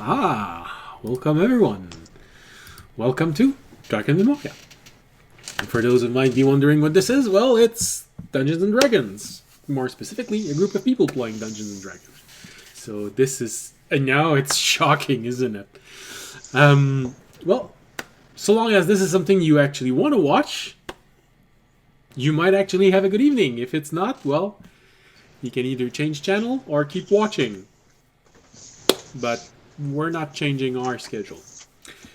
Welcome everyone. Welcome to Drakenmemoria. And for those who might be wondering what this is, well, it's Dungeons and Dragons. More specifically, a group of people playing Dungeons and Dragons. So this is, and now it's shocking, isn't it? Well, so long as this is something you actually want to watch, you might actually have a good evening. If it's not, well, you can either change channel or keep watching. But we're not changing our schedule.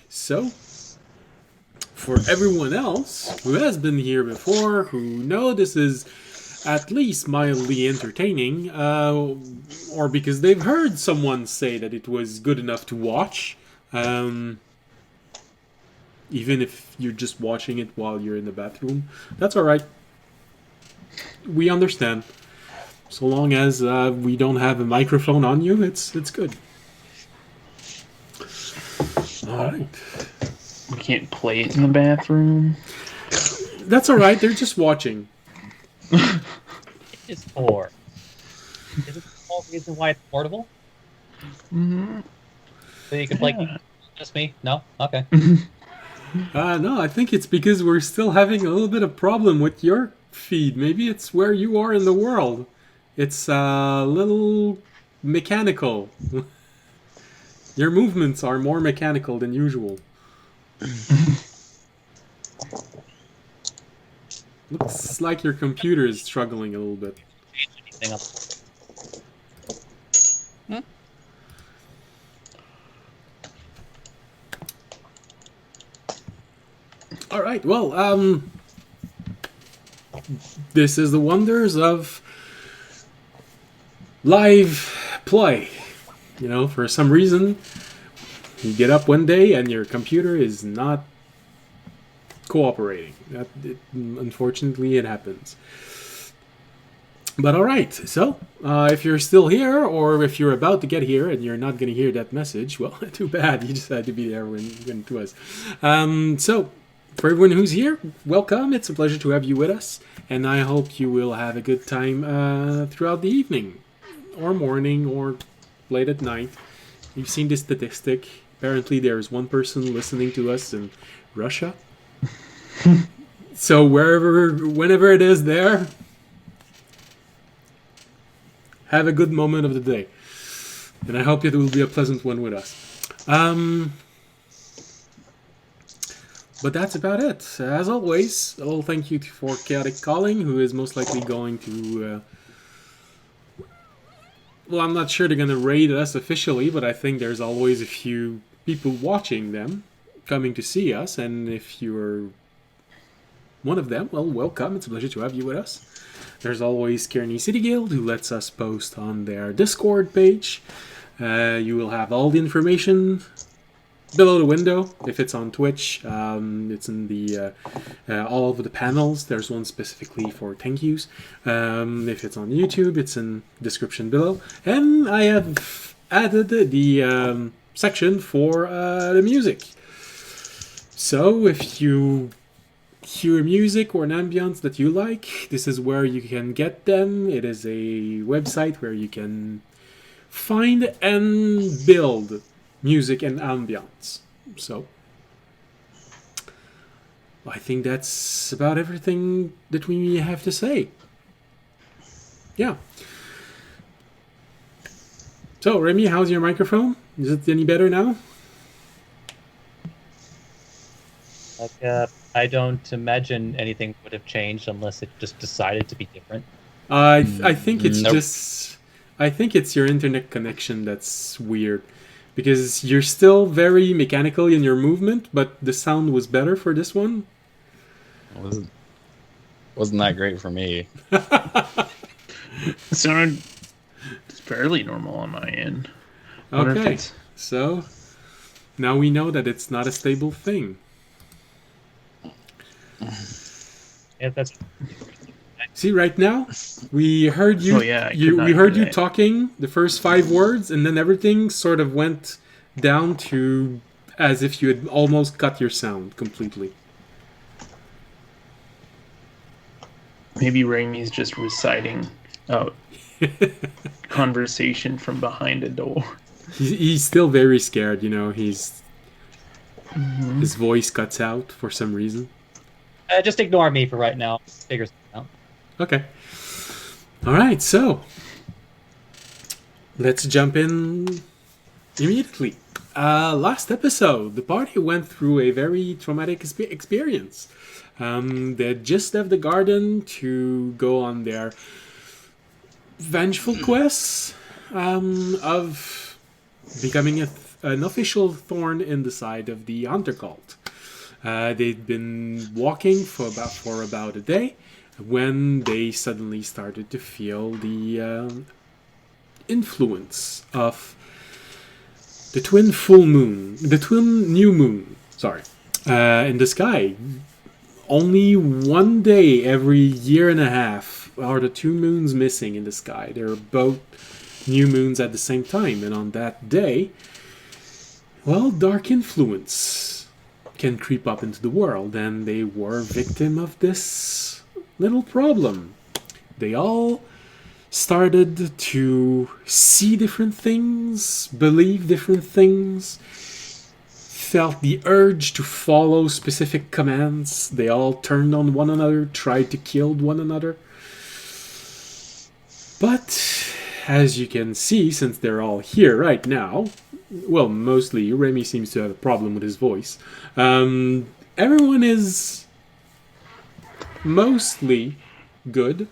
So, for everyone else who has been here before, who know this is at least mildly entertaining, or because they've heard someone say that it was good enough to watch, even if you're just watching it while you're in the bathroom, that's alright. We understand. So long as we don't have a microphone on you, it's good. Alright. We can't play it in the bathroom. That's alright, they're just watching. It's for. Is it the whole reason why it's portable? Mm-hmm. So you can play just me? No? Okay. No, I think it's because we're still having a little bit of problem with your feed. Maybe it's where you are in the world. It's a little mechanical. Your movements are more mechanical than usual. Looks like your computer is struggling a little bit. Anything up? Alright, well, this is the wonders of live play. You know, for some reason, you get up one day and your computer is not cooperating. Unfortunately, it happens. But alright, so, if you're still here, or if you're about to get here and you're not going to hear that message, well, too bad, you just had to be there when it was. So, for everyone who's here, welcome, it's a pleasure to have you with us, and I hope you will have a good time throughout the evening, or morning, or late at night. You've seen the statistic. Apparently there's one person listening to us in Russia. So whenever it is there, have a good moment of the day. And I hope it will be a pleasant one with us. But that's about it. As always, a little thank you for Chaotic Calling, who is most likely going to... well, I'm not sure they're going to raid us officially, but I think there's always a few people watching them, coming to see us, and if you're one of them, well, welcome. It's a pleasure to have you with us. There's always Kearney City Guild, who lets us post on their Discord page. You will have all the information below the window. If it's on Twitch, it's in the all of the panels. There's one specifically for thank yous. If it's on YouTube, it's in description below. And I have added the section for the music. So if you hear music or an ambiance that you like, this is where you can get them. It is a website where you can find and build music and ambiance. So, I think that's about everything that we have to say. Yeah. So, Remy, how's your microphone? Is it any better now? I don't imagine anything would have changed unless it just decided to be different. I think it's Nope. just... I think it's your internet connection that's weird. Because you're still very mechanical in your movement, but the sound was better for this one. Wasn't that great for me? It sounded fairly normal on my end. Wonder if Okay, it's- so now we know that it's not a stable thing. Yeah, that's See, right now, we heard you. Oh, yeah, I could we not heard do you that. talking the first 5 words, and then everything sort of went down to as if you had almost cut your sound completely. Maybe Ramey's just reciting conversation from behind a door. He's still very scared, you know. His voice cuts out for some reason. Just ignore me for right now. Figure something out. Okay. All right, so let's jump in immediately. Last episode, the party went through a very traumatic experience. They just left the garden to go on their vengeful quests of becoming an official thorn in the side of the hunter cult. They'd been walking for about a day when they suddenly started to feel the influence of the twin new moon, in the sky. Only one day every year and a half are the two moons missing in the sky. They're both new moons at the same time, and on that day, well, dark influence can creep up into the world, and they were victim of this little problem. They all started to see different things, believe different things, felt the urge to follow specific commands. They all turned on one another, tried to kill one another. But, as you can see, since they're all here right now, well, mostly, Remy seems to have a problem with his voice. Everyone is mostly good,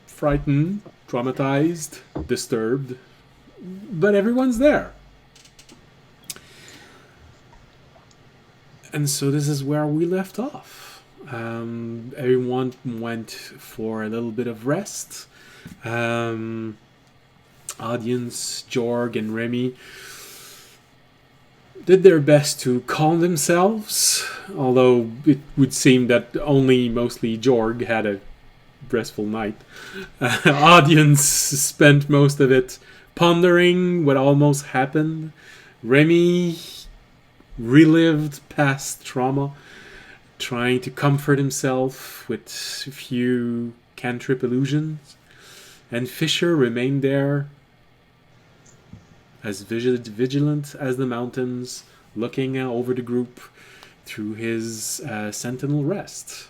frightened, traumatized, disturbed, but everyone's there. And so this is where we left off. Everyone went for a little bit of rest. Audience, Jorg, and Remy did their best to calm themselves, although it would seem that only mostly Jorg had a restful night. Audience spent most of it pondering what almost happened. Remy relived past trauma, trying to comfort himself with a few cantrip illusions. And Fisher remained there, as vigilant as the mountains, looking over the group through his sentinel rest.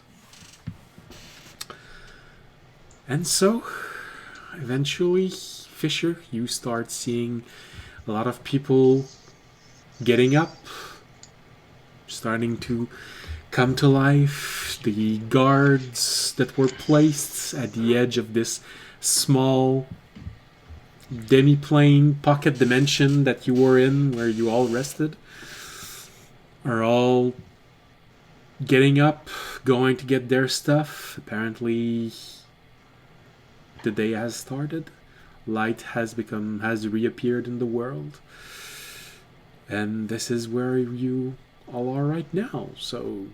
And so, eventually, Fisher, you start seeing a lot of people getting up, starting to come to life. The guards that were placed at the edge of this small demi-plane pocket dimension that you were in, where you all rested, are all getting up, going to get their stuff. Apparently, the day has started. Light has reappeared in the world. And this is where you all are right now. So,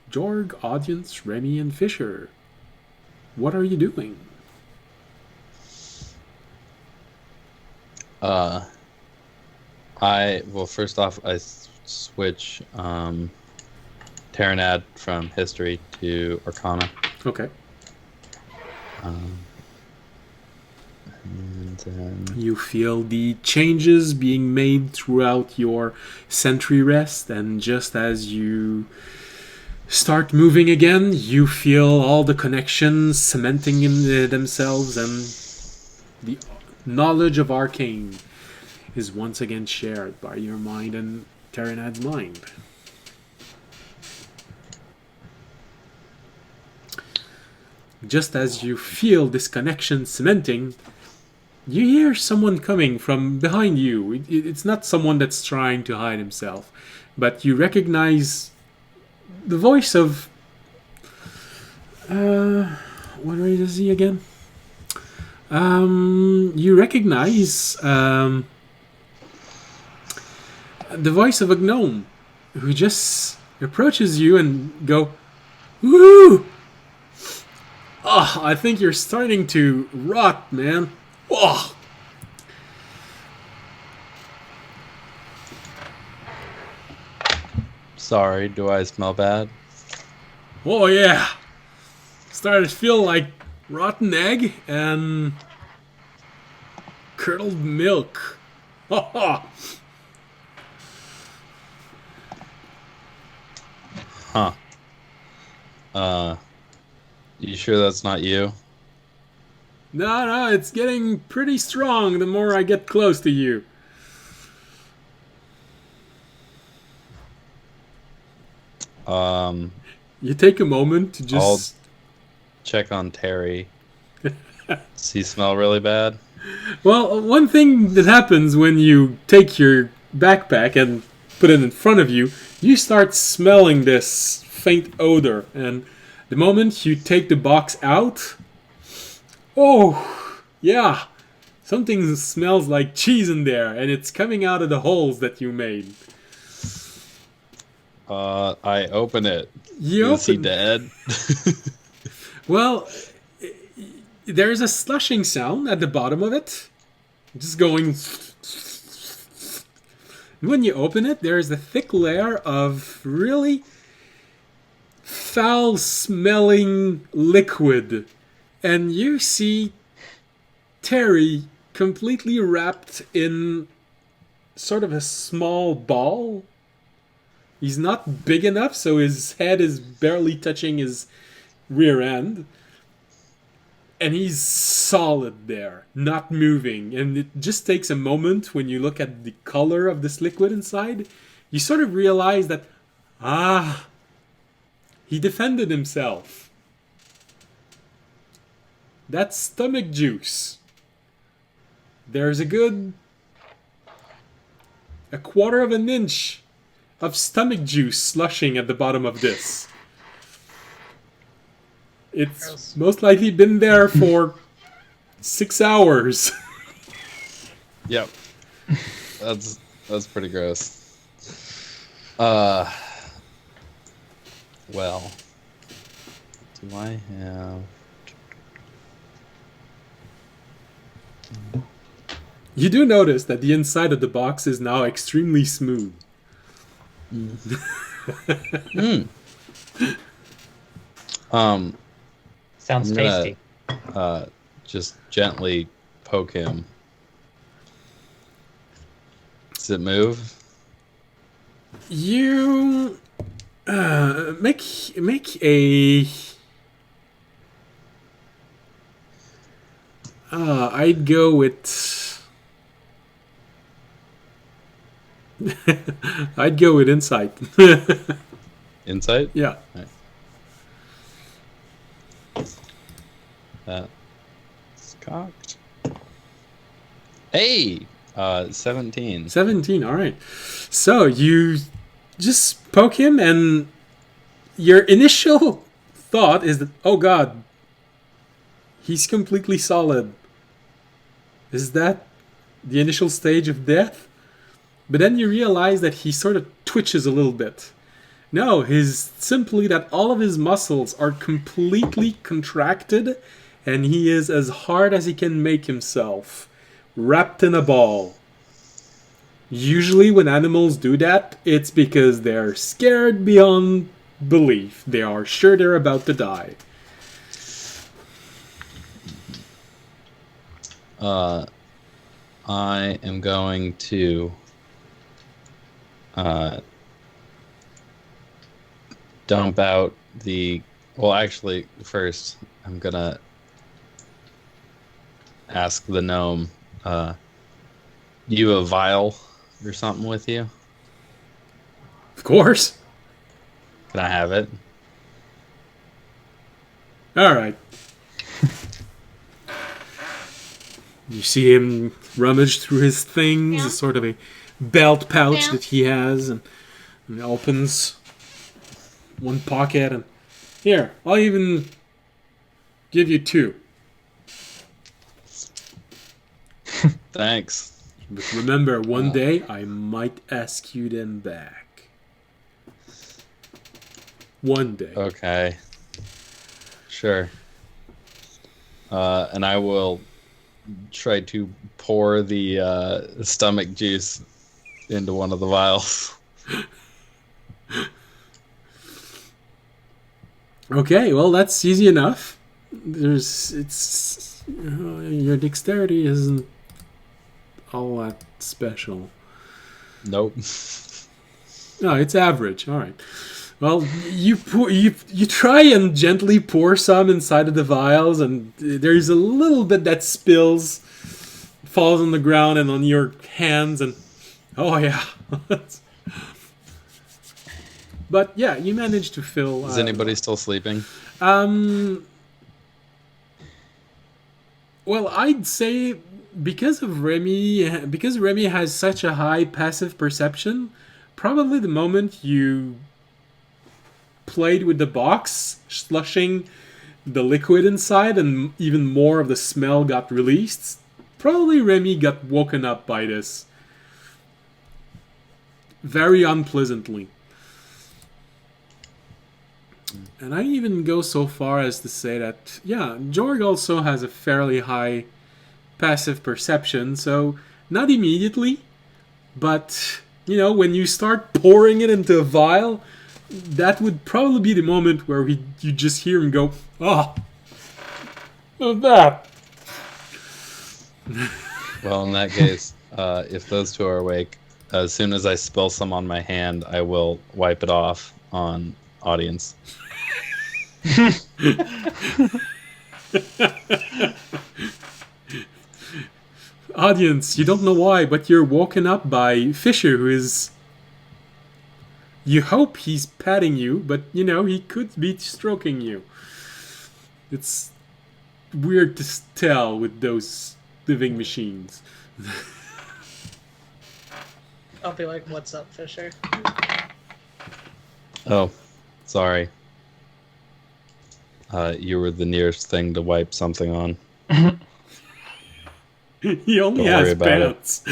Jorg, audience, Remy, and Fisher, what are you doing? First off, I switch Terranad from history to Arcana. Okay. And then You feel the changes being made throughout your sentry rest, and just as you start moving again, you feel all the connections cementing in themselves, and the knowledge of Arcane is once again shared by your mind and Terranad's mind. Just as you feel this connection cementing, you hear someone coming from behind you. It's not someone that's trying to hide himself, but you recognize the voice of... what race is he again? You recognize the voice of a gnome who just approaches you and go, "Woo! Oh, I think you're starting to rot, man. Oh." sorry, do I smell bad? Oh yeah. Started to feel like rotten egg and curdled milk. Huh. You sure that's not you? No, it's getting pretty strong the more I get close to you. Um, You take a moment to I'll just... check on Terry. Does he smell really bad? Well, one thing that happens when you take your backpack and put it in front of you, you start smelling this faint odor. And the moment you take the box out, oh, yeah, something smells like cheese in there, and it's coming out of the holes that you made. I open it. You Is he open- dead? Well, there's a slushing sound at the bottom of it, just going. When you open it, there's a thick layer of really foul-smelling liquid, and you see Terry completely wrapped in sort of a small ball. He's not big enough, so his head is barely touching his rear end. And he's solid there, not moving. And it just takes a moment when you look at the color of this liquid inside. You sort of realize that, he defended himself. That's stomach juice. There's a good... a quarter of an inch of stomach juice slushing at the bottom of this. It's most likely been there for 6 hours. Yep. That's pretty gross. Well, do I have... You do notice that the inside of the box is now extremely smooth. Sounds I'm gonna, tasty. just gently poke him. Does it move? You make a. I'd go with. I'd go with insight. Insight? Yeah. That's cocked. Hey! 17. 17, alright. So you just poke him, and your initial thought is that, oh god, he's completely solid. Is that the initial stage of death? But then you realize that he sort of twitches a little bit. No, he's simply that all of his muscles are completely contracted, and he is as hard as he can make himself, wrapped in a ball. Usually when animals do that, it's because they're scared beyond belief. They are sure they're about to die. I am going to dump out the... Well, actually, first, I'm gonna ask the gnome, you a vial or something with you? Of course. Can I have it? Alright. You see him rummage through his things, a sort of a belt pouch that he has, and he opens one pocket, and here, I'll even give you 2. Thanks. But remember, one day I might ask you them back. One day. Okay. Sure. And I will try to pour the stomach juice into one of the vials. Okay, well that's easy enough. Your dexterity isn't all that special. Nope. No, it's average. All right. Well, you try and gently pour some inside of the vials, and there's a little bit that spills, falls on the ground and on your hands, and oh yeah. But yeah, you managed to fill. Is anybody still sleeping? Well, I'd say because Remy has such a high passive perception, probably the moment you played with the box, slushing the liquid inside, and even more of the smell got released, probably Remy got woken up by this. Very unpleasantly. And I even go so far as to say that, yeah, Jorg also has a fairly high passive perception, so not immediately, but, when you start pouring it into a vial, that would probably be the moment where you just hear him go, "Oh, what's that?" Well, in that case, if those two are awake, as soon as I spill some on my hand, I will wipe it off on audience. Audience, you don't know why, but you're woken up by Fisher, who is... You hope he's patting you, but, he could be stroking you. It's weird to tell with those living machines. I'll be like, "What's up, Fisher?" Oh, sorry. You were the nearest thing to wipe something on. He only Don't worry has about pants.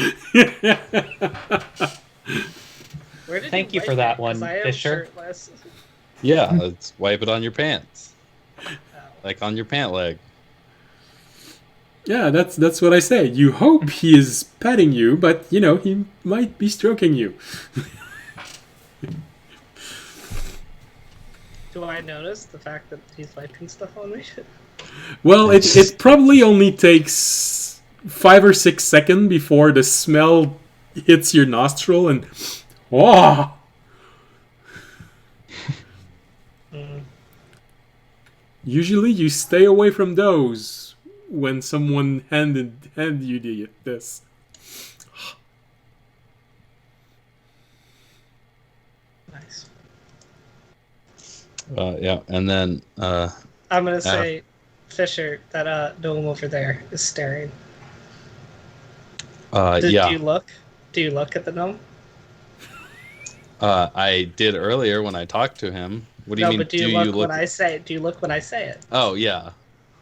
Where did Thank you for wipe that it? 'Cause one, I am Fisher. shirtless. Yeah, let's wipe it on your pants. Like on your pant leg. Yeah, that's what I say. You hope he is petting you, but, he might be stroking you. Do I notice the fact that he's wiping stuff on me? Well, it probably only takes 5 or 6 seconds before the smell hits your nostril and... Oh! Usually you stay away from those when someone handed you this. Nice. Yeah, and then I'm gonna say, Fisher, that gnome over there is staring. Do yeah, you look? Do you look at the gnome? I did earlier when I talked to him. What do you mean? But do you look when I say? Do you look when I say it? Oh yeah.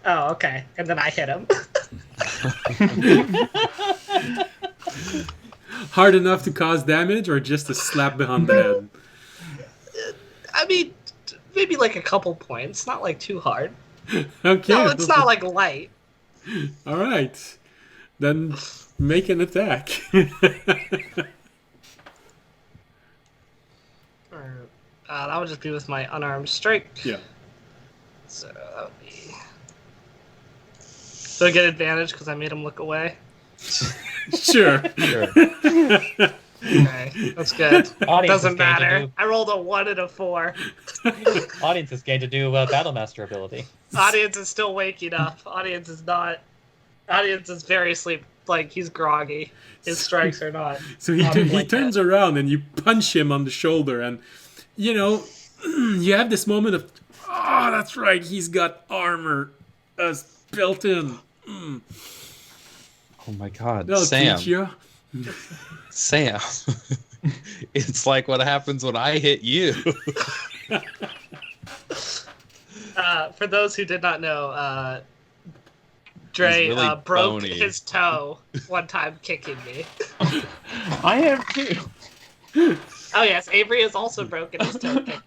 Oh, okay. And then I hit him. Hard enough to cause damage, or just a slap behind the head? I mean, maybe like a couple points. Not like too hard. Okay. No, it's not like light. All right. Then make an attack. That would just be with my unarmed strike. Yeah. So that would be. Do I get advantage because I made him look away? Sure. Okay, that's good. Audience Doesn't is going to matter. I rolled a 1 and a 4. Audience is going to do Battlemaster ability. Audience is still waking up. Audience is not. Audience is very asleep. Like, he's groggy. His strikes are not. So he turns around and you punch him on the shoulder, and you have this moment of, oh, that's right, he's got armor built in. Oh my God, That'll Sam. teach you. Sam. It's like what happens when I hit you. For those who did not know, Dre really broke bony. his toe one time kicking me. I have too. Oh yes, Avery has also broken his toe kicking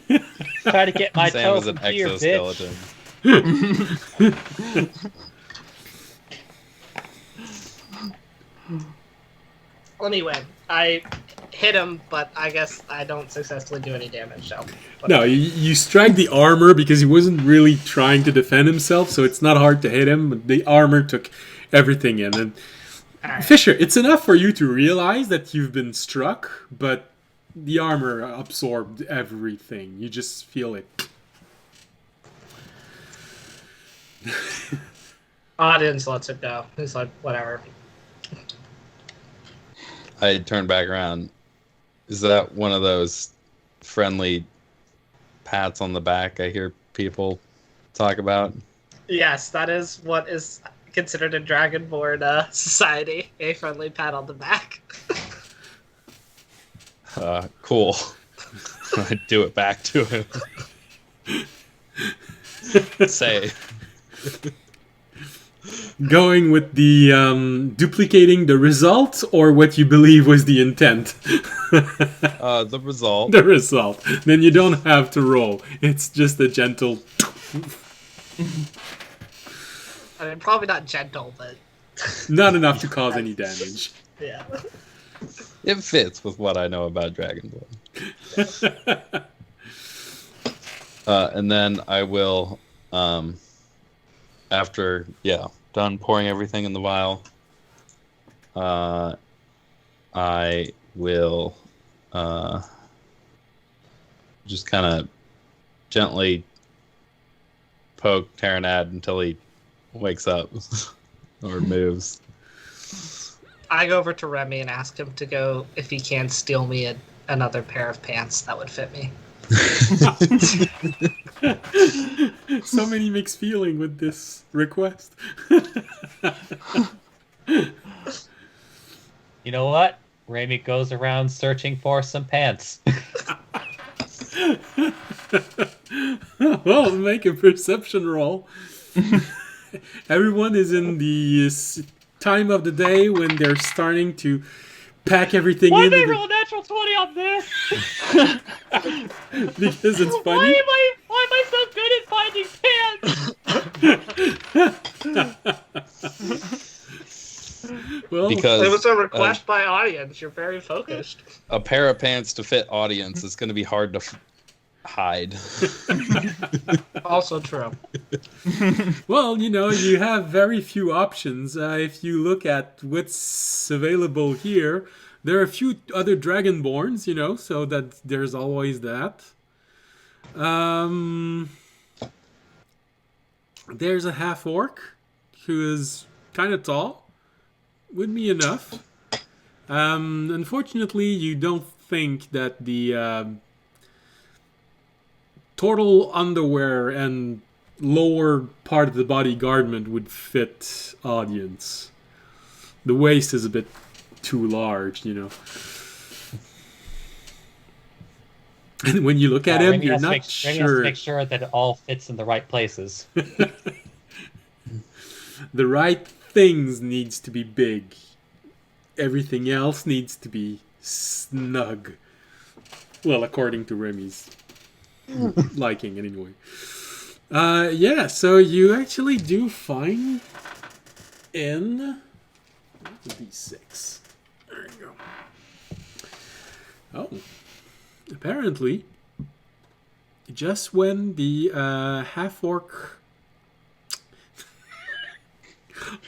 me. Try to get my Sam toe is an from here, exoskeleton. bitch. Anyway, I hit him, but I guess I don't successfully do any damage, so... No, you strike the armor because he wasn't really trying to defend himself, so it's not hard to hit him. But the armor took everything in. And Alright. Fisher, it's enough for you to realize that you've been struck, but the armor absorbed everything. You just feel it. Audience lets it go. He's like, whatever. I turn back around. Is that one of those friendly pats on the back I hear people talk about? Yes, that is what is considered a Dragonborn society. A friendly pat on the back. Cool. I do it back to him. Say. Going with the duplicating the result or what you believe was the intent? The result. The result. Then you don't have to roll. It's just a gentle... I mean, probably not gentle, but Not enough to cause any damage. yeah. It fits with what I know about Dragonborn. And then I will, after, done pouring everything in the vial, I will just kind of gently poke Terranad until he wakes up or moves. I go over to Remy and ask him to go, if he can, steal me another pair of pants that would fit me. So many mixed feeling with this request. You know what? Remy goes around searching for some pants. Well, make a perception roll. Everyone is in the time of the day when they're starting to pack everything Why in. did I roll a natural 20 on this? Because it's funny. Why am I so good at finding pants? Well, Because It was a request by audience. You're very focused. a pair of pants to fit audience is going to be hard to hide. Also true. well, you have very few options. If you look at what's available here, there are a few other Dragonborns, so that there's always that. There's a half-orc who is kind of tall. Would be enough. Unfortunately, you don't think that the total underwear and lower part of the body garment would fit audience. The waist is a bit too large, And when you look at him, Remy you're has to not Remy has to sure. make sure that it all fits in the right places. The right things needs to be big. Everything else needs to be snug. Well, according to Remy's liking, anyway. So you actually do find in the D6. There you go. Oh, apparently, just when the half-orc...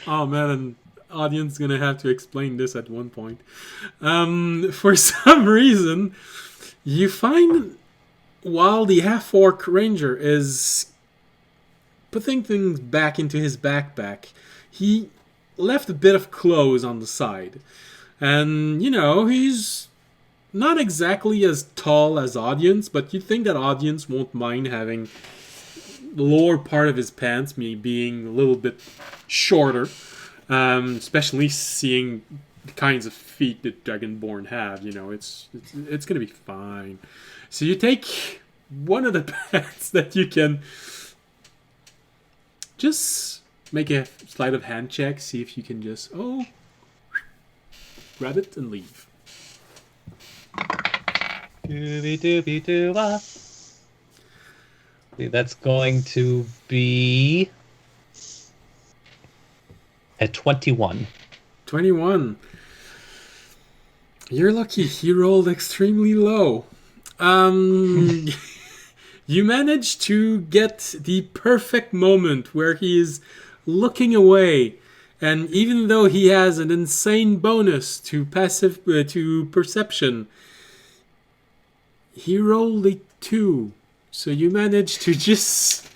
Oh man, an audience is gonna have to explain this at one point. For some reason, you find while the half-orc ranger is putting things back into his backpack, he left a bit of clothes on the side. And, he's not exactly as tall as audience, but you'd think that audience won't mind having the lower part of his pants being a little bit shorter, especially seeing the kinds of feet that Dragonborn have. It's gonna be fine. So you take one of the pants that you can just make a sleight of hand check, see if you can just grab it and leave. Dooby dooby doo. That's going to be at 21. 21. You're lucky. He rolled extremely low. You managed to get the perfect moment where he is looking away, And even though he has an insane bonus to perception, he rolled a 2. So you managed to just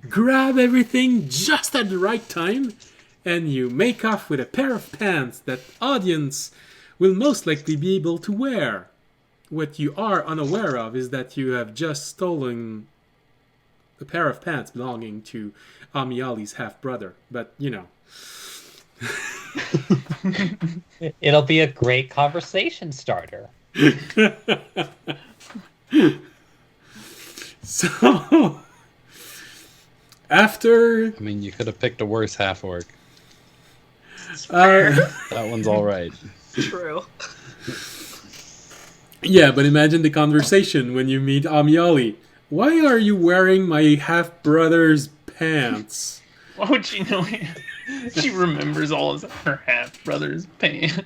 grab everything just at the right time, and you make off with a pair of pants that audience will most likely be able to wear. What you are unaware of is that you have just stolen a pair of pants belonging to Amiali's half-brother. But, you know. It'll be a great conversation starter. So, after... I mean, you could have picked a worse half orc. Uh, That one's all right. True. yeah, but imagine the conversation when you meet Amiali. Why are you wearing my half-brother's pants? Why would she know? She remembers all of her half brother's pants.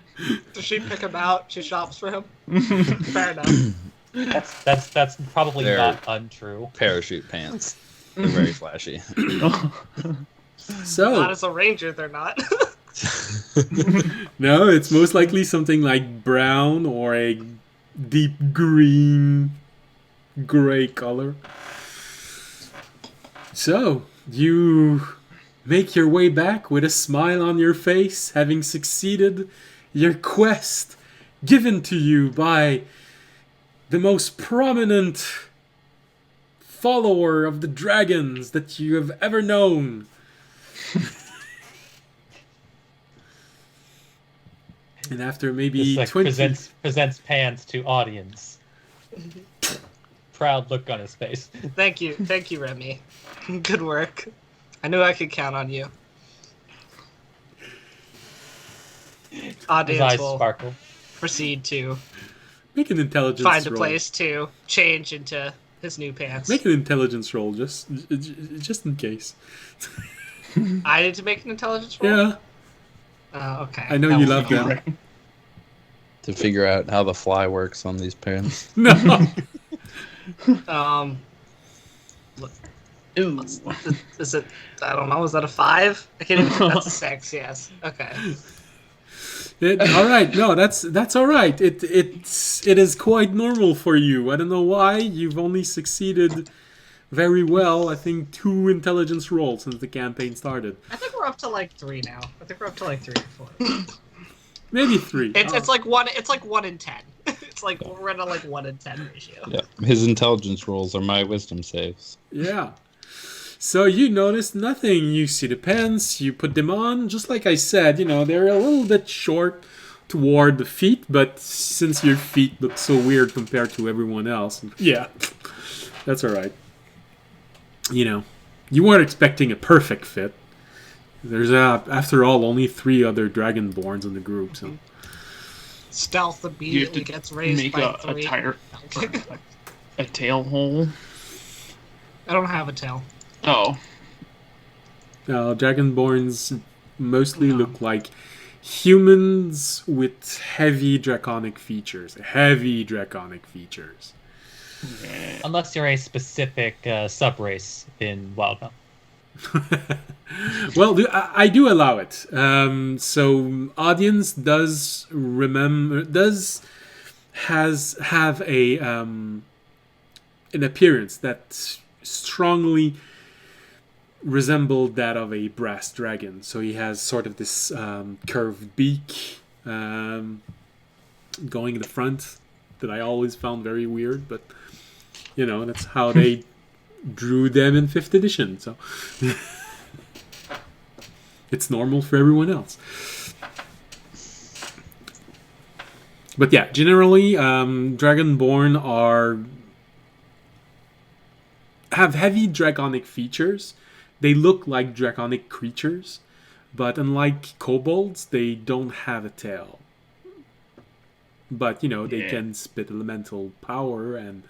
Does she pick him out? She shops for him? Fair enough. That's probably They're- not untrue. Parachute pants. They're very flashy. So, Not as a ranger, they're not. no, it's most likely something like brown or a deep green, gray color. So, you make your way back with a smile on your face, having succeeded your quest given to you by the most prominent follower of the dragons that you have ever known. And after maybe Just like 20... presents pants to audience. Proud look on his face. Thank you, Remy. Good work. I knew I could count on you. His Audience eyes will sparkle. proceed to Make an intelligence find a roll. place to change into his new pants. Make an intelligence roll, just in case. I need to make an intelligence roll? Yeah, Okay. I know That you will love be- them. To figure out how the fly works on these pants. No. Ooh. Is it? I don't know. Is that a 5? I can't even. That's a 6. Yes. Okay. All right. No, that's all right. It is quite normal for you. I don't know why you've only succeeded very well. I think 2 intelligence rolls since the campaign started. I think we're up to like 3 now. I think we're up to like 3 or 4. Maybe 3. It's like 1. It's like 1 in 10. It's like we're at a like 1 in 10 ratio. Yeah, his intelligence rolls are my wisdom saves. Yeah. So you notice nothing. You see the pants, you put them on. Just like I said, they're a little bit short toward the feet, but since your feet look so weird compared to everyone else, yeah, that's all right. You weren't expecting a perfect fit. There's, after all, only 3 other Dragonborns in the group, so... Stealth immediately gets raised make by a 3. tire, a tail hole. I don't have a tail. Oh, Dragonborns mostly look like humans with heavy draconic features. Unless you're a specific subrace in Wildbound. Well, I do allow it. So audience have a an appearance that strongly resembled that of a brass dragon. So he has sort of this curved beak going in the front that I always found very weird, but that's how they drew them in 5th edition, so it's normal for everyone else. But yeah, generally, Dragonborn have heavy draconic features. They look like draconic creatures, but unlike kobolds, they don't have a tail. But they can spit elemental power and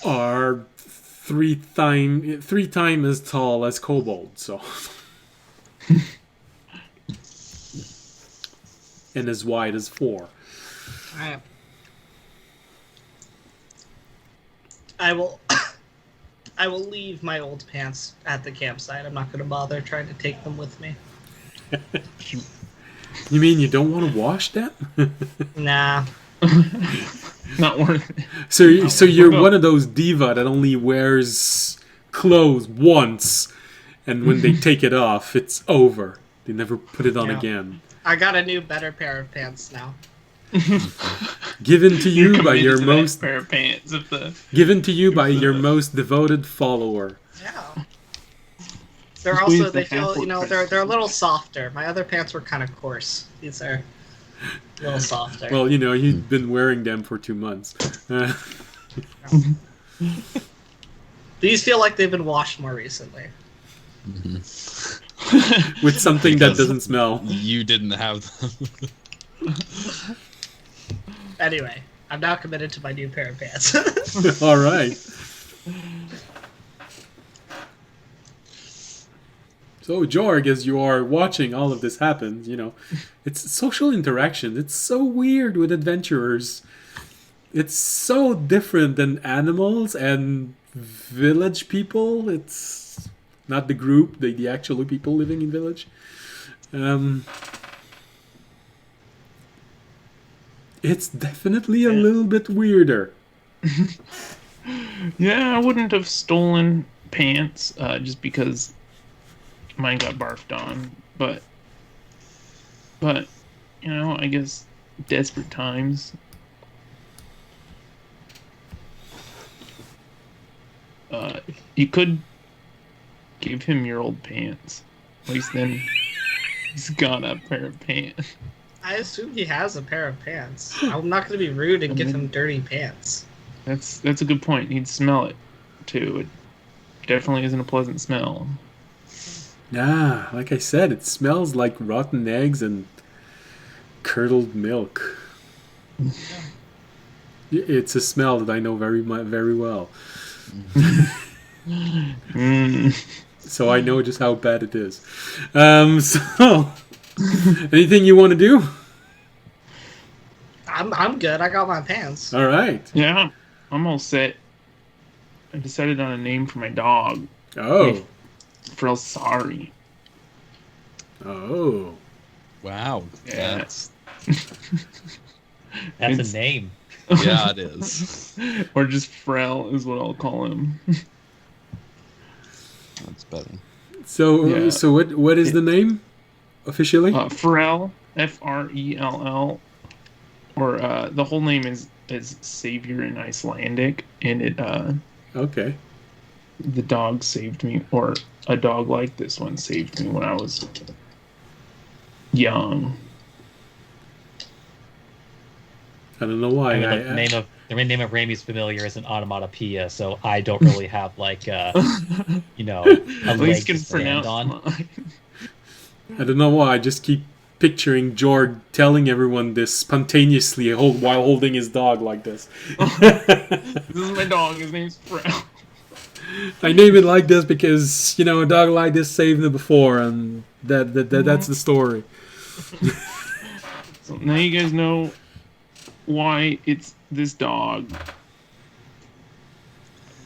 are 3 times as tall as kobolds, so and as wide as 4. Alright. I will I will leave my old pants at the campsite. I'm not going to bother trying to take them with me. You mean you don't want to wash them? Nah. Not worth it. So you're one of those diva that only wears clothes once, and when they take it off, it's over. They never put it on Yeah. again. I got a new, better pair of pants now. Given to You're you by committed your to that most pair of pants of the. given to you by your most devoted follower. Yeah. They're Just also, wait they for feel, half-foot you know, pants. they're a little softer. My other pants were kind of coarse. These are a little softer. Well, you know, you've been wearing them for 2 months. These feel like they've been washed more recently. With something that Because- doesn't smell. You didn't have them. Anyway, I'm now committed to my new pair of pants. All right. So, Jorg, as you are watching all of this happen, you know, it's social interaction. It's so weird with adventurers. It's so different than animals and village people. It's not the group, the actual people living in village. It's definitely a little bit weirder. Yeah, I wouldn't have stolen pants just because mine got barfed on. But you know, I guess desperate times. You could give him your old pants. At least then he's got a pair of pants. I assume he has a pair of pants. I'm not going to be rude and give him dirty pants. That's a good point. He'd smell it too. It definitely isn't a pleasant smell. Yeah, like I said, it smells like rotten eggs and curdled milk. It's a smell that I know very well. So I know just how bad it is. So, anything you want to do? I'm good. I got my pants. All right. Yeah, I'm all set. I decided on a name for my dog. Oh. Frelsari. Oh. Wow. Yeah. That's, That's It's- a name. yeah, it is. Or just Frel is what I'll call him. That's better. So, Yeah. so what is the name officially? Frel, Frell, or the whole name is Savior in Icelandic, and it Okay. the dog saved me, or a dog like this one saved me when I was young. I don't know why. I mean, the name of Ramy's familiar is an onomatopoeia, so I don't really have like you know, a At leg least to can stand pronounce on. mine. I don't know why. I just keep picturing Jorg telling everyone this spontaneously while holding his dog like this. This is my dog. His name's Frel. I name it like this because, you know, a dog like this saved me before, and that's the story. So now you guys know why it's this dog.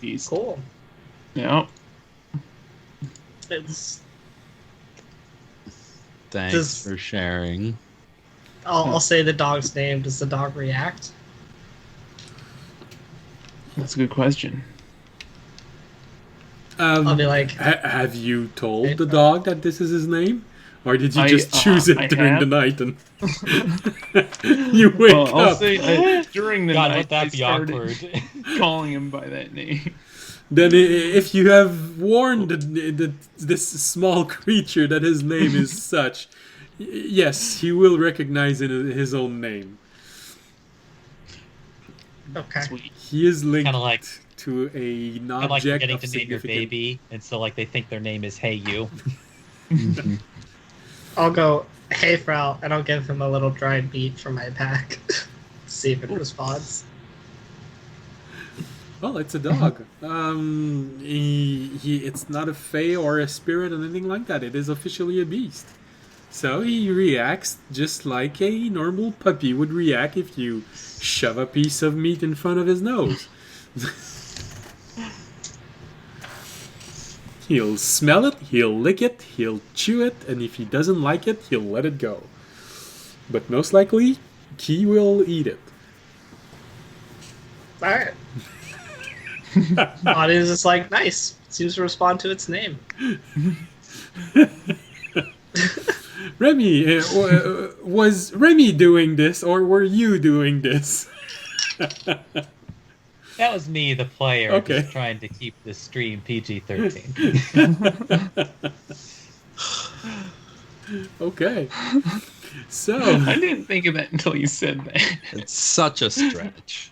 He's Cool. yeah. It's, Thanks Does- for sharing. I'll say the dog's name. Does the dog react? That's a good question. I'll be like, Have you told the dog that this is his name? Or did you I- just choose it I during have. the night and you wake Well, I'll up? say during the God, night let that I be started awkward. calling him by that name. Then if you have warned this small creature that his name is such, yes, he will recognize it as his own name. okay. Sweet. He is linked Kinda like- to an Kind of like you're object getting of to name your significant... baby, and so like they think their name is Hey You. I'll go, hey, Frau, and I'll give him a little dried beet from my pack. See if it responds. Well, it's a dog. It's not a fae or a spirit or anything like that. It is officially a beast. So he reacts just like a normal puppy would react if you shove a piece of meat in front of his nose. He'll smell it, he'll lick it, he'll chew it, and if he doesn't like it, he'll let it go. But most likely, he will eat it. All right. Audience is like, nice. Seems to respond to its name. Remy, was Remy doing this, or were you doing this? That was me, the player, Okay. just trying to keep the stream PG-13. Okay. So, I didn't think of that until you said that. It's such a stretch.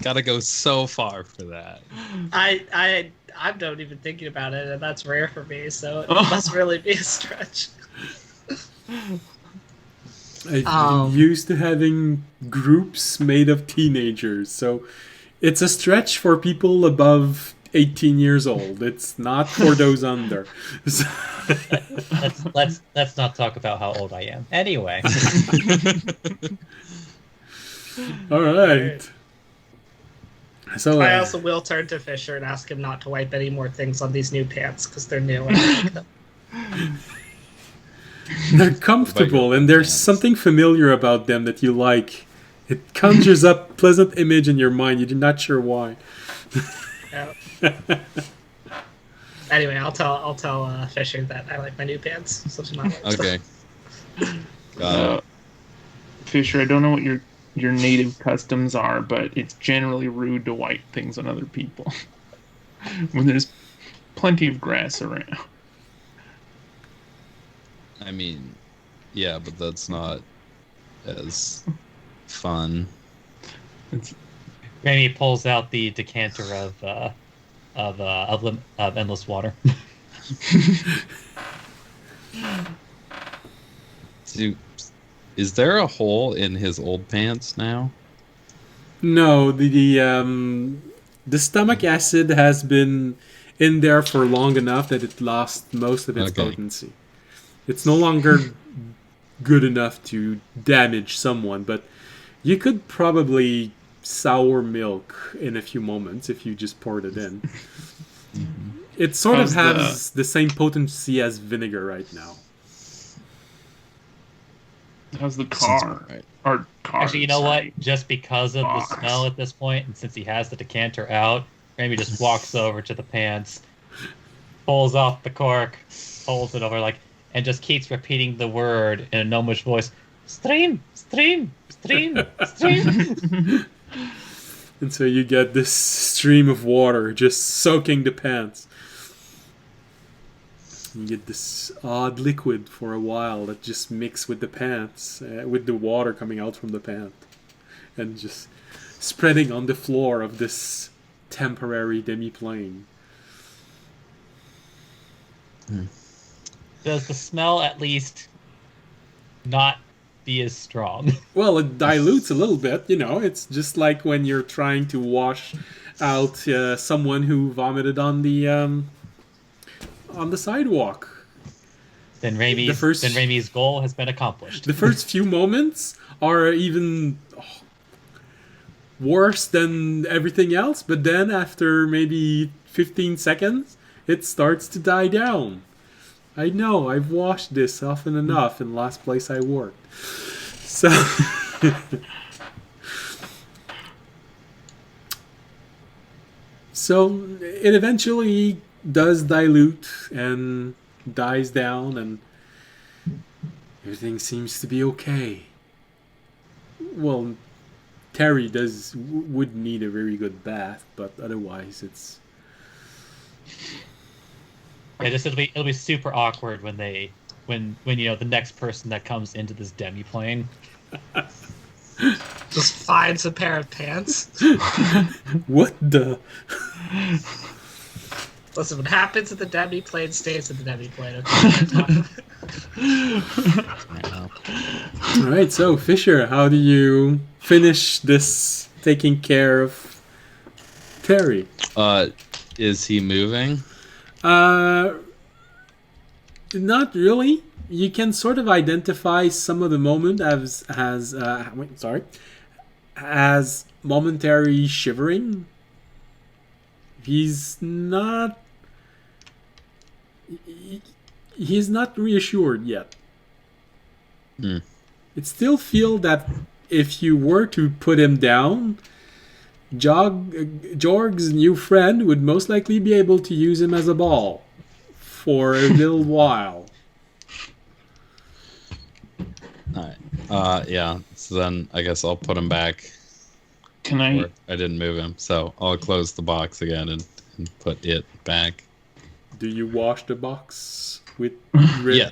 Gotta go so far for that. I'm not even thinking about it, and that's rare for me, so it must really be a stretch. I'm used to having groups made of teenagers, so it's a stretch for people above 18 years old. It's not for those under. So- let's not talk about how old I am. Anyway, all right. So I also will turn to Fisher and ask him not to wipe any more things on these new pants, because they're new and I like them. they're comfortable, and there's pants? something familiar about them that you like. It conjures up pleasant image in your mind. You're not sure why. Yeah. Anyway, I'll tell Fisher that I like my new pants. So she's not like Okay. Got it. Fisher, I don't know what your native customs are, but it's generally rude to wipe things on other people when there's plenty of grass around. I mean, yeah, but that's not as fun. Remy pulls out the decanter of endless water. Is there a hole in his old pants now? No, the stomach acid has been in there for long enough that it lost most of its Okay. potency. It's no longer good enough to damage someone, but you could probably sour milk in a few moments if you just poured it in. It sort of has the same potency as vinegar right now. How's the car? Right. Or car? Actually, you know sorry. what? Just because of the Box. smell at this point, and since he has the decanter out, Remy just walks over to the pants, pulls off the cork, holds it over and just keeps repeating the word in a gnomish voice: "Stream, stream, stream, stream." And so you get this stream of water just soaking the pants. You get this odd liquid for a while that just mix with the pants, with the water coming out from the pant, and just spreading on the floor of this temporary demi-plane. Does the smell at least not be as strong? Well, it dilutes a little bit, It's just like when you're trying to wash out someone who vomited on the sidewalk. Then Remy's goal has been accomplished. The first few moments are even worse than everything else, but then after maybe 15 seconds, it starts to die down. I know, I've washed this often enough in the last place I worked. So... So it eventually does dilute and dies down, and everything seems to be okay. Well, Terry would need a very good bath, but otherwise it's... Yeah, it'll be super awkward when the next person that comes into this demi-plane. just finds a pair of pants. What the... Listen, what happens at the demi-plane stays at the demi-plane. Okay? Alright, so Fisher, how do you finish this taking care of Terry? Is he moving? Not really. You can sort of identify some of the moment as momentary shivering. He's not he is not reassured yet. Hmm. It still feels that if you were to put him down, Jorg's new friend would most likely be able to use him as a ball for a little while. All right. Yeah. So then I guess I'll put him back. Can I? Or I didn't move him, so I'll close the box again and put it back. Do you wash the box with Yeah.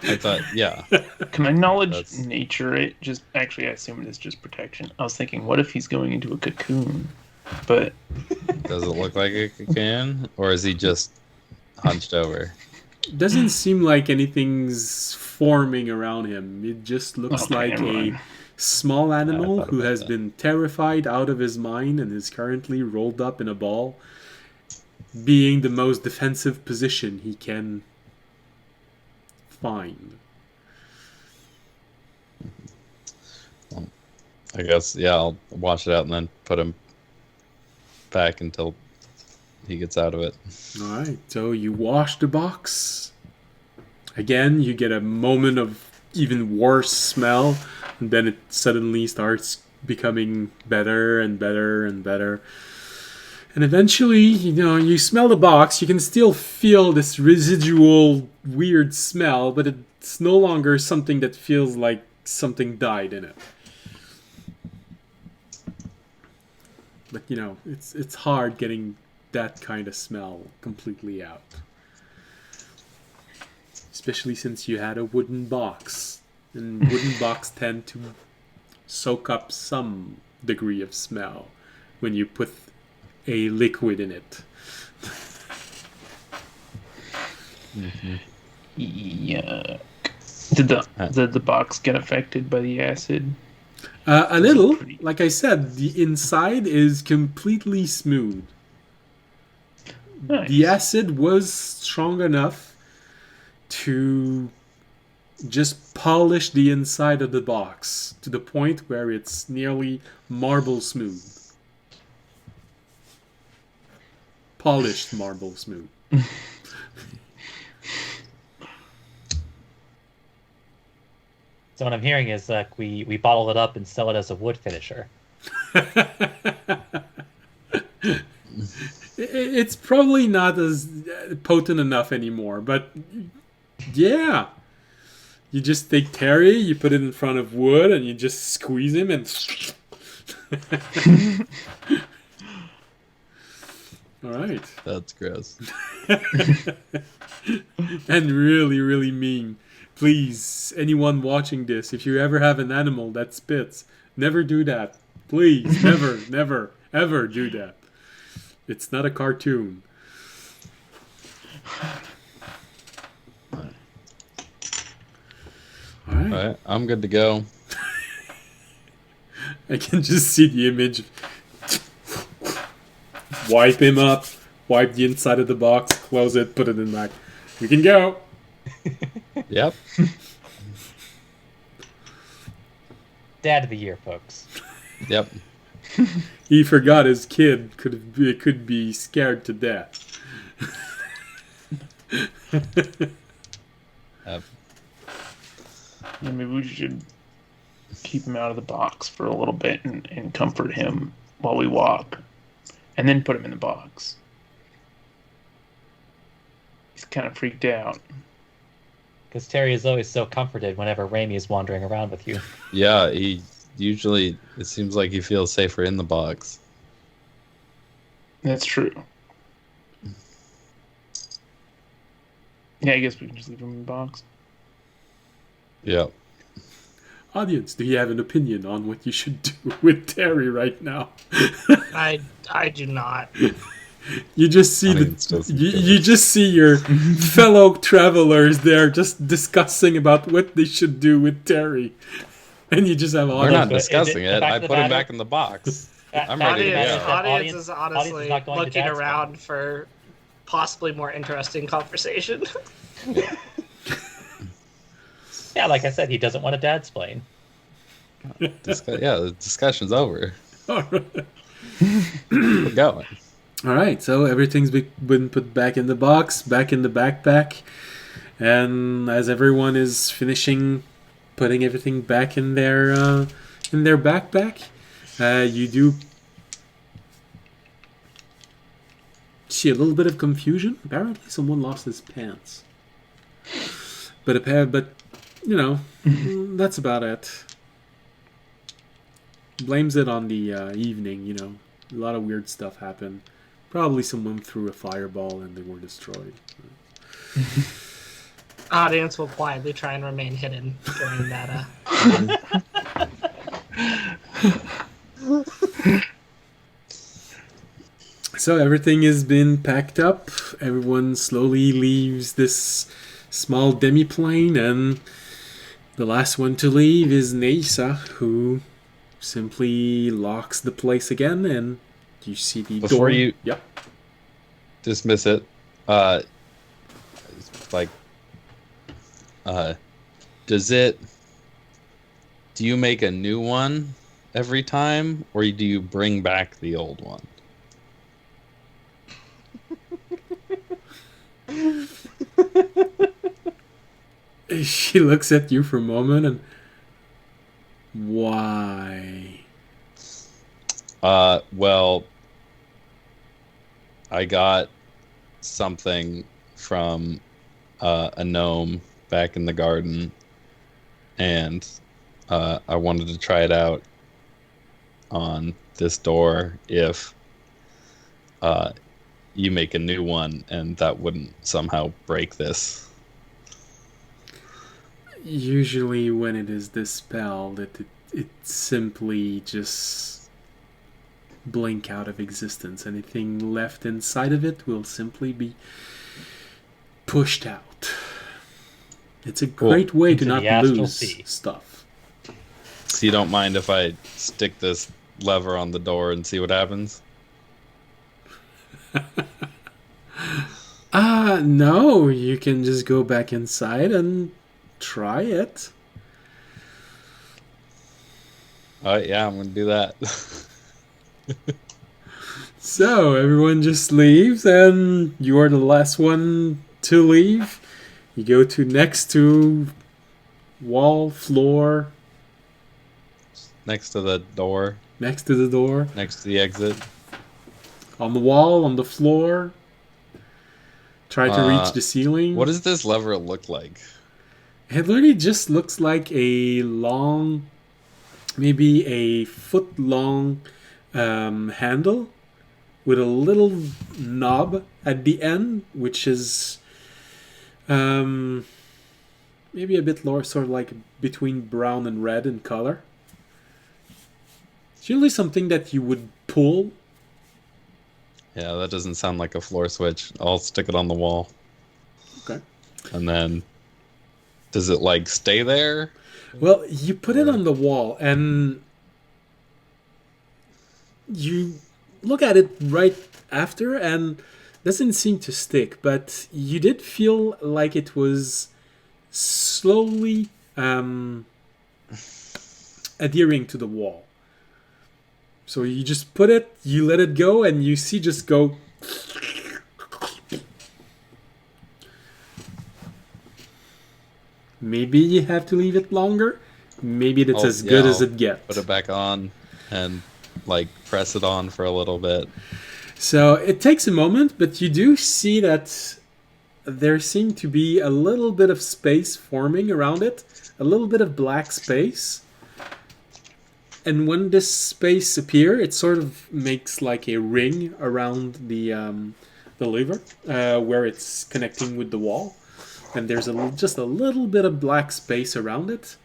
I thought, yeah. Can I knowledge That's- nature it? Just actually, I assume it is just protection. I was thinking, what if he's going into a cocoon? But Does it look like a cocoon? Or is he just hunched over? Doesn't seem like anything's forming around him. It just looks Okay, like never a mind. small animal thought who about has that. been terrified out of his mind and is currently rolled up in a ball, being the most defensive position he can find. I guess, yeah, I'll wash it out and then put him back until he gets out of it. Alright, so you wash the box. Again, you get a moment of even worse smell, and then it suddenly starts becoming better and better and better. And eventually, you smell the box, you can still feel this residual weird smell, but it's no longer something that feels like something died in it. But it's hard getting that kind of smell completely out. Especially since you had a wooden box. And wooden box tend to soak up some degree of smell when you put a liquid in it. yeah, did the box get affected by the acid? A little. Like I said, the inside is completely smooth. Nice. The acid was strong enough to just polish the inside of the box to the point where it's nearly marble smooth. Polished marble smooth. So what I'm hearing is that we bottle it up and sell it as a wood finisher. It's probably not as potent enough anymore, but yeah. You just take Terry, you put it in front of wood, and you just squeeze him and... Alright. That's gross. And really, really mean. Please, anyone watching this, if you ever have an animal that spits, never do that. Please, never, never, ever do that. It's not a cartoon. All right. All right, I'm good to go. I can just see the image. Wipe him up, wipe the inside of the box, close it, put it in back. We can go. Yep. Dad of the year, folks. Yep. He forgot his kid could be scared to death. Yep. Yeah, maybe we should keep him out of the box for a little bit and comfort him while we walk, and then put him in the box. He's kind of freaked out. Because Terry is always so comforted whenever Raimi is wandering around with you. Yeah, he usually, it seems like he feels safer in the box. That's true. Yeah, I guess we can just leave him in the box. Yep. Audience, do you have an opinion on what you should do with Terry right now? I do not. You just see Audience doesn't care. you just see your fellow travelers there just discussing about what they should do with Terry, and you just have We're all not but discussing the it. fact I of the put him matter- back in the box. I'm Fact ready of to the matter go. is that Audience is audience honestly is not going to looking dad's around for possibly more interesting conversation. Yeah, like I said, he doesn't want a dad's plane. Yeah, the discussion's over. right. We're going. All right, so everything's been put back in the box, back in the backpack, and as everyone is finishing putting everything back in their backpack, you do see a little bit of confusion. Apparently, someone lost his pants, but you know, that's about it. Blames it on the evening. You know, a lot of weird stuff happened. Probably someone threw a fireball and they were destroyed. Audience will quietly try and remain hidden during that. So everything has been packed up. Everyone slowly leaves this small demi-plane, and the last one to leave is Neisa, who simply locks the place again, and you see the door. Before you Yep. dismiss it, like, do you make a new one every time, or do you bring back the old one? She looks at you for a moment and why? Well, I got something from a gnome back in the garden, and I wanted to try it out on this door if you make a new one, and that wouldn't somehow break this. Usually when it is dispelled, it simply just blink out of existence. Anything left inside of it will simply be pushed out. It's a great way to Into not the astral lose sea. stuff. So you don't mind if I stick this lever on the door and see what happens? No, you can just go back inside and try it. Yeah, I'm gonna do that. So everyone just leaves, and you are the last one to leave. You go to next to wall, floor, Next to the door, next to the door, next to the exit. on the wall, on the floor. Try to reach the ceiling. What does this lever look like? It literally just looks like a long, maybe a foot long handle with a little knob at the end, which is maybe a bit lower, sort of like between brown and red in color. It's usually something that you would pull. Yeah, that doesn't sound like a floor switch. I'll stick it on the wall. Okay. And then, does it like stay there? Well, you put it on the wall and you look at it right after and doesn't seem to stick, but you did feel like it was slowly adhering to the wall. So you just put it, you let it go, and you see just go. Maybe you have to leave it longer. Maybe it's as good as it gets. Put it back on and like press it on for a little bit. So it takes a moment, but you do see that there seemed to be a little bit of space forming around it, a little bit of black space. And when this space appears, it sort of makes like a ring around the lever where it's connecting with the wall. And there's just a little bit of black space around it.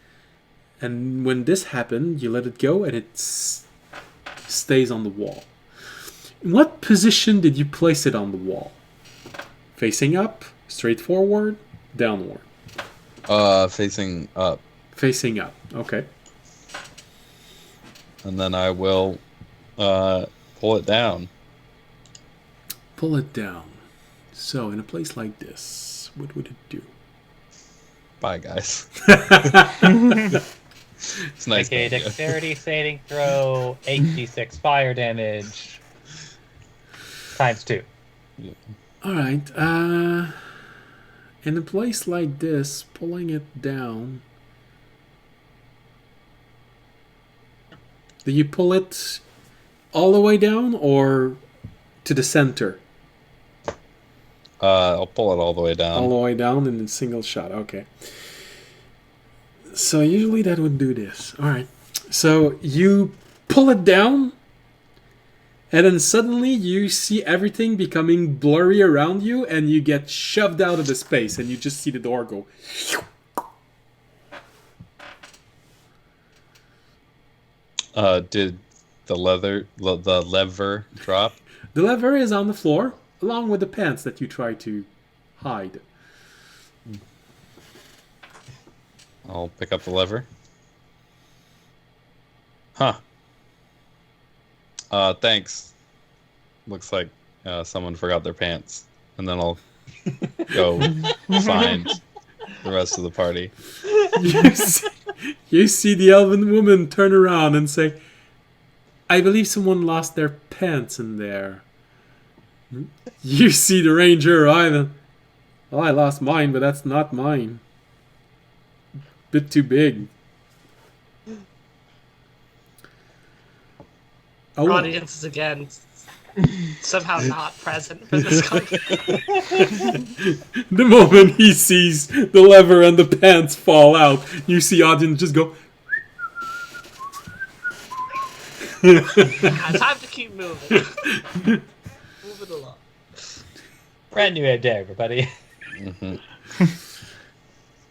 And when this happened, you let it go and it stays on the wall. In what position did you place it on the wall? Facing up, straight forward, downward? Facing up. Facing up, okay. And then I will pull it down. Pull it down. So, in a place like this, what would it do? Bye, guys. It's nice. Make a dexterity saving throw, 8d6 fire damage. times 2. All right. In a place like this, pulling it down. Do you pull it all the way down or to the center? I'll pull it all the way down. All the way down in a single shot. Okay. So usually that would do this. All right. So you pull it down, and then suddenly you see everything becoming blurry around you, and you get shoved out of the space, and you just see the door go. Did the lever drop? The lever is on the floor, along with the pants that you try to hide. I'll pick up the lever. Huh. Thanks. Looks like someone forgot their pants. And then I'll go find the rest of the party. You see the elven woman turn around and say, I believe someone lost their pants in there. You see the ranger arrive. Well, I lost mine, but that's not mine. Bit too big. Oh, Audience is again somehow not present for this conversation. the moment he sees the lever and the pants fall out, you see audience just go. Time to keep moving. Move it along. Brand new day, everybody. Mm-hmm.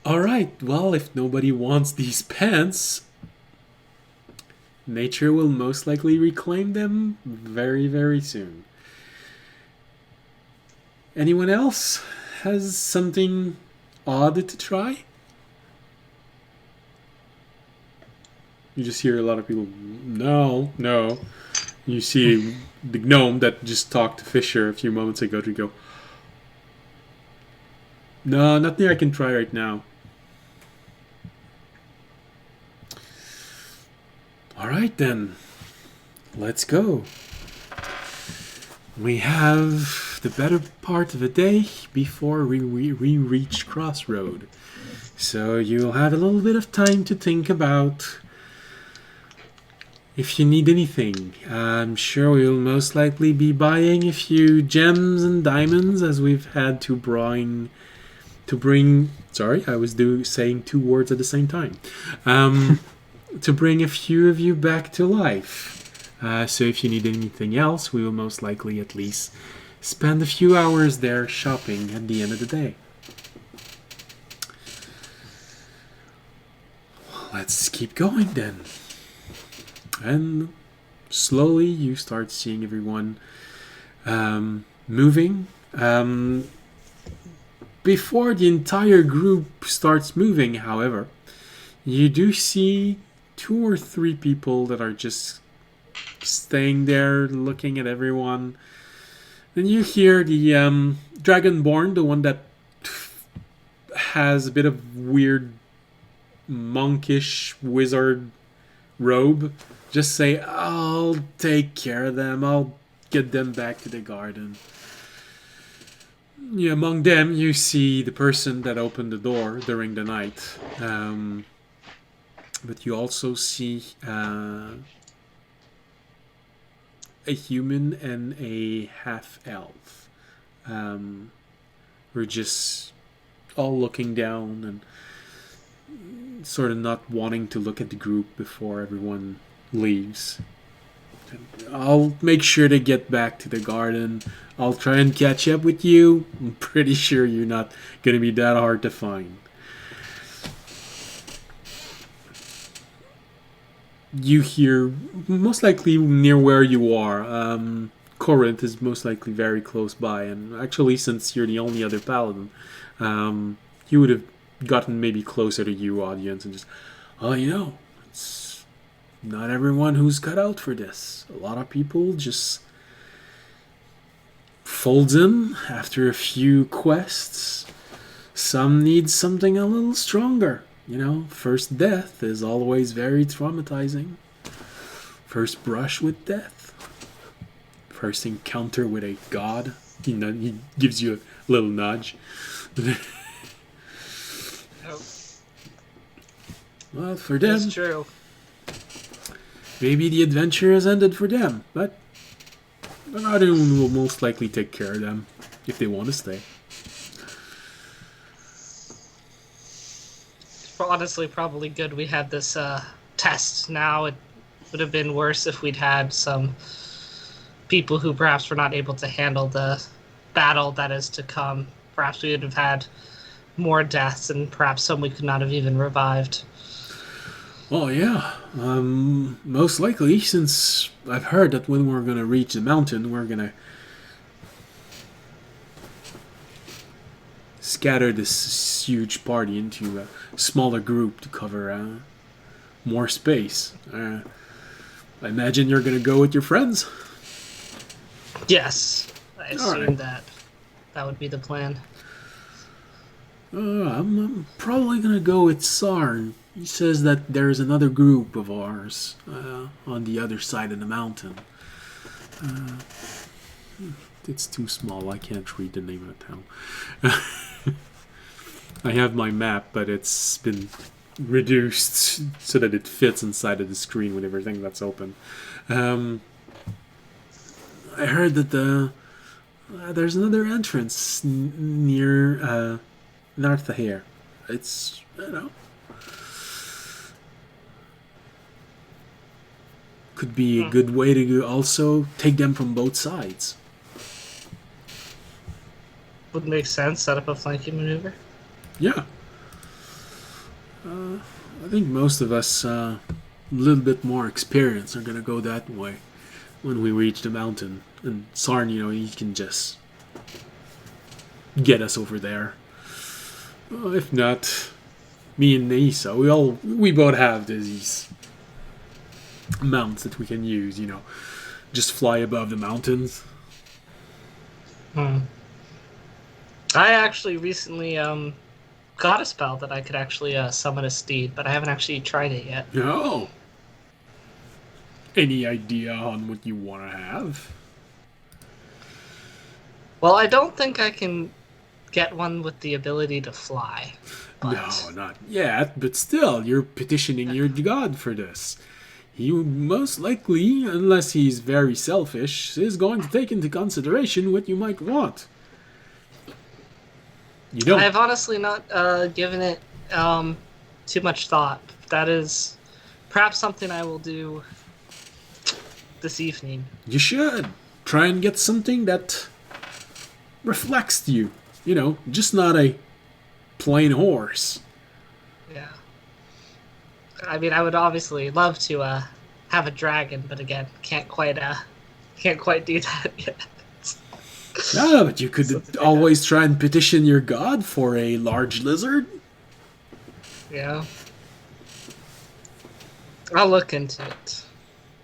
All right. Well, if nobody wants these pants, nature will most likely reclaim them very, very soon. Anyone else has something odd to try? You just hear a lot of people, no. You see the gnome that just talked to Fisher a few moments ago to go, no, nothing I can try right now. All right, then. Let's go. We have the better part of a day before we reach Crossroad. So you'll have a little bit of time to think about if you need anything. I'm sure we'll most likely be buying a few gems and diamonds as we've had to bring... Sorry, I was saying two words at the same time. To bring a few of you back to life. So if you need anything else, we will most likely at least spend a few hours there shopping at the end of the day. Let's keep going then. And slowly you start seeing everyone moving. Before the entire group starts moving, however, you do see 2 or 3 people that are just staying there looking at everyone. Then you hear the Dragonborn, the one that has a bit of weird monkish wizard robe, just say, I'll take care of them. I'll get them back to the garden. Yeah, among them, you see the person that opened the door during the night. But you also see a human and a half-elf. We're just all looking down and sort of not wanting to look at the group before everyone leaves. I'll make sure to get back to the garden. I'll try and catch up with you. I'm pretty sure you're not going to be that hard to find. You hear, most likely near where you are, Corinth is most likely very close by. And actually, since you're the only other paladin, you would have gotten maybe closer to you, audience, and just, it's not everyone who's cut out for this. A lot of people just folds in after a few quests. Some need something a little stronger. First death is always very traumatizing. First brush with death. first encounter with a god. He gives you a little nudge. Oh, Well, for them, that's true. maybe the adventure has ended for them, but the Guardian will most likely take care of them if they want to stay. Well, honestly, probably good we had this test now. It would have been worse if we'd had some people who perhaps were not able to handle the battle that is to come. Perhaps we would have had more deaths, and perhaps some we could not have even revived. Oh yeah, most likely, since I've heard that when we're gonna reach the mountain, we're gonna scatter this huge party into a smaller group to cover more space. I imagine you're gonna go with your friends. Yes, I assumed Alright. that would be the plan. I'm probably gonna go with Sarn. He says that there's another group of ours on the other side of the mountain. It's too small. I can't read the name of the town. I have my map, but it's been reduced so that it fits inside of the screen with everything that's open. I heard that there's another entrance near north of here. It's, could be a good way to also take them from both sides. Would make sense. Set up a flanking maneuver. Yeah. I think most of us, a little bit more experience, are gonna go that way when we reach the mountain. And Sarn, he can just get us over there. If not, me and Nisa, we both have these mounts that we can use. Just fly above the mountains. I actually recently got a spell that I could actually summon a steed, but I haven't actually tried it yet. No. Any idea on what you want to have? Well, I don't think I can get one with the ability to fly. But No, not yet, but still, you're petitioning your god for this. He most likely, unless he's very selfish, is going to take into consideration what you might want. You don't. I've honestly not given it too much thought. That is perhaps something I will do this evening. You should. Try and get something that reflects you. Just not a plain horse. Yeah. I mean, I would obviously love to have a dragon, but again, can't quite do that yet. No, but you could always try and petition your god for a large lizard. Yeah. I'll look into it.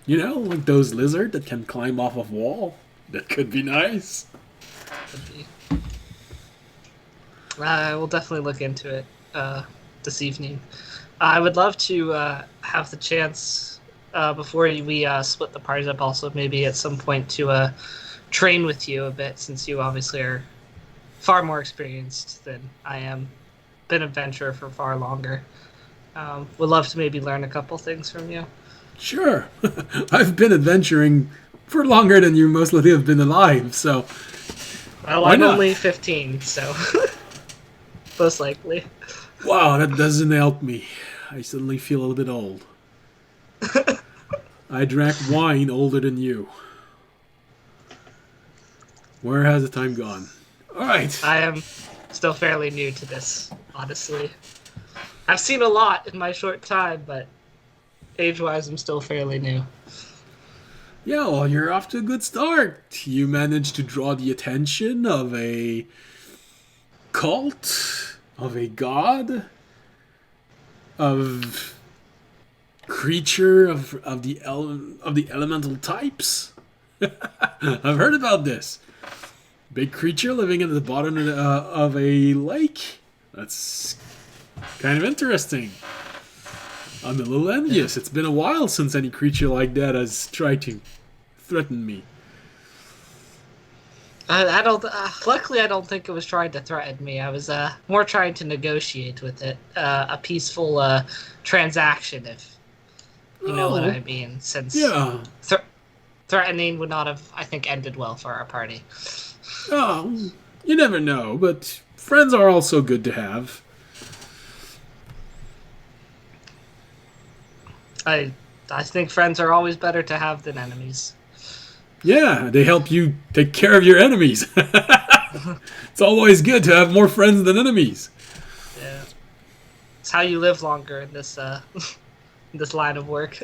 Like those lizards that can climb off of wall. That could be nice. Could be. I will definitely look into it this evening. I would love to have the chance before we split the parties up. Also, maybe at some point to train with you a bit, since you obviously are far more experienced than I am. Been an adventurer for far longer. Would love to maybe learn a couple things from you. Sure. I've been adventuring for longer than you most likely have been alive, so Well, why I'm not? only 15, so most likely. Wow, that doesn't help me. I suddenly feel a little bit old. I drank wine older than you. Where has the time gone? Alright. I am still fairly new to this, honestly. I've seen a lot in my short time, but age-wise, I'm still fairly new. Yeah, well, you're off to a good start. You managed to draw the attention of a cult, of a god, of creature of the elemental types. I've heard about this. Big creature living at the bottom of a lake. That's kind of interesting. I'm a little envious. It's been a while since any creature like that has tried to threaten me. I don't. Luckily, I don't think it was trying to threaten me. I was more trying to negotiate with it, a peaceful transaction, if you know what Oh, I mean. Since yeah. threatening would not have, I think, ended well for our party. Oh, you never know, but friends are also good to have. I I think friends are always better to have than enemies. Yeah, they help you take care of your enemies. It's always good to have more friends than enemies. Yeah, it's how you live longer in this in this line of work.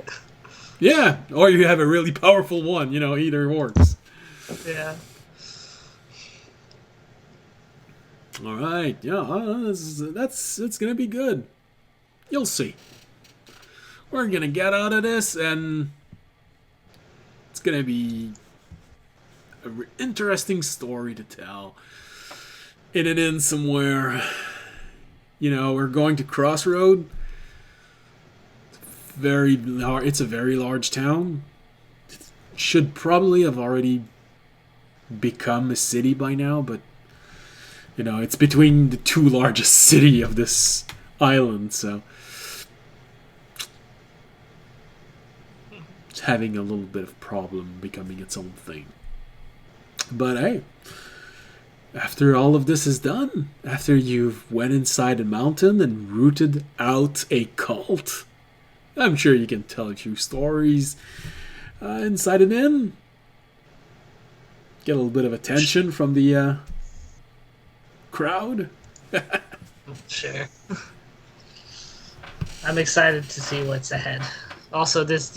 Yeah, or you have a really powerful one. Either works. Yeah. All right, yeah, it's gonna be good. You'll see. We're gonna get out of this, and it's gonna be an interesting story to tell. In an inn somewhere. We're going to Crossroad. It's a very large town. Should probably have already become a city by now, but it's between the two largest city of this island, so it's having a little bit of problem becoming its own thing. But hey, after all of this is done, after you've went inside a mountain and rooted out a cult, I'm sure you can tell a few stories inside an inn. Get a little bit of attention from the crowd. Sure. I'm excited to see what's ahead. Also, this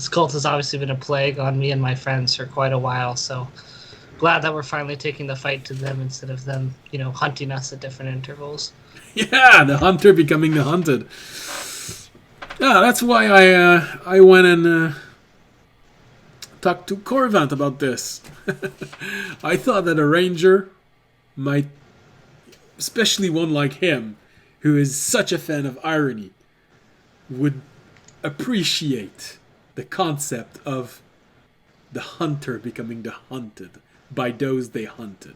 cult has obviously been a plague on me and my friends for quite a while, so glad that we're finally taking the fight to them instead of them, hunting us at different intervals. Yeah, the hunter becoming the hunted. Yeah, that's why I went and talked to Corvant about this. I thought that a ranger might, especially one like him, who is such a fan of irony, would appreciate the concept of the hunter becoming the hunted by those they hunted.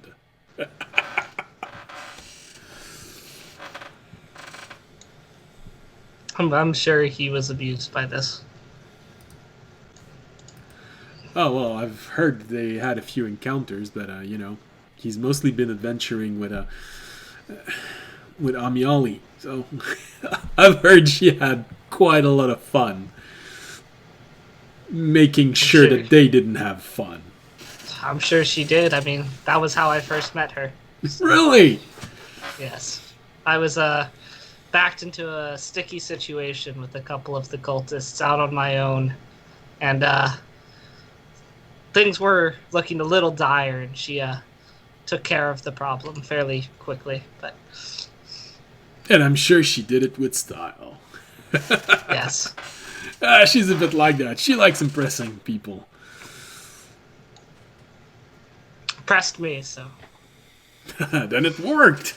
I'm sure he was abused by this. Oh, well, I've heard they had a few encounters, but, he's mostly been adventuring with Amiali. So I've heard she had quite a lot of fun making sure that they didn't have fun. I'm sure she did. I mean, that was how I first met her. Really? Yes. I was backed into a sticky situation with a couple of the cultists out on my own, and things were looking a little dire, and she took care of the problem fairly quickly. But And I'm sure she did it with style. yes. She's a bit like that. She likes impressing people. Pressed me, so. Then it worked.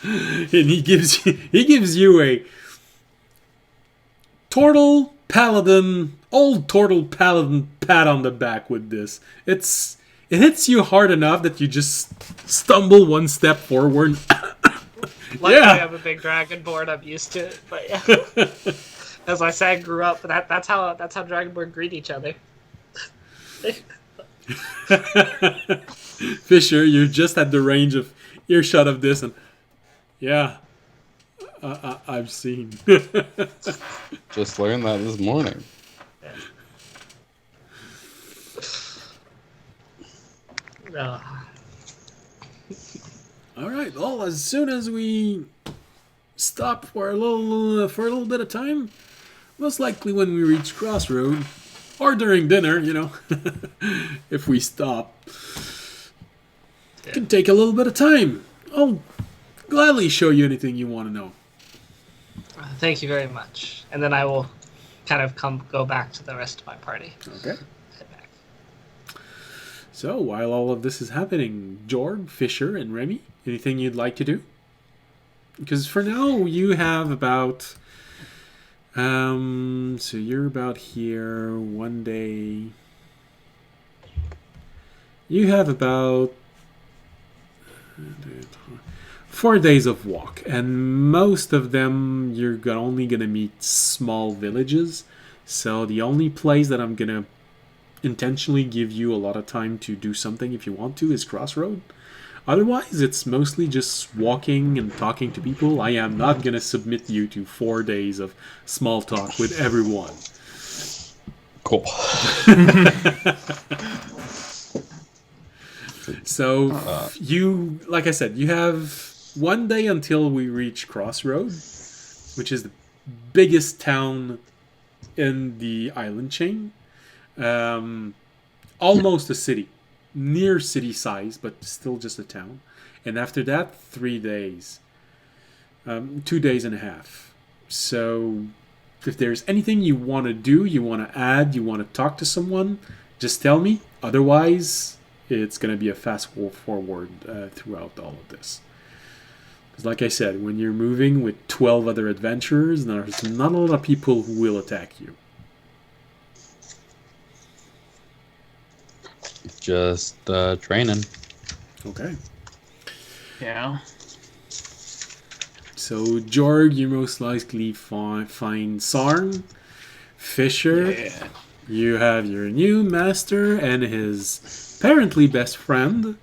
And he gives you a old turtle paladin pat on the back with this. It hits you hard enough that you just stumble one step forward. Luckily, Yeah. I have a big dragonborn. I'm used to it, but yeah. As I said, grew up. That's how dragonborn greet each other. Fisher, you're just at the range of earshot of this, and yeah, I've seen. Just learned that this morning. Uh, All right. Well, as soon as we stop for a little bit of time, most likely when we reach Crossroad, or during dinner, if we stop, it can take a little bit of time. I'll gladly show you anything you want to know. Thank you very much. And then I will kind of go back to the rest of my party. Okay. Head back. So, while all of this is happening, Jorg, Fisher, and Remy, anything you'd like to do? Because for now, you have about... so you're about here one day... You have about 4 days of walk, and most of them you're only gonna meet small villages. So the only place that I'm gonna intentionally give you a lot of time to do something if you want to is Crossroad. Otherwise, it's mostly just walking and talking to people. I am not gonna submit you to 4 days of small talk with everyone. Cool. So you, like I said, you have 1 day until we reach Crossroad, which is the biggest town in the island chain. Almost a city, near city size, but still just a town. And after that, 3 days, 2 days and a half. So if there's anything you want to do, you want to add, you want to talk to someone, just tell me. Otherwise, it's going to be a fast forward throughout all of this. Because like I said, when you're moving with 12 other adventurers, there's not a lot of people who will attack you. Just training. Okay. Yeah. So, Jorg, you most likely find Sarn, Fisher. Yeah. You have your new master and his apparently best friend.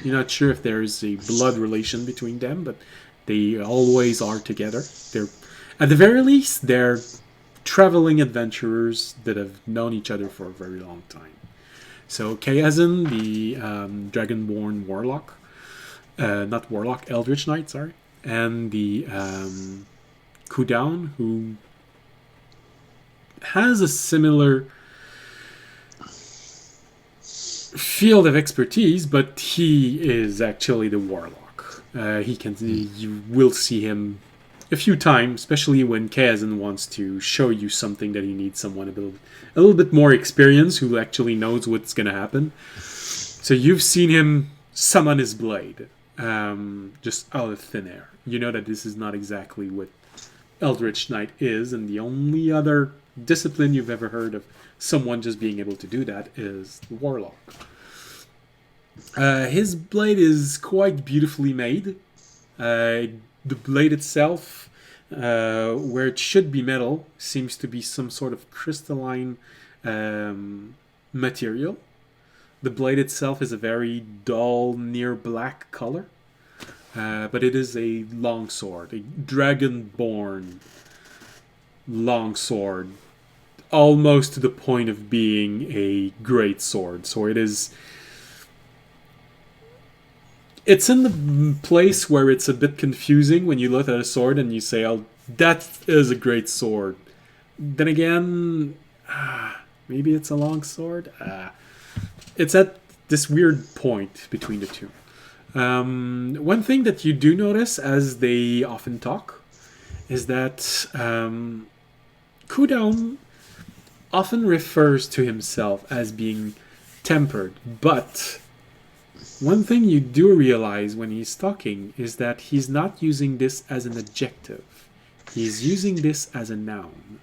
You're not sure if there's a blood relation between them, but they always are together. They're, at the very least, they're traveling adventurers that have known each other for a very long time. So, Kayazin, the Dragonborn Warlock, not Warlock, Eldritch Knight, sorry, and the Kudown, who has a similar field of expertise, but he is actually the warlock. You will see him a few times, especially when Kazan wants to show you something that he needs someone a little bit more experienced who actually knows what's going to happen. So you've seen him summon his blade, just out of thin air. You know that this is not exactly what Eldritch Knight is, and the only other discipline you've ever heard of someone just being able to do that is the warlock. His blade is quite beautifully made. The blade itself, where it should be metal, seems to be some sort of crystalline material. The blade itself is a very dull, near black color, but it is a long sword, a dragonborn long sword, almost to the point of being a great sword. So it's in the place where it's a bit confusing when you look at a sword and you say, "Oh, that is a great sword." Then again, maybe it's a long sword. It's at this weird point between the two. One thing that you do notice as they often talk is that Kudown often refers to himself as being tempered, but one thing you do realize when he's talking is that he's not using this as an adjective. He's using this as a noun.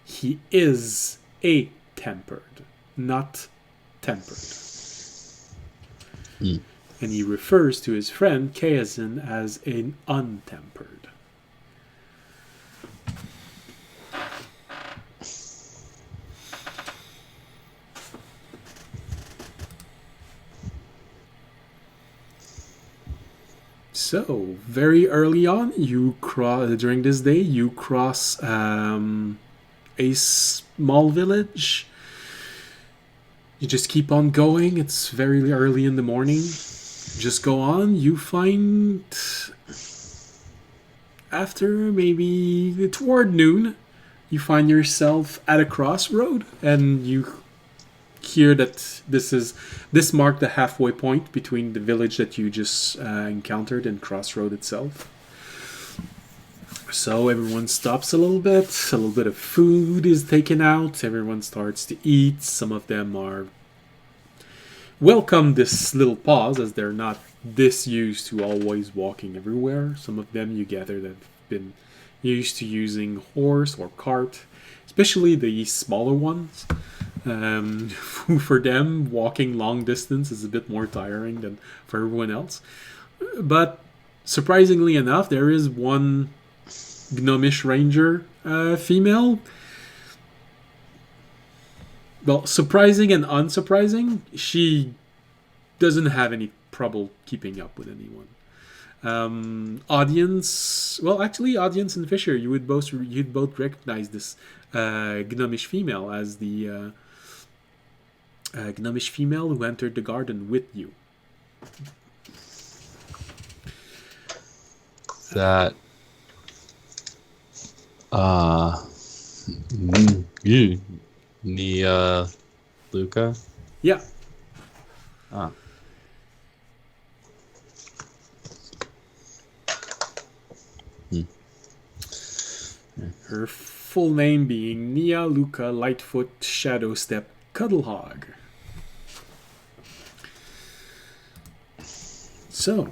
He is a tempered, not tempered. Mm. And he refers to his friend Kazan as an untempered. So, very early on, during this day, you cross a small village. You just keep on going. It's very early in the morning. Just go on. You find, after maybe toward noon, you find yourself at a crossroad, and you hear that this marked the halfway point between the village that you just encountered and Crossroad itself. So everyone stops a little bit of food is taken out, everyone starts to eat. Some of them are welcome this little pause as they're not this used to always walking everywhere. Some of them you gather that have been used to using horse or cart, especially the smaller ones. For them, walking long distance is a bit more tiring than for everyone else. But surprisingly enough, there is one gnomish ranger female. Well, surprising and unsurprising, she doesn't have any trouble keeping up with anyone. Audience, well, actually, Audience and Fisher, you'd both recognize this gnomish female as the gnomish female who entered the garden with you. That Nia Luca. Yeah. Ah. Her full name being Nia Luca Lightfoot Shadowstep Cuddlehog. So,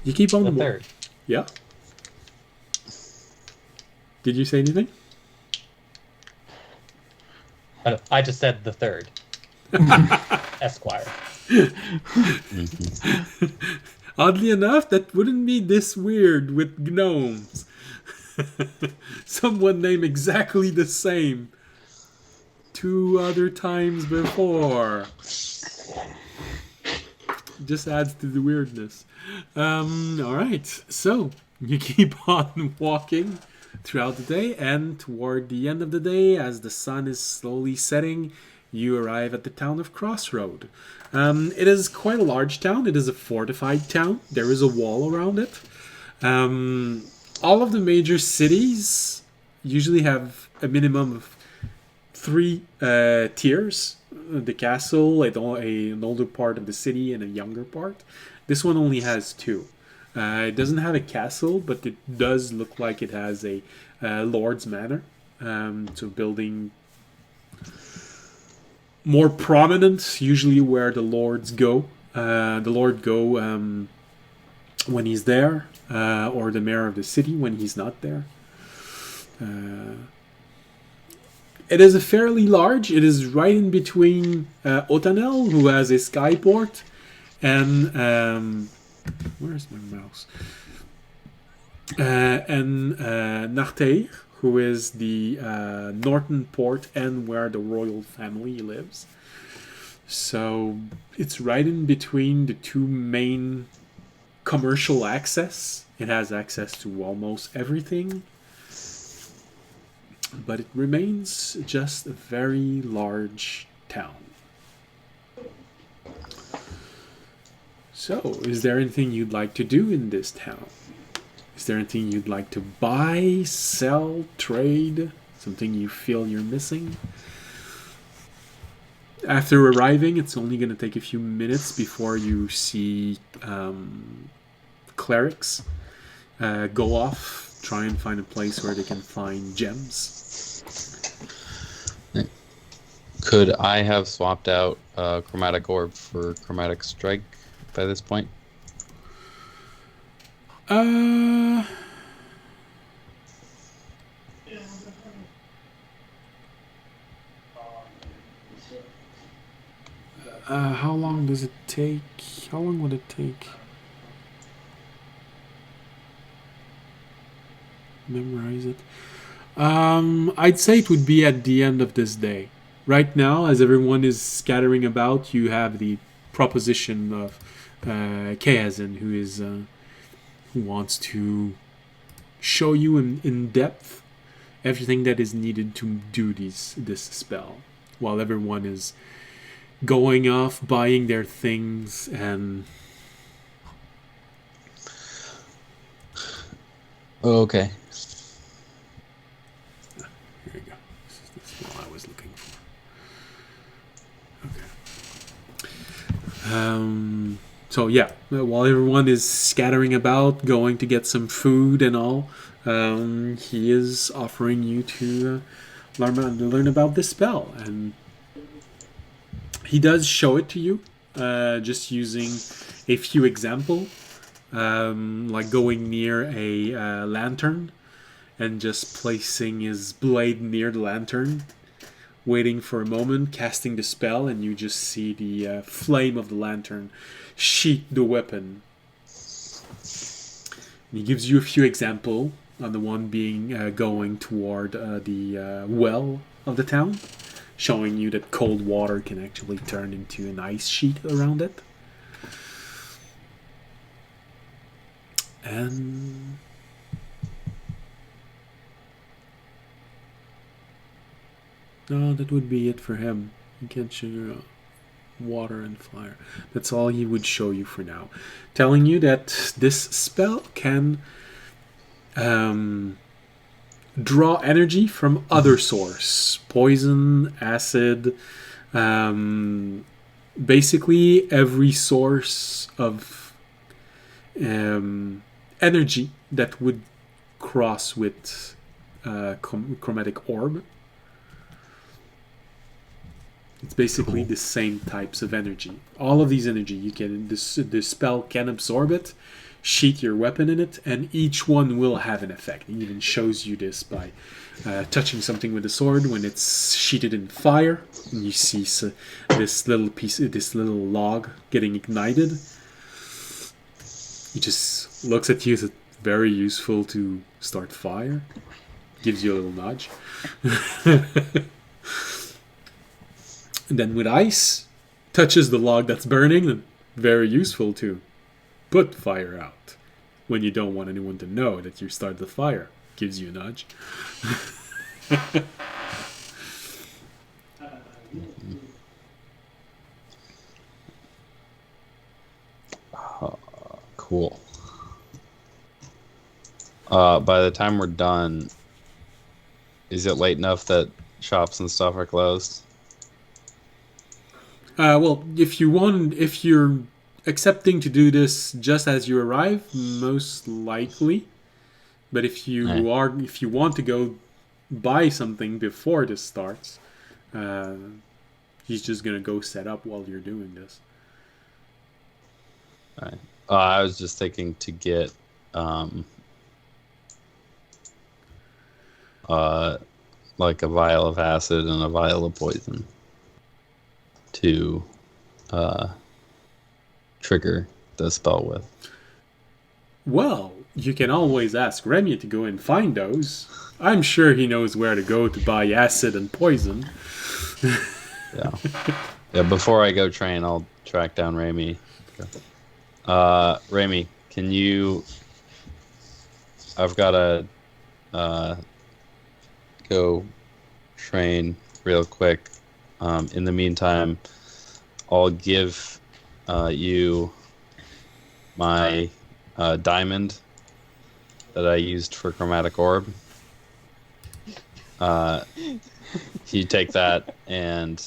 you keep on The third. Yeah. Did you say anything? I just said the third. Esquire. Oddly enough, that wouldn't be this weird with gnomes. Someone named exactly the same 2 other times before. Just adds to the weirdness. Alright, so you keep on walking throughout the day, and toward the end of the day, as the sun is slowly setting, you arrive at the town of Crossroad. It is quite a large town. It is a fortified town. There is a wall around it. All of the major cities usually have a minimum of 3 tiers. The castle, an older part of the city, and a younger part. This one only has 2. It doesn't have a castle, but it does look like it has a lord's manor. So building more prominent, usually where the lords go. The lord go when he's there, or the mayor of the city when he's not there. It is a fairly large. It is right in between Otanel, who has a skyport, and where's my mouse? And Narteir, who is the northern port and where the royal family lives. So it's right in between the 2 main commercial access. It has access to almost everything. But it remains just a very large town. So, is there anything you'd like to do in this town? Is there anything you'd like to buy, sell, trade? Something you feel you're missing? After arriving, it's only going to take a few minutes before you see clerics go off, try and find a place where they can find gems. Could I have swapped out Chromatic Orb for Chromatic Strike by this point? How long does it take? How long would it take? Memorize it. I'd say it would be at the end of this day. Right now, as everyone is scattering about, you have the proposition of Kazan, who wants to show you in depth everything that is needed to do this spell, while everyone is going off, buying their things, and... Okay. Here we go. This is what I was looking for. Okay. So yeah, while everyone is scattering about, going to get some food and all, he is offering you to learn about this spell, and he does show it to you, just using a few examples, like going near a lantern and just placing his blade near the lantern, waiting for a moment, casting the spell, and you just see the flame of the lantern sheath the weapon. And he gives you a few examples, on the one being going toward the well of the town, showing you that cold water can actually turn into an ice sheet around it. And no, that would be it for him. He can't show water and fire. That's all he would show you for now. Telling you that this spell can draw energy from other source. Poison, acid, basically every source of energy that would cross with chromatic orb. It's basically the same types of energy. All of these energy, you can the spell can absorb it, sheath your weapon in it, and each one will have an effect. It even shows you this by touching something with the sword when it's sheathed in fire, and you see this little log getting ignited. He just looks at you. It's very useful to start fire. Gives you a little nudge. And then with ice, touches the log that's burning, and very useful to put fire out when you don't want anyone to know that you started the fire. Gives you a nudge. Cool. By the time we're done, is it late enough that shops and stuff are closed? Well, if you're accepting to do this just as you arrive, most likely. But if you want to go buy something before this starts, he's just gonna go set up while you're doing this. Right. I was just thinking to get like a vial of acid and a vial of poison to trigger the spell with. Well, you can always ask Remy to go and find those. I'm sure he knows where to go to buy acid and poison. Yeah, before I go train, I'll track down Remy. Remy, can you... I've got to go train real quick. In the meantime, I'll give you my diamond that I used for chromatic orb. You take that, and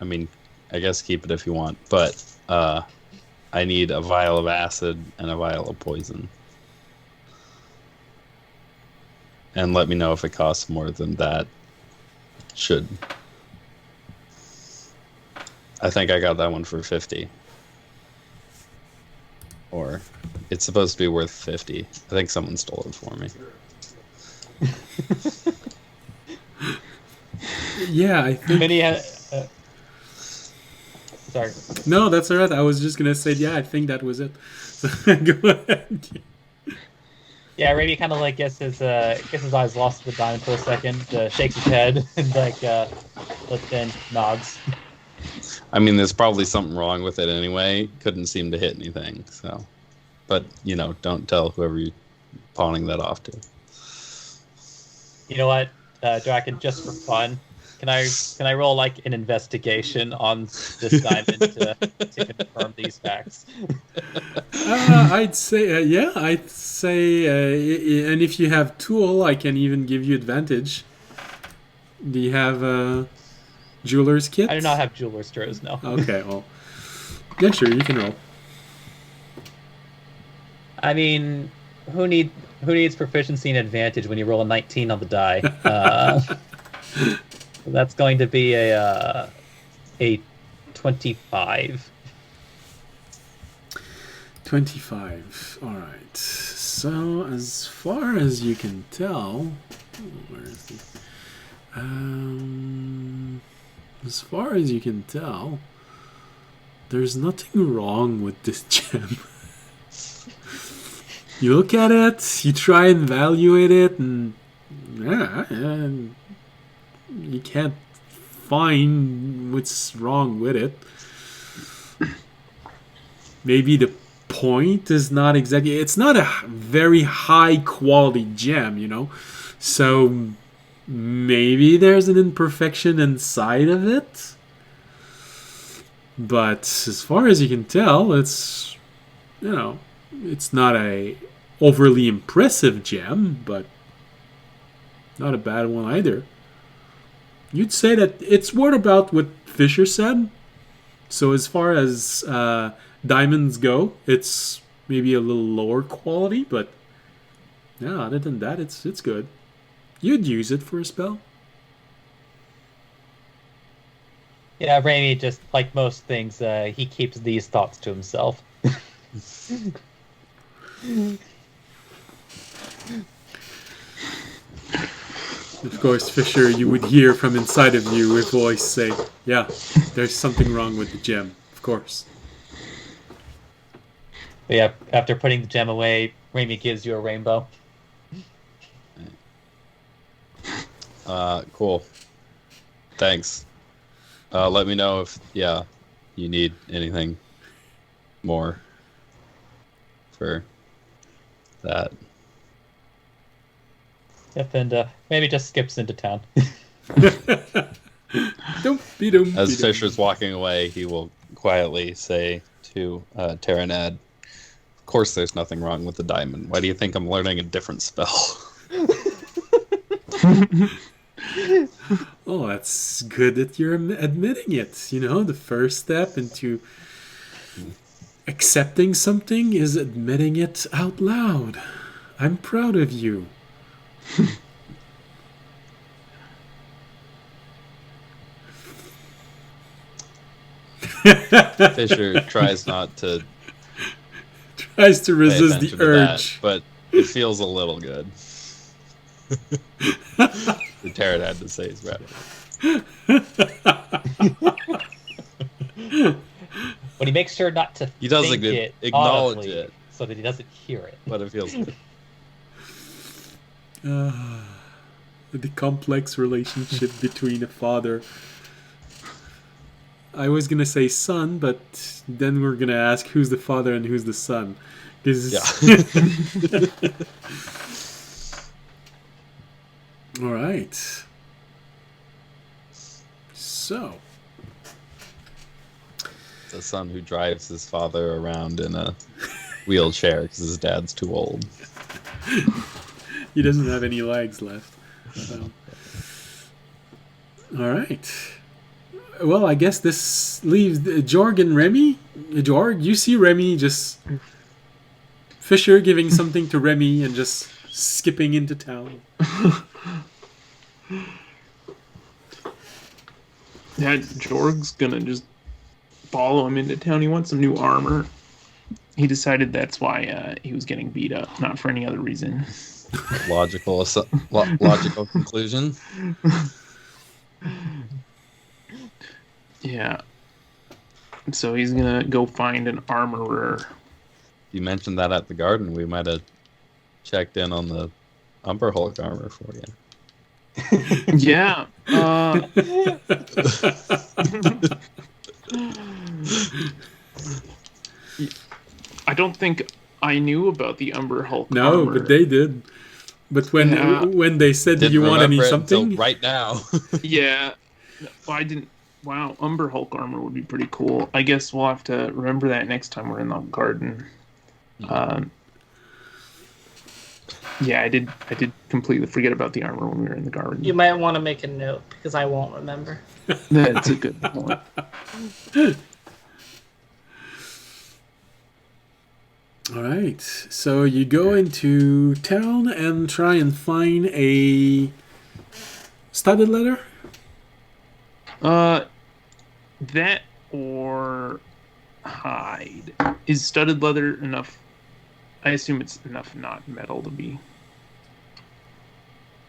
I mean, I guess keep it if you want, but I need a vial of acid and a vial of poison. And let me know if it costs more than that. Should. I think I got that one for 50. Or it's supposed to be worth 50. I think someone stole it for me. Yeah, I think... Many sorry. No, that's alright. I was just gonna say, yeah, I think that was it. So, go ahead. Yeah, Raby kind of like gets his eyes lost to the diamond for a second, shakes his head, and but then nods. I mean, there's probably something wrong with it anyway. Couldn't seem to hit anything. So, but don't tell whoever you're pawning that off to. You know what, Draken? Just for fun, can I roll like an investigation on this diamond to confirm these facts? I'd say, I'd say, and if you have tool, I can even give you advantage. Do you have a jeweler's kit? I do not have jeweler's drawers, no. Okay, well, yeah, sure, you can roll. I mean, who needs proficiency and advantage when you roll a 19 on the die? That's going to be a 25. 25. All right. So, as far as you can tell, where is he? As far as you can tell, there's nothing wrong with this gem. You look at it, you try and evaluate it, and you can't find what's wrong with it. Maybe the point is not exactly, it's not a very high quality gem, you know, so maybe there's an imperfection inside of it, but as far as you can tell, it's, you know, it's not a overly impressive gem, but not a bad one either. You'd say that it's worth about what Fisher said. So as far as diamonds go, it's maybe a little lower quality, but yeah, other than that, it's good. You'd use it for a spell. Yeah, Raimi, just like most things, he keeps these thoughts to himself. Of course, Fisher, you would hear from inside of you a voice say, yeah, there's something wrong with the gem, of course. But yeah, after putting the gem away, Raimi gives you a rainbow. Cool. Thanks. Let me know if, you need anything more for that. Yep, and maybe just skips into town. As Fisher's walking away, he will quietly say to Terranad, "Of course there's nothing wrong with the diamond. Why do you think I'm learning a different spell?" Oh, that's good that you're admitting it. You know, the first step into accepting something is admitting it out loud. I'm proud of you. Fisher tries not to Tries to resist attention the to urge. that, but it feels a little good. The Terranad to say he's proud of But he makes sure not to He does think it acknowledge audibly, it. so that he doesn't hear it. but it feels good. The complex relationship between a father. I was gonna say son, but then we're gonna ask who's the father and who's the son. 'Cause- All right. So, The son who drives his father around in a wheelchair because his dad's too old. he doesn't have any legs left. So. All right. Well, I guess this leaves Jorg and Remy. Jorg, you see Remy just Fisher giving something to Remy and just skipping into town. Yeah, Jorg's gonna just follow him into town. He wants some new armor. He decided that's why he was getting beat up, not for any other reason. Logical conclusion. Yeah. So he's gonna go find an armorer. You mentioned that at the garden. We might have checked in on the Umber Hulk armor for you. Yeah. I don't think I knew about the Umber Hulk No, armor. but they did. But when they said, "Do Didn't you want any remember it until something?" right now. Yeah. Well, I didn't. Wow, Umber Hulk armor would be pretty cool. I guess we'll have to remember that next time we're in the garden. Yeah, I did completely forget about the armor when we were in the garden. You might want to make a note because I won't remember. That's a good point. All right. So you go into town and try and find a studded letter. That or hide. Is studded leather enough I assume it's enough not metal to be.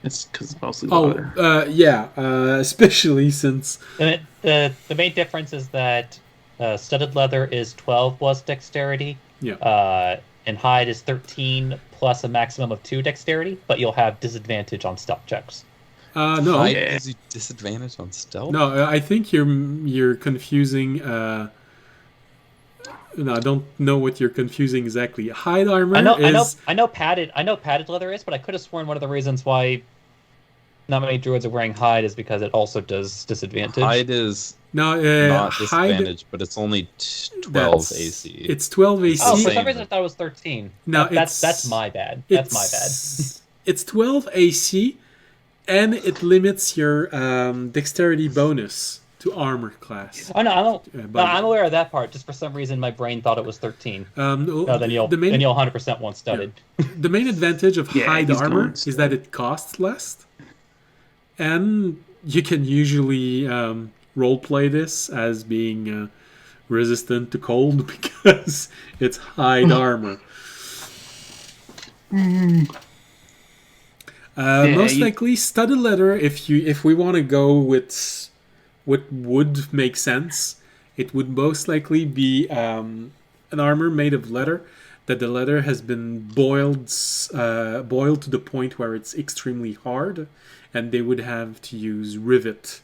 It's because it's mostly Oh, leather. yeah. Especially since The main difference is that studded leather is 12 plus dexterity, yeah. and hide is 13 plus a maximum of 2 dexterity, but you'll have disadvantage on stealth checks. No, Hide Yeah. gives you disadvantage on stealth. no. I think you're confusing. No, I don't know what you're confusing exactly. Hide armor is I know padded leather is, but I could have sworn one of the reasons why not many druids are wearing hide is because it also does disadvantage. Hide is no not hide. disadvantage, but it's only 12 That's- AC. It's 12 AC. Oh, for Same. some reason I thought it was 13. No, That's my bad. That's my bad. It's 12 AC, and it limits your dexterity bonus to armor class. Oh no, But- I'm aware of that part. Just for some reason, my brain thought it was 13. No, No, then you'll the main 100% want studded. the main advantage of Yeah, hide he's armor going is that it costs less, and you can usually roleplay this as being resistant to cold because it's hide armor. Most likely studded leather. If we want to go with what would make sense, it would most likely be an armor made of leather. That the leather has been boiled to the point where it's extremely hard, and they would have to use rivet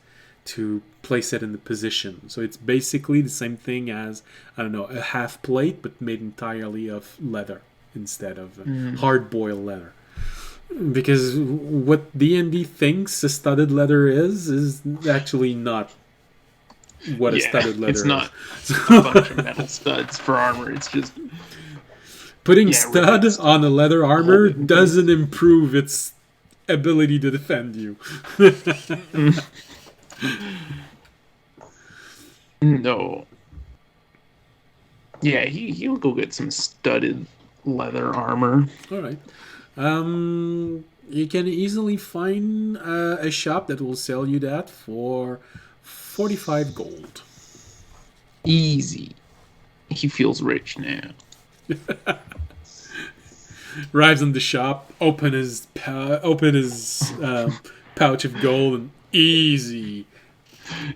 to place it in the position. So it's basically the same thing as, I don't know, a half plate, but made entirely of leather instead of hard boiled leather. Because what D&D thinks a studded leather is actually not what a studded leather it's is. not a bunch of metal studs for armor. It's just Putting Yeah, stud rivets. on a leather armor Hold it. doesn't improve its ability to defend you. no. Yeah, he'll go get some studded leather armor. All right. You can easily find a shop that will sell you that for 45 gold. Easy. He feels rich now. Arrives in the shop, open his pouch of gold, and easy.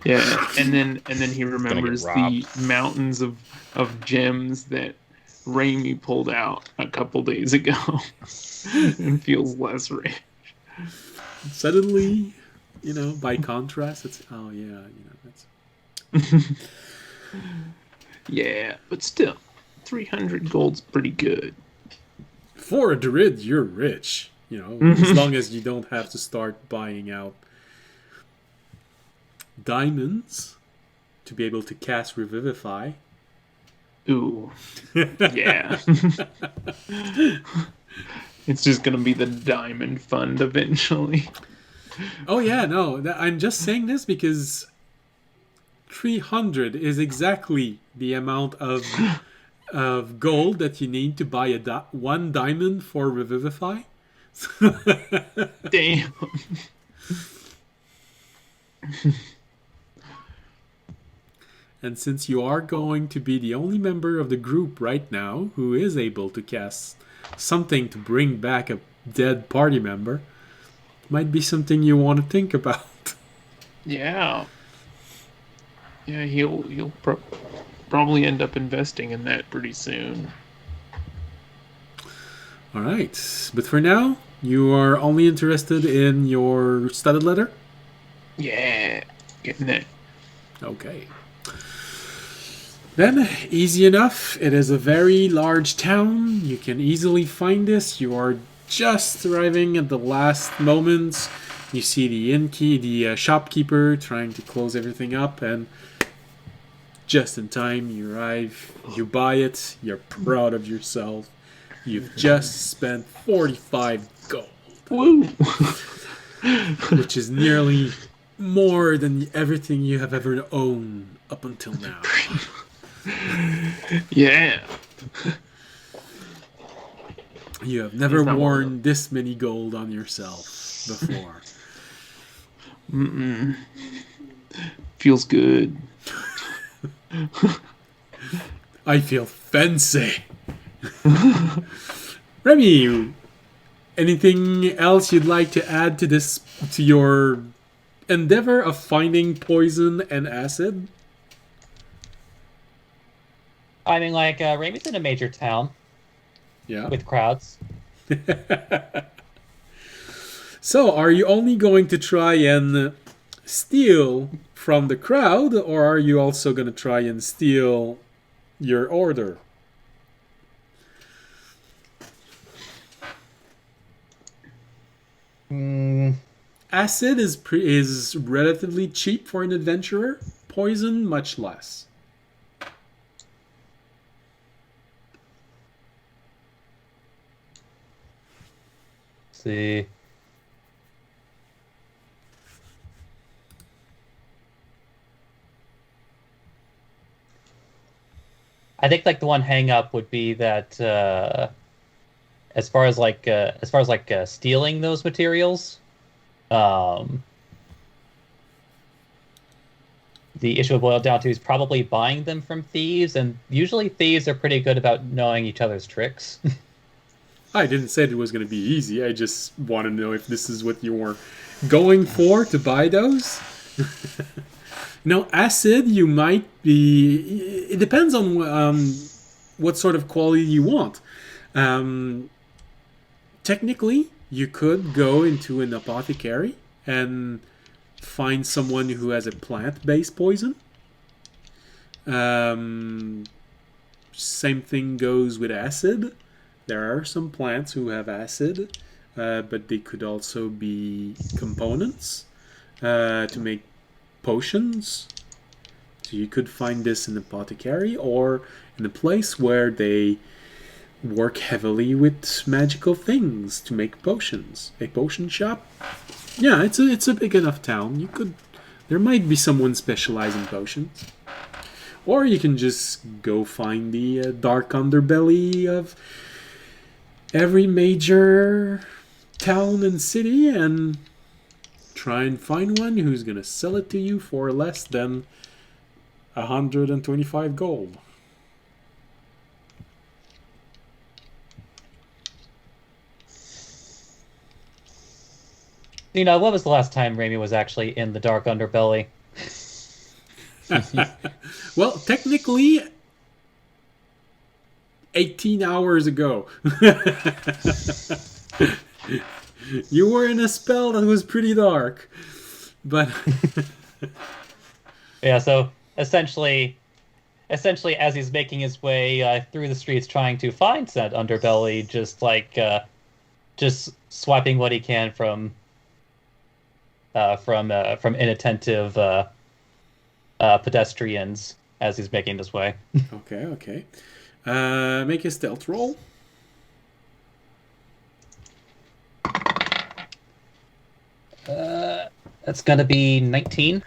Yeah, and then he remembers get the mountains of gems that Raimi pulled out a couple days ago, and feels less rich. Suddenly, by contrast, it's that's. Yeah, but still, 300 gold's pretty good. For a druid, you're rich. As long as you don't have to start buying out diamonds to be able to cast Revivify. Ooh, yeah. It's just gonna be the diamond fund eventually. Oh yeah, no, I'm just saying this because 300 is exactly the amount of gold that you need to buy one diamond for Revivify. Damn. And since you are going to be the only member of the group right now who is able to cast something to bring back a dead party member, might be something you want to think about. Yeah. Yeah, he'll probably end up investing in that pretty soon. All right, but for now, you are only interested in your studded leather? Yeah, getting that. Okay. Then, easy enough. It is a very large town. You can easily find this. You are just arriving at the last moments. You see the shopkeeper trying to close everything up, and just in time, you arrive. You buy it. You're proud of yourself. You've just spent 45 gold, Woo! which is nearly more than everything you have ever owned up until now. Yeah. You have never He's not one of worn this many gold on yourself before. Mm-mm. Feels good. I feel fancy. Remy, anything else you'd like to add to this, to your endeavor of finding poison and acid? I mean, like, Ramey's in a major town Yeah. with crowds. So, are you only going to try and steal from the crowd, or are you also going to try and steal your order? Mm, Acid is relatively cheap for an adventurer. Poison, much less. see. I think like the one hang up would be that as far as stealing those materials, um, the issue would boil down to is probably buying them from thieves, and usually thieves are pretty good about knowing each other's tricks. I didn't say it was going to be easy. I just want to know if this is what you were going for to buy those. No, acid, you might be. It depends on what sort of quality you want. Technically, you could go into an apothecary and find someone who has a plant-based poison. Same thing goes with acid. There are some plants who have acid, but they could also be components to make potions. So you could find this in the apothecary or in a place where they work heavily with magical things to make potions. A potion shop. Yeah, it's a big enough town. There might be someone specialized in potions. Or you can just go find the dark underbelly of every major town and city and try and find one who's going to sell it to you for less than 125 gold. You know, when was the last time Ramey was actually in the dark underbelly? Well, technically, 18 hours ago. You were in a spell that was pretty dark. But Yeah, so essentially as he's making his way through the streets trying to find that underbelly, just swiping what he can from inattentive pedestrians as he's making his way. okay. Make a stealth roll. That's gonna be 19.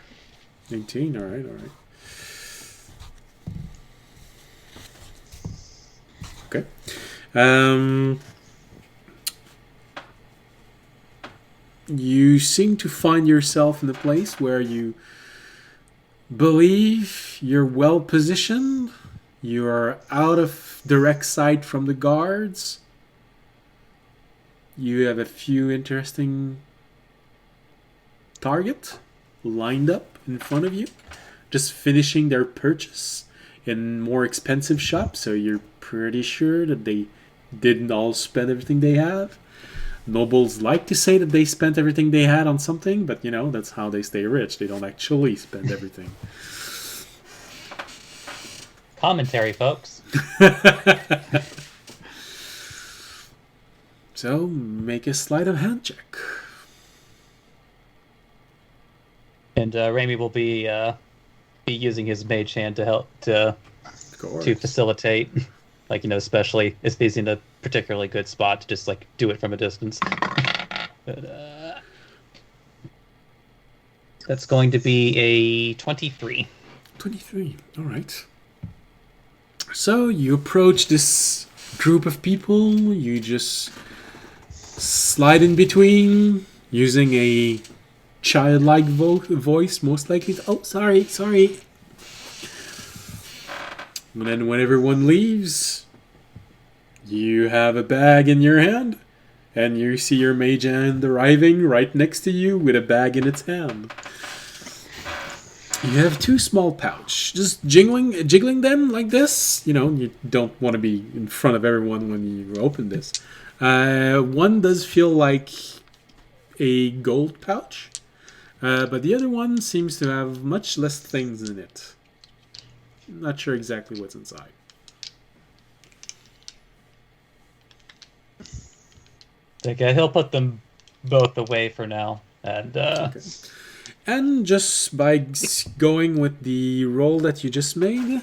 19, alright. Okay. You seem to find yourself in a place where you believe you're well positioned. You're out of direct sight from the guards. You have a few interesting targets lined up in front of you, just finishing their purchase in more expensive shops, so you're pretty sure that they didn't all spend everything they have. Nobles like to say that they spent everything they had on something, but that's how they stay rich. They don't actually spend everything. Commentary, folks. So, make a sleight of hand check. And Ramey will be using his mage hand to help to facilitate, especially if he's in a particularly good spot to just do it from a distance. But that's going to be a 23. 23. All right. So you approach this group of people. You just slide in between using a childlike voice, most likely. Oh, sorry. And then when everyone leaves, You have a bag in your hand, and you see your mage hand arriving right next to you with a bag in its hand. You have two small pouch, just jiggling them like this. You don't want to be in front of everyone when you open this. One does feel like a gold pouch, but the other one seems to have much less things in it. Not sure exactly what's inside. Okay, he'll put them both away for now. And Okay. And just by going with the roll that you just made,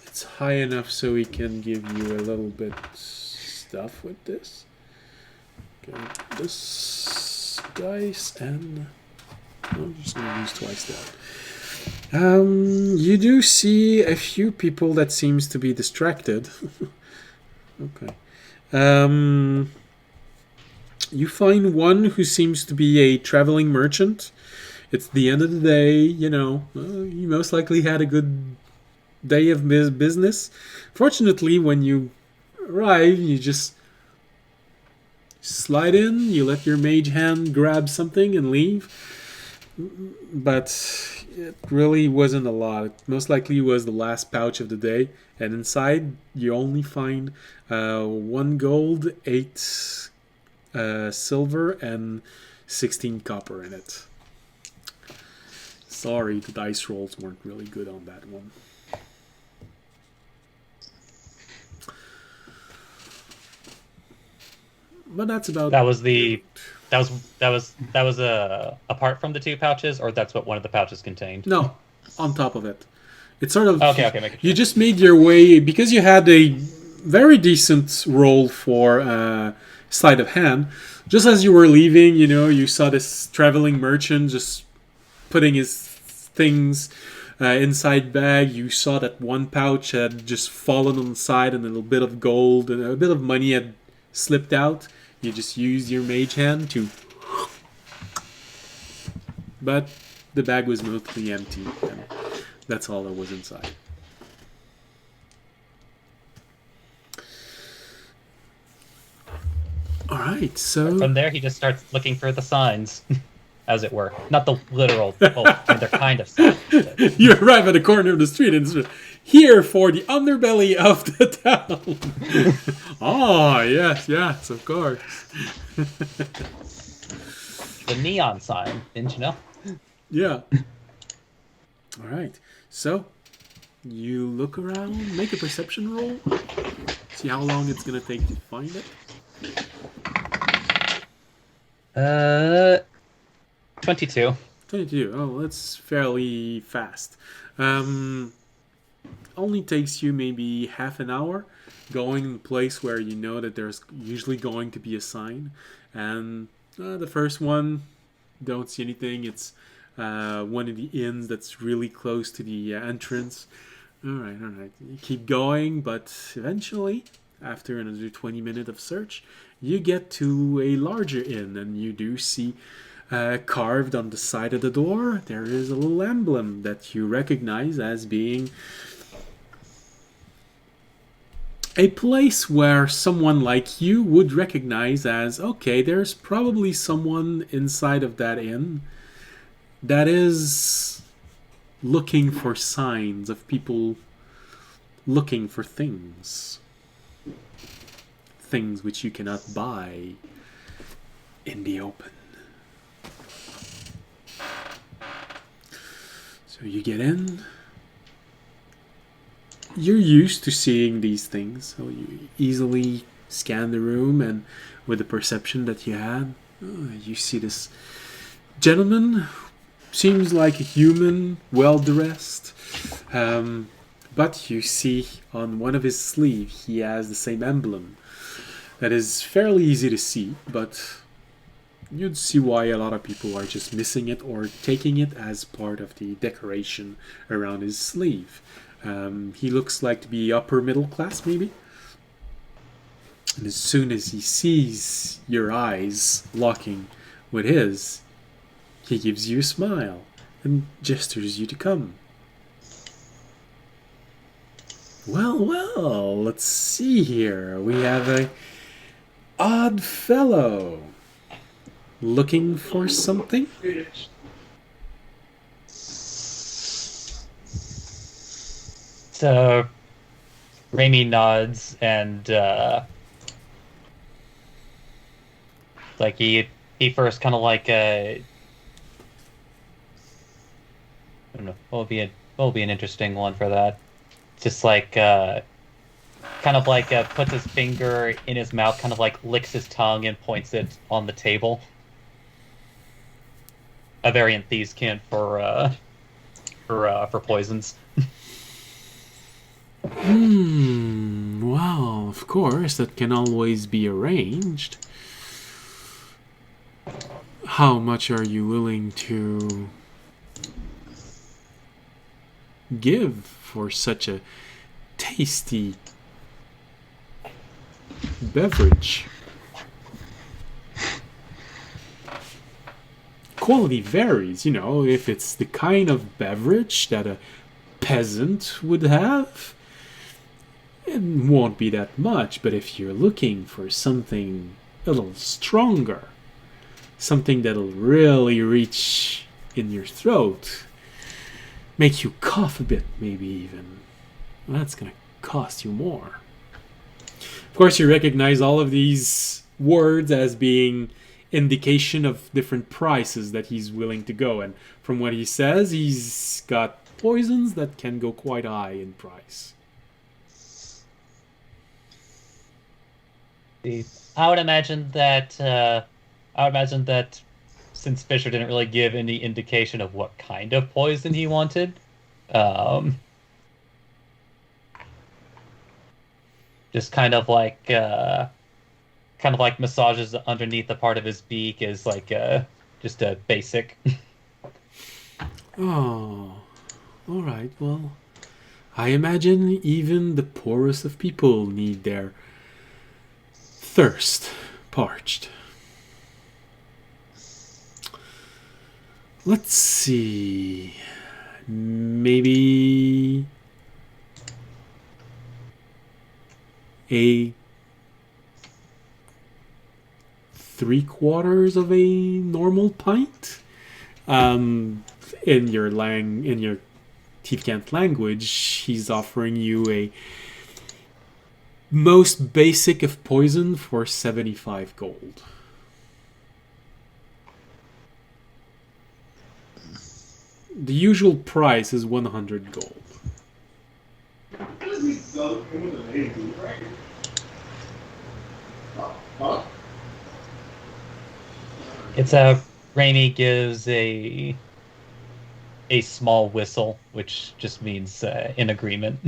it's high enough so we can give you a little bit stuff with this. Okay, this dice and I'm just gonna use twice that. You do see a few people that seems to be distracted. Okay. You find one who seems to be a traveling merchant. It's the end of the day, he most likely had a good day of business. Fortunately, when you arrive, you just slide in, you let your mage hand grab something and leave. But it really wasn't a lot. It most likely was the last pouch of the day. And inside, you only find 1 gold, 8 silver, and 16 copper in it. Sorry, the dice rolls weren't really good on that one. But that's about. that was apart from the 2 pouches, or that's what one of the pouches contained? No, on top of it. It's sort of. Okay, making sure. You just made your way because you had a very decent roll for sleight of hand. Just as you were leaving, you saw this traveling merchant just putting his things inside bag. You saw that one pouch had just fallen on the side and a little bit of gold and a bit of money had slipped out. You just used your mage hand to... But the bag was mostly empty, and that's all that was inside. Alright, so... From there, he just starts looking for the signs, as it were. Not the literal, well, they're kind of signs. But... You arrive at a corner of the street and it's here for the underbelly of the town. Oh, yes, of course. The neon sign, didn't you know? Yeah. Alright, so you look around, make a perception roll, see how long it's going to take to find it. 22. 22. Oh, that's fairly fast. Only takes you maybe half an hour going in a place where you know that there's usually going to be a sign. And the first one, don't see anything. It's one of the inns that's really close to the entrance. Alright. You keep going, but eventually, after another 20 minutes of search, you get to a larger inn, and you do see carved on the side of the door, there is a little emblem that you recognize as being a place where someone like you would recognize as, okay, there's probably someone inside of that inn that is looking for signs of people looking for things. Things which you cannot buy in the open. So you get in. You're used to seeing these things, so you easily scan the room, and with the perception that you had, you see this gentleman. Seems like a human, well-dressed. But you see on one of his sleeves, he has the same emblem. That is fairly easy to see, but you'd see why a lot of people are just missing it or taking it as part of the decoration around his sleeve. He looks like to be upper middle class, maybe. And as soon as he sees your eyes locking with his, he gives you a smile and gestures you to come. Well, let's see here. We have a odd fellow looking for something. So Raimi nods and like he first kind of like I don't know what will be an interesting one for that. Just like kind of like puts his finger in his mouth, kind of like licks his tongue and points it on the table. A variant thieves can't for poisons. Well, of course, that can always be arranged. How much are you willing to give for such a tasty beverage? Quality varies, if it's the kind of beverage that a peasant would have, it won't be that much, but if you're looking for something a little stronger, something that'll really reach in your throat, make you cough a bit, maybe even, well, that's gonna cost you more. Of course, you recognize all of these words as being indication of different prices that he's willing to go, and from what he says, he's got poisons that can go quite high in price. I would imagine that since Fisher didn't really give any indication of what kind of poison he wanted, just kind of like massages underneath the part of his beak is like just a basic. Oh, all right. Well, I imagine even the poorest of people need their thirst parched. Let's see. Maybe a 3/4 of a normal pint. In your Tivkant language, he's offering you a most basic of poison for 75 gold. The usual price is 100 gold. It's a Raimi gives a small whistle, which just means in agreement.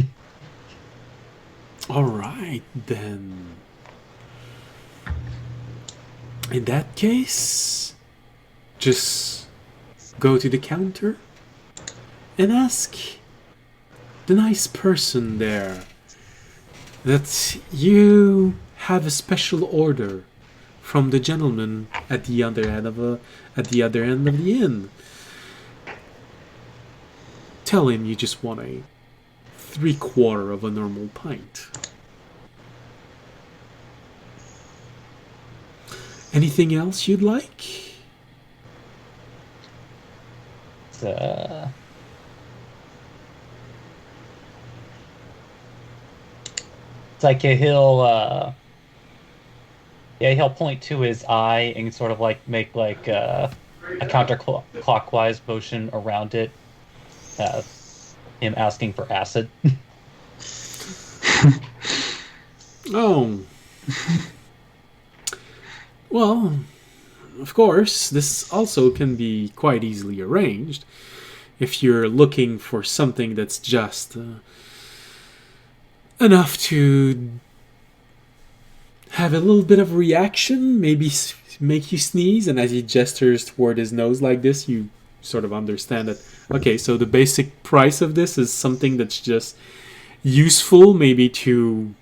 All right, then. In that case, just go to the counter and ask the nice person there that you have a special order from the gentleman at the other end of the inn. Tell him you just want a 3/4 of a normal pint. Anything else you'd like? It's like he'll point to his eye and sort of like make like a counterclockwise motion around it. Him asking for acid. Oh. Well, of course, this also can be quite easily arranged. If you're looking for something that's just enough to have a little bit of reaction, maybe make you sneeze, and as he gestures toward his nose like this, you sort of understand that, okay, so the basic price of this is something that's just useful, maybe to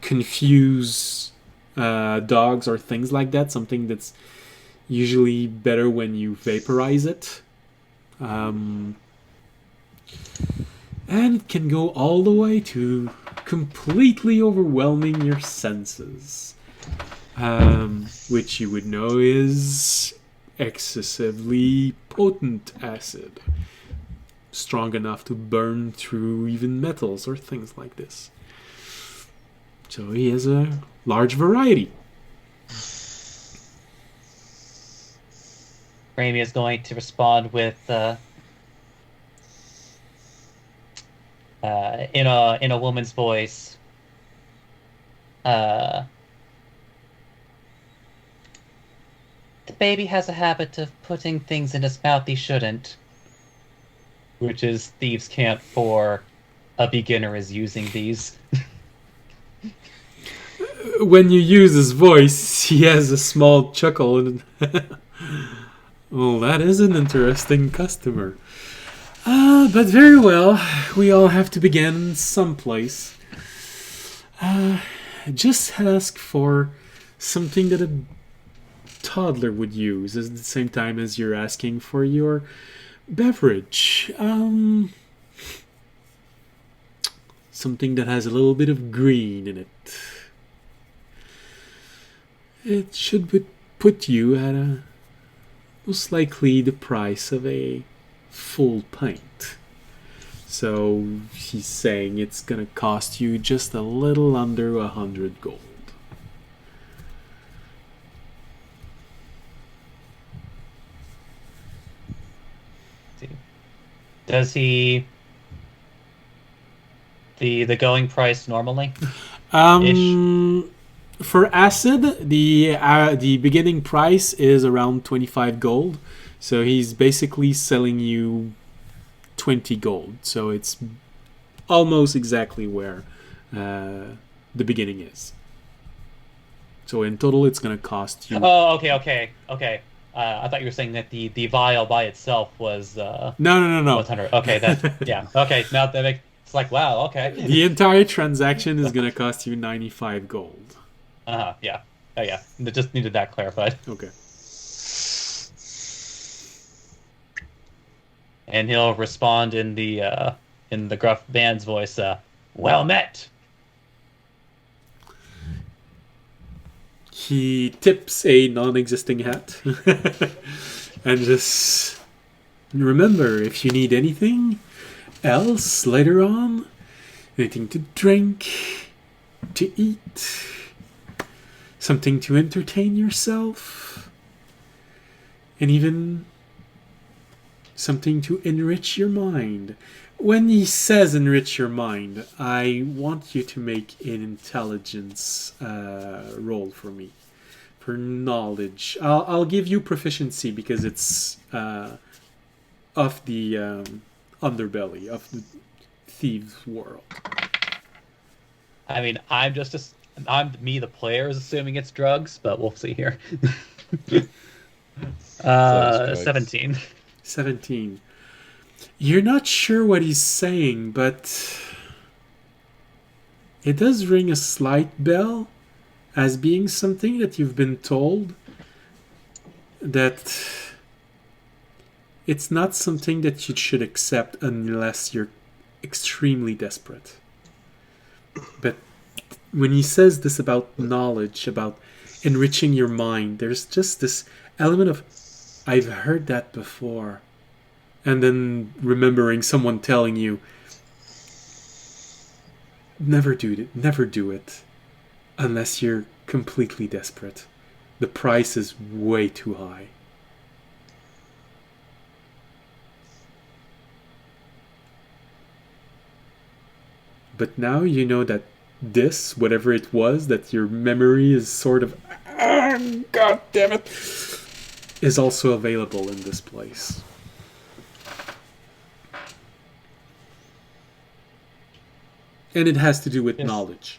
confuse dogs or things like that, something that's usually better when you vaporize it. And it can go all the way to completely overwhelming your senses. Which you would know is excessively potent acid. Strong enough to burn through even metals or things like this. So he has a large variety. Raimi is going to respond with in a woman's voice. The baby has a habit of putting things in his mouth he shouldn't. Which is thieves' cant for a beginner is using these. When you use his voice, he has a small chuckle and well, that is an interesting customer. But very well, we all have to begin someplace. Just ask for something that a toddler would use at the same time as you're asking for your beverage. Something that has a little bit of green in it. It should put you at a most likely the price of a full pint. So he's saying it's gonna cost you just a little under 100 gold. Does he the going price normally? For acid, the beginning price is around 25 gold. So he's basically selling you 20 gold. So it's almost exactly where the beginning is. So in total, it's going to cost you... Oh, okay. I thought you were saying that the vial by itself was No. 100. Okay, that yeah. Okay, now that makes it's like wow. Okay. The entire transaction is going to cost you 95 gold. Yeah. Oh yeah. Just needed that clarified. Okay. And he'll respond in the gruff band's voice. Well met. He tips a non-existing hat and just remember, if you need anything else later on, anything to drink, to eat, something to entertain yourself, and even something to enrich your mind. When he says enrich your mind, I want you to make an intelligence roll for me. For knowledge. I'll give you proficiency because it's of the underbelly, of the thieves' world. I mean, I'm me, the player, is assuming it's drugs, but we'll see here. 17. 17. You're not sure what he's saying, but it does ring a slight bell as being something that you've been told that it's not something that you should accept unless you're extremely desperate. But when he says this about knowledge, about enriching your mind, there's just this element of, I've heard that before. And then remembering someone telling you, never do it unless you're completely desperate. The price is way too high. But now you know that this, whatever it was, that your memory is sort of, God damn it, is also available in this place. And it has to do with knowledge.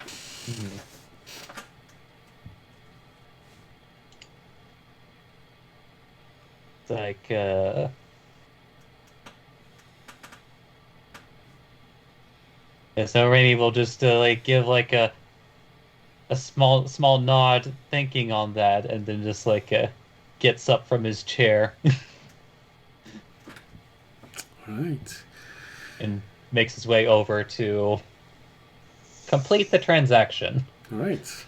Mm-hmm. It's like, yeah, so Rainy will just give like a small nod, thinking on that, and then just gets up from his chair. Right. and makes his way over to complete the transaction. All right.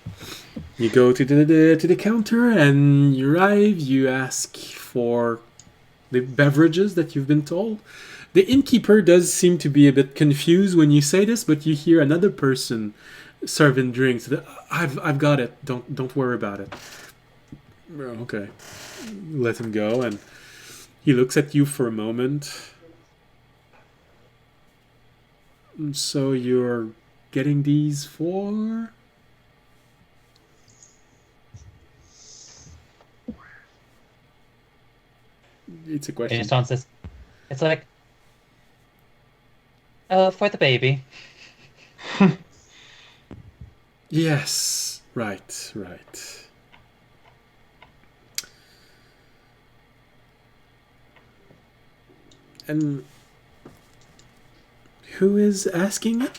You go to the counter and you arrive. You ask for the beverages that you've been told. The innkeeper does seem to be a bit confused when you say this, but you hear another person serving drinks. I've got it. Don't worry about it. Okay. Let him go, and he looks at you for a moment. So you're getting these for? It's a And question. Gaston says, it's like, for the baby. Yes. Right. And who is asking it?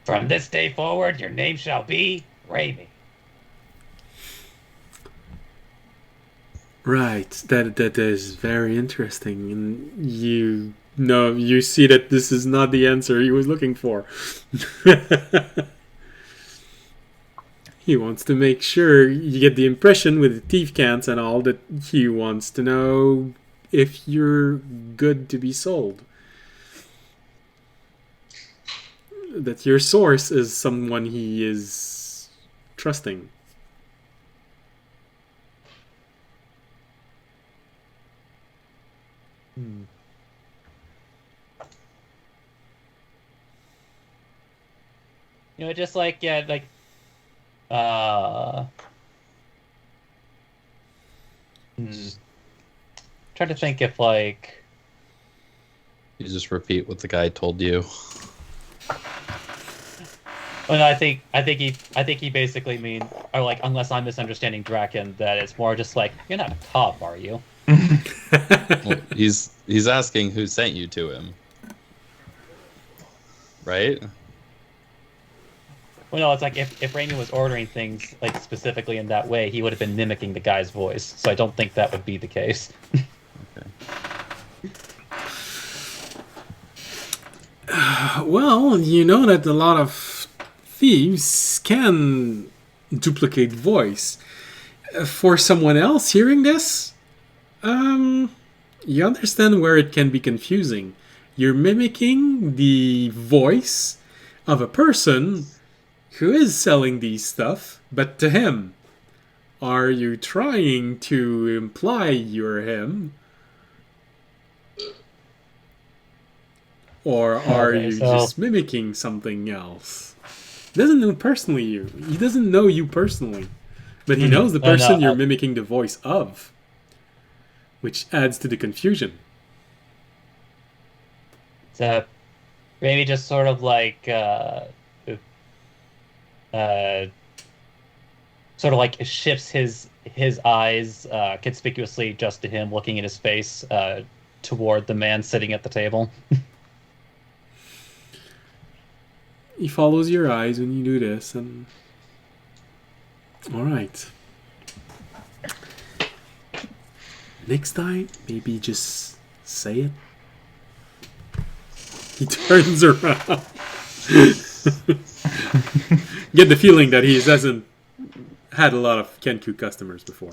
From this day forward, your name shall be Raimi. Right. That is very interesting, and you see that this is not the answer he was looking for. He wants to make sure you get the impression with the thief cans and all that he wants to know if you're good to be sold. That your source is someone he is trusting. You know, just like, yeah, like, trying to think if, like, You just repeat what the guy told you. well, no, I think he basically means, or like, unless I'm misunderstanding Draken, that it's more just like, you're not a cop, are you? Well, he's asking who sent you to him. Right? Well, no, it's like if Raimi was ordering things like specifically in that way, he would have been mimicking the guy's voice. So I don't think that would be the case. Okay. Well, you know that a lot of thieves can duplicate voice. For someone else hearing this, you understand where it can be confusing. You're mimicking the voice of a person who is selling these stuff, but to him. Are you trying to imply you're him? Or are Okay, you so- just mimicking something else? He doesn't know personally you. He doesn't know you personally. But he knows the Oh, no, person you're mimicking the voice of. Which adds to the confusion. So Raimi just sort of like sort of like shifts his eyes conspicuously just to him, looking in his face toward the man sitting at the table. He follows your eyes when you do this, and... Alright. Next time, maybe just say it. He turns around. Get the feeling that he hasn't had a lot of Kenku customers before.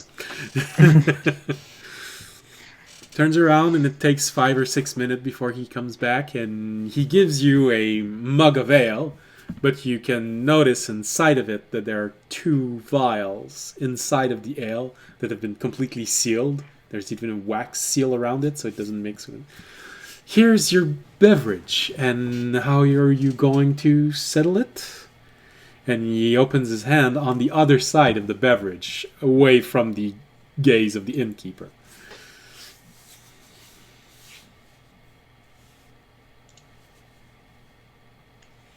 Turns around and it takes 5 or 6 minutes before he comes back, and he gives you a mug of ale, but you can notice inside of it that there are 2 vials inside of the ale that have been completely sealed. There's even a wax seal around it so it doesn't mix with it. Here's your beverage, and how are you going to settle it? And he opens his hand on the other side of the beverage, away from the gaze of the innkeeper.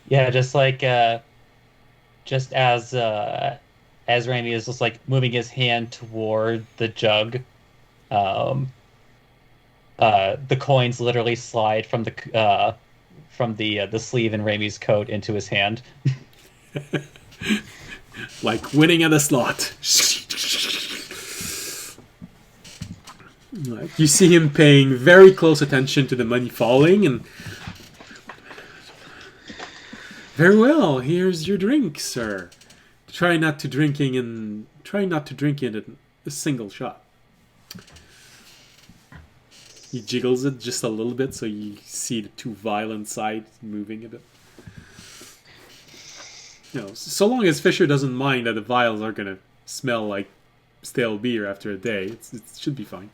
Yeah, just like just as Raimi is just like moving his hand toward the jug, the coins literally slide from the sleeve in Raimi's coat into his hand. Like winning at a slot. Like, you see him paying very close attention to the money falling, and very well. Here's your drink, sir. Try not to drink it in a single shot. He jiggles it just a little bit, so you see the two violent sides moving a bit. So long as Fisher doesn't mind that the vials are gonna smell like stale beer after a day, it should be fine.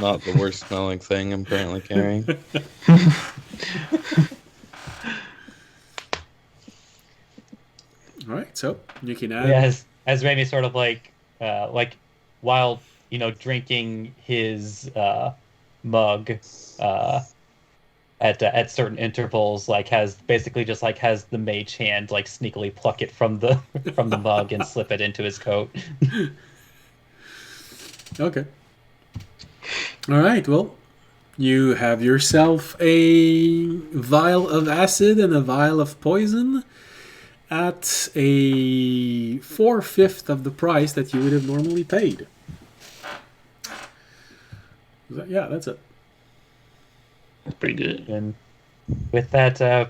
Not the worst smelling thing I'm currently carrying. All right, so you can add. Yeah, as Raimi sort of like while drinking his mug at certain intervals, like has the mage hand like sneakily pluck it from the mug and slip it into his coat. Okay. All right. Well, you have yourself a vial of acid and a vial of poison at a 4/5 of the price that you would have normally paid. Yeah, that's it. That's pretty good. And with that, I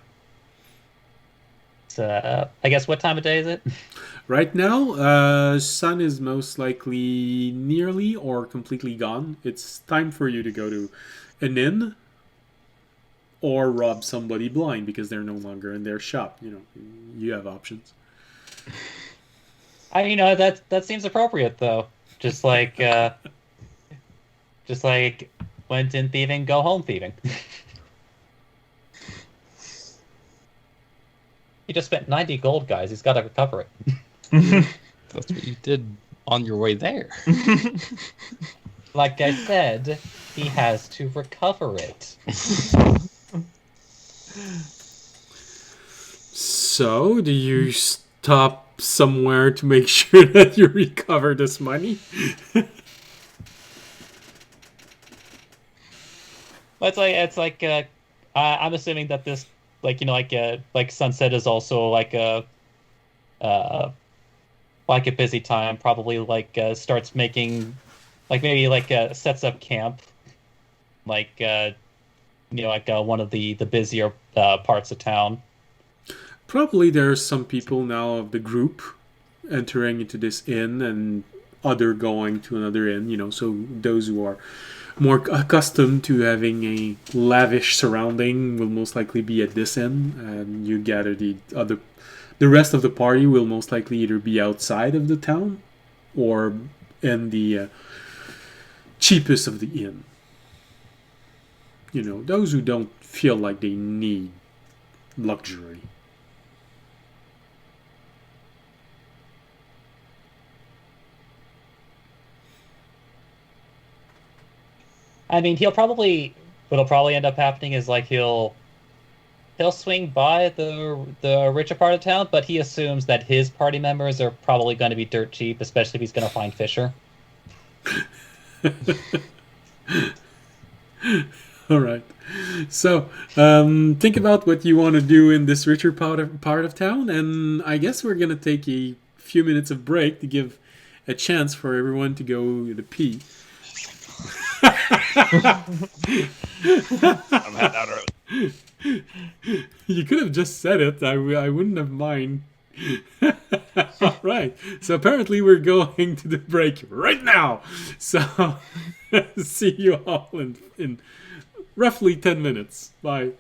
guess what time of day is it? Right now, sun is most likely nearly or completely gone. It's time for you to go to an inn or rob somebody blind because they're no longer in their shop. You have options. That seems appropriate though. Just like went in thieving, go home thieving. He just spent 90 gold, guys. He's got to recover it. That's what you did on your way there. Like I said, he has to recover it. So, do you stop somewhere to make sure that you recover this money? I'm assuming that this, like Sunset is also like a busy time. Probably starts making, sets up camp, one of the busier parts of town. Probably there's some people now of the group entering into this inn and other going to another inn. So those who are more accustomed to having a lavish surrounding will most likely be at this inn, and you gather the rest of the party will most likely either be outside of the town or in the cheapest of the inn. Those who don't feel like they need luxury. I mean, what'll probably end up happening is he'll swing by the richer part of town, but he assumes that his party members are probably going to be dirt cheap, especially if he's going to find Fisher. All right. So, think about what you want to do in this richer part of town, and I guess we're going to take a few minutes of break to give a chance for everyone to go to pee. I'm heading out early. You could have just said it. I wouldn't have mind. All right. So apparently we're going to the break right now. So see you all in roughly 10 minutes. Bye.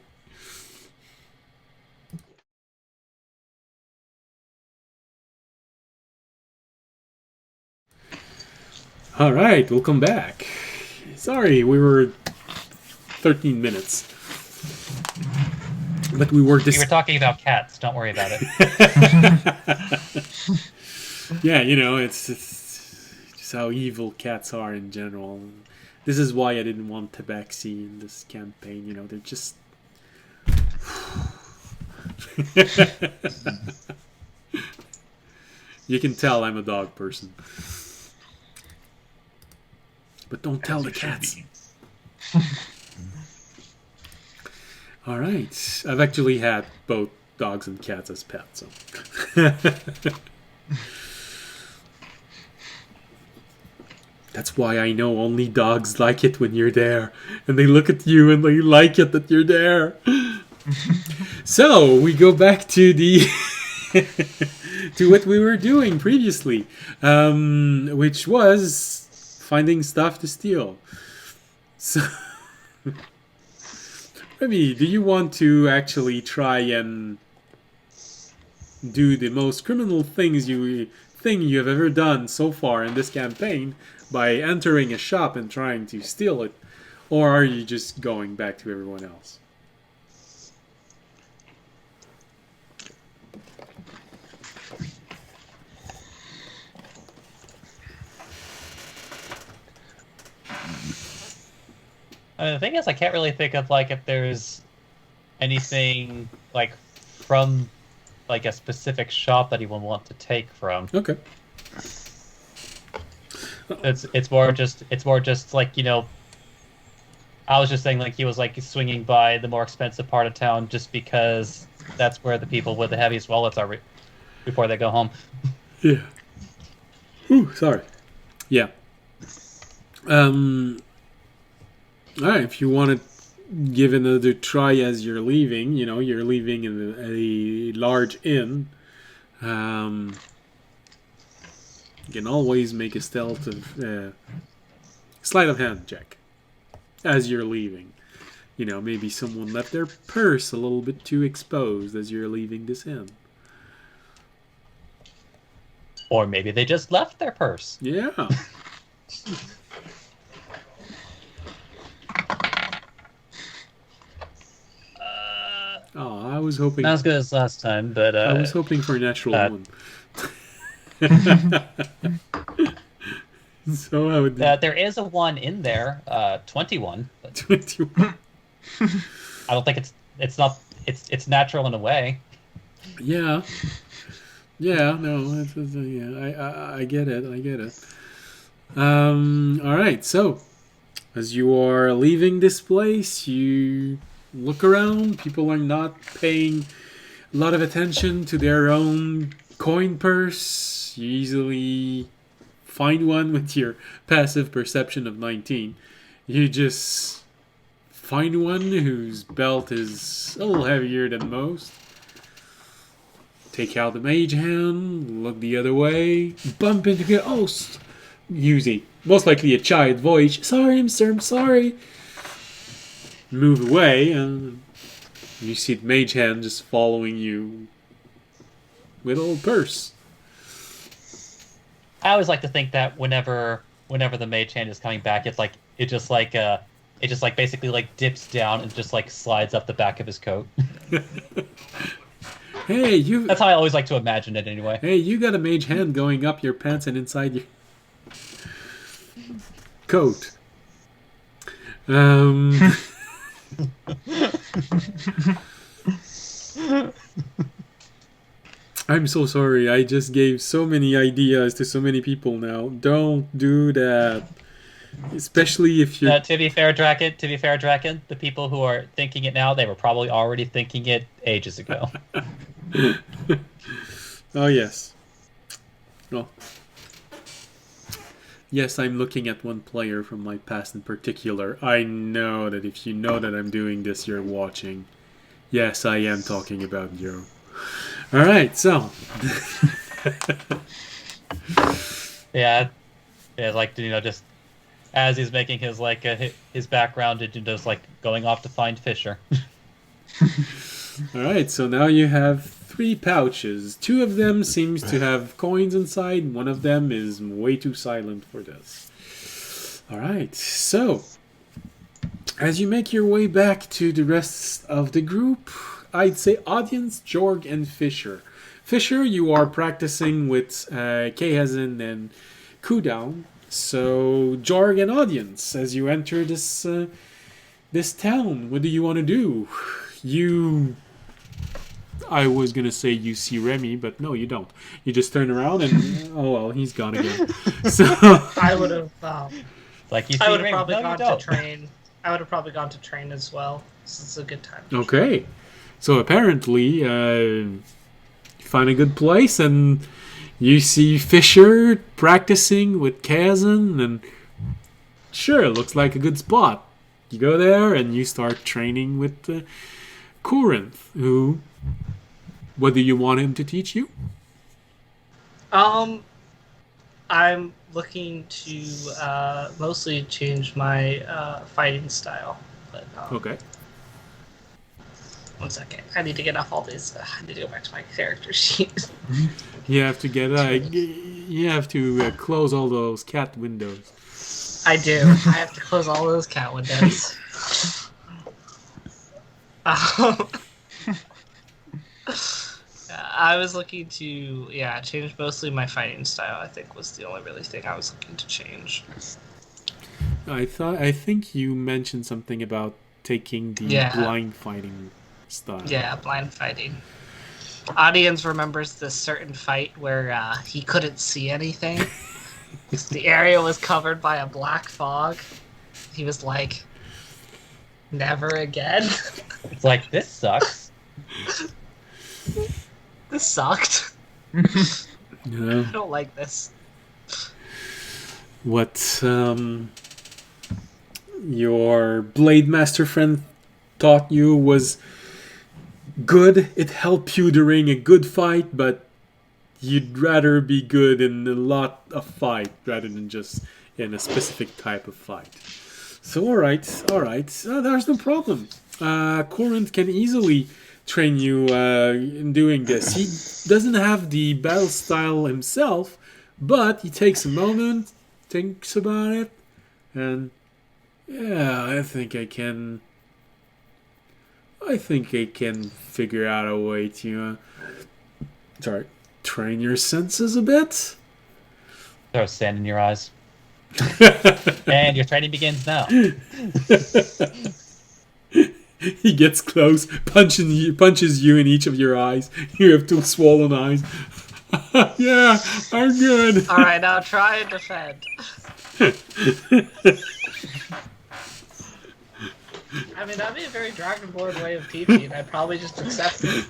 All right. Welcome back. Sorry, we were 13 minutes. But we were talking about cats. Don't worry about it. Yeah, it's just how evil cats are in general. This is why I didn't want Tabaxi in this campaign. They're just... You can tell I'm a dog person. But don't tell the cats. All right. I've actually had both dogs and cats as pets. So. That's That's why I know only dogs like it when you're there. And they look at you and they like it that you're there. So, we go back to the... to what we were doing previously. Which was finding stuff to steal. So... Remy, do you want to actually try and do the most criminal thing you have ever done so far in this campaign by entering a shop and trying to steal it, or are you just going back to everyone else? The thing is, I can't really think of like if there's anything like from like a specific shop that he would want to take from. Okay. It's more just like, you know, I was just saying like he was like swinging by the more expensive part of town just because that's where the people with the heaviest wallets are before they go home. Yeah. Ooh, sorry. Yeah. Alright, if you want to give another try as you're leaving, you know, you're leaving in a large inn. You can always make a stealth of sleight of hand check as you're leaving. You know, maybe someone left their purse a little bit too exposed as you're leaving this inn. Or maybe they just left their purse. Yeah. Oh, I was hoping. Not as good as last time, but I was hoping for a natural one. So I would. There is a one in there, 21. 21. I don't think it's natural in a way. Yeah. Yeah. No. Yeah. I get it. I get it. All right. So, as you are leaving this place, you look around. People are not paying a lot of attention to their own coin purse. You easily find one with your passive perception of 19. You just find one whose belt is a little heavier than most. Take out the mage hand, look the other way, bump into the host. Usually, most likely a child voice. Sorry, sir, I'm sorry. Move away, and you see the mage hand just following you with a little purse. I always like to think that whenever the mage hand is coming back, it just basically like dips down and just like slides up the back of his coat. Hey, you. That's how I always like to imagine it, anyway. Hey, you got a mage hand going up your pants and inside your coat. I'm so sorry. I just gave so many ideas to so many people now. Don't do that. Especially if you're... To be fair, Draken, the people who are thinking it now, they were probably already thinking it ages ago. Oh, yes. Well, yes, I'm looking at one player from my past in particular. I know that if you know that I'm doing this, you're watching. Yes, I am talking about you. Alright, so... yeah, like, you know, just as he's making his, like, his background into just, like, going off to find Fisher. Alright, so now you have 3 pouches. 2 of them seems to have coins inside. 1 of them is way too silent for this. Alright, so as you make your way back to the rest of the group, I'd say audience, Jorg, and Fisher. Fisher, you are practicing with Kehazin and Kudown. So Jorg and audience, as you enter this this town, what do you want to do? I was gonna say you see Remy, but no, you don't. You just turn around and oh well, he's gone again. So I would have. Like you see I would have Remy. probably No, gone you to don't. train. I would have probably gone to train as well. So it's a good time. okay, so apparently you find a good place and you see Fisher practicing with Kazan and Sure, looks like a good spot. You go there and you start training with Corinth, who... What do you want him to teach you? I'm looking to mostly change my fighting style. But Okay. one second, I need to get off all these. I need to go back to my character sheet. You have to get... you have to close all those cat windows. I do. I have to close all those cat windows. I was looking to, change mostly my fighting style. I think was the only really thing I was looking to change. I think you mentioned something about taking the blind fighting style. Yeah, blind fighting. Audience remembers this certain fight where he couldn't see anything. The area was covered by a black fog. He was like, never again. It's like, this sucks. This sucked. Yeah. I don't like this. What your Blade Master friend taught you was good. It helped you during a good fight, but you'd rather be good in a lot of fight rather than just in a specific type of fight. So alright. There's no problem. Corinth can easily train you in doing this. He doesn't have the battle style himself, but he takes a moment, thinks about it, and I think I can figure out a way to train your senses a bit. Throw sand in your eyes. And your training begins now. He gets close, punches you in each of your eyes. You have two swollen eyes. Yeah, I'm good. All right, now try and defend. I mean, that'd be a very Dragonborn way of teaching. I'd probably just accept it.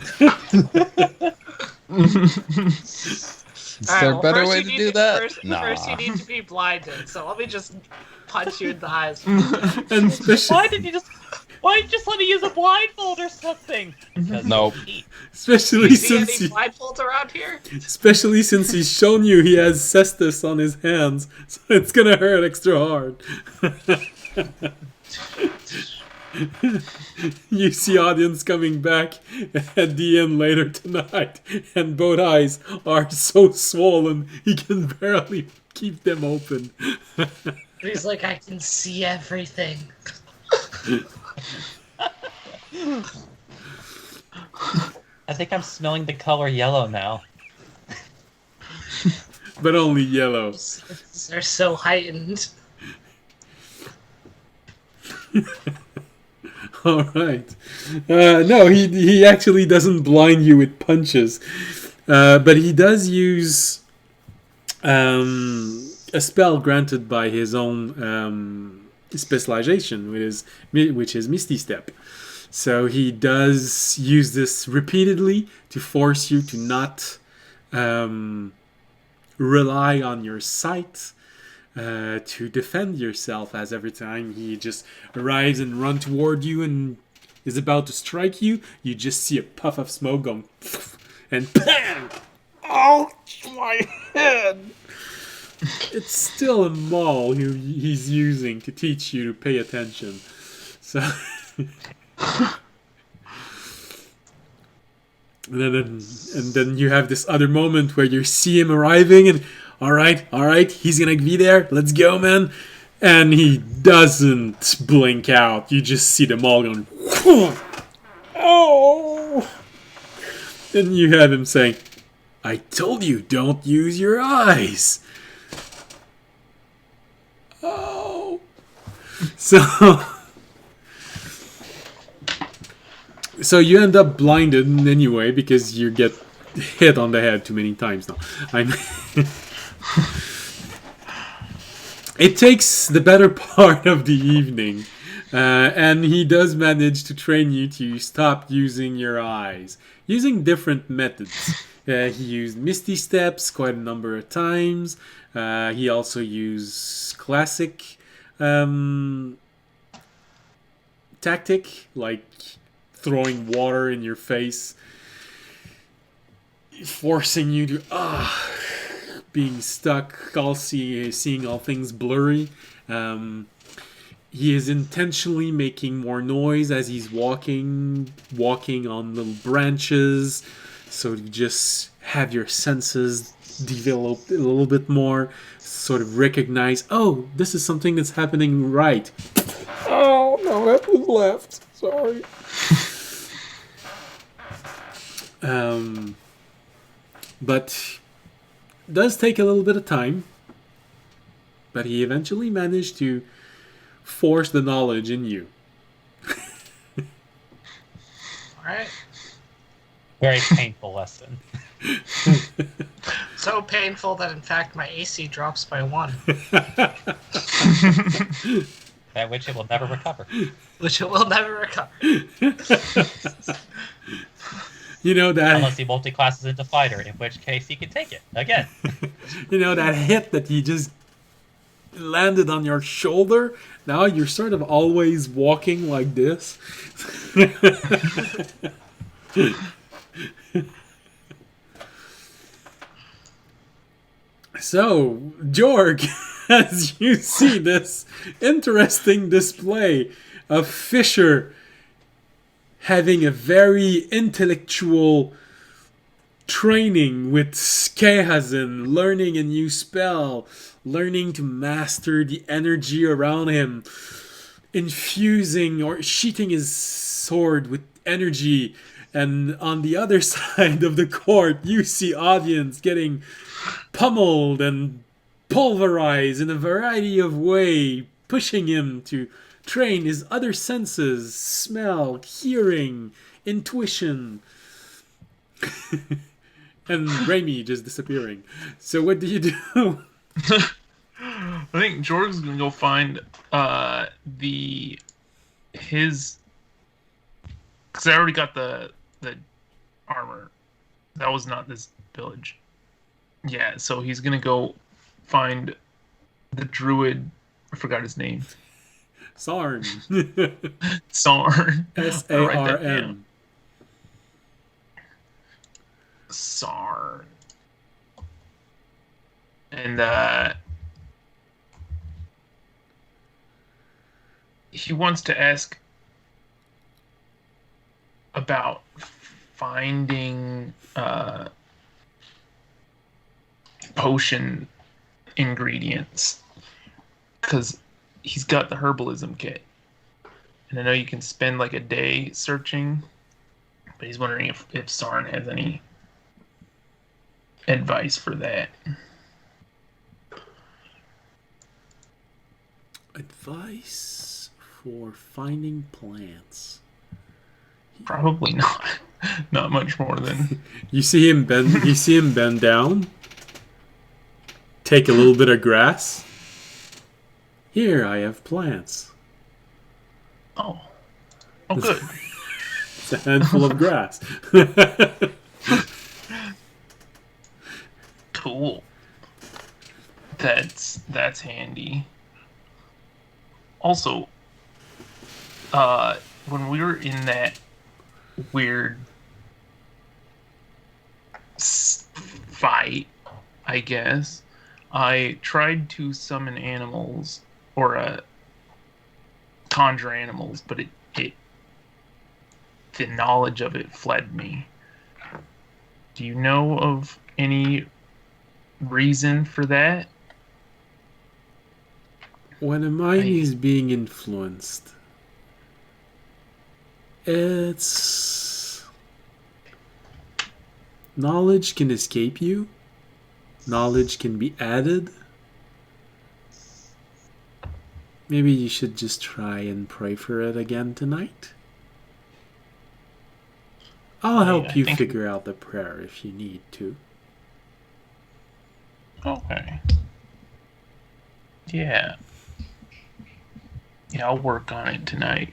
Is there a better way to do that? First you need to be blinded, so let me just punch you in the eyes. And especially, Why did you just let me use a blindfold or something? Nope. especially You see since any blindfolds around here? especially since he's shown you he has cestus on his hands, so it's gonna hurt extra hard. You see audience coming back at the end later tonight, and both eyes are so swollen he can barely keep them open. He's like, I can see everything. I think I'm smelling the color yellow now. But only yellow. They're so heightened. All right. No, he actually doesn't blind you with punches, but he does use a spell granted by his own specialization, which is Misty Step. So he does use this repeatedly to force you to not rely on your sight to defend yourself, as every time he just arrives and runs toward you and is about to strike you, you just see a puff of smoke going and bang! Oh, my head! It's still a maul he's using to teach you to pay attention. So... and then you have this other moment where you see him arriving and all right, he's gonna be there, let's go, man. And he doesn't blink out. You just see them all going, oh. Then you have him saying, I told you, don't use your eyes. Oh. So you end up blinded anyway because you get hit on the head too many times now. It takes the better part of the evening, and he does manage to train you to stop using your eyes, using different methods. He used Misty Steps quite a number of times. He also used classic tactic, like throwing water in your face, forcing you to being stuck, seeing all things blurry. He is intentionally making more noise as he's walking on little branches, so to just have your senses develop a little bit more, sort of recognize, oh, this is something that's happening right. Oh, no, that was left. Sorry. But it does take a little bit of time. But he eventually managed to force the knowledge in you. Alright. Very painful lesson. So painful that in fact my AC drops by 1. That which it will never recover. Which it will never recover. You know that. Unless he multi-classes into fighter, in which case he can take it again. You know that hit that he just landed on your shoulder? Now you're sort of always walking like this. So, Jorg, as you see this interesting display of Fisher having a very intellectual training with Skehazin, learning a new spell, learning to master the energy around him, infusing or sheathing his sword with energy, and on the other side of the court you see audience getting pummeled and pulverized in a variety of ways, pushing him to train his other senses, smell, hearing, intuition. And Raimi just disappearing. So what do you do? I think Jorg's gonna go find his, because I already got the armor. That was not this village. Yeah, so he's gonna go find the druid. I forgot his name. Sarn. Sarn. Sarn. Sarn. And he wants to ask about finding potion ingredients, because he's got the herbalism kit, and I know you can spend like a day searching, but he's wondering if Sarn has any advice for that. Advice for finding plants. Probably not. Not much more than You see him bend down. Take a little bit of grass. Here I have plants. oh good. It's a handful of grass. Cool. That's handy. Also, when we were in that weird fight, I guess, I tried to summon animals or conjure animals, but it the knowledge of it fled me. Do you know of any reason for that? When a mind is being influenced, it's... knowledge can escape you. Knowledge can be added. Maybe you should just try and pray for it again tonight. I'll help you figure out the prayer if you need to. Okay. Yeah. Yeah, I'll work on it tonight.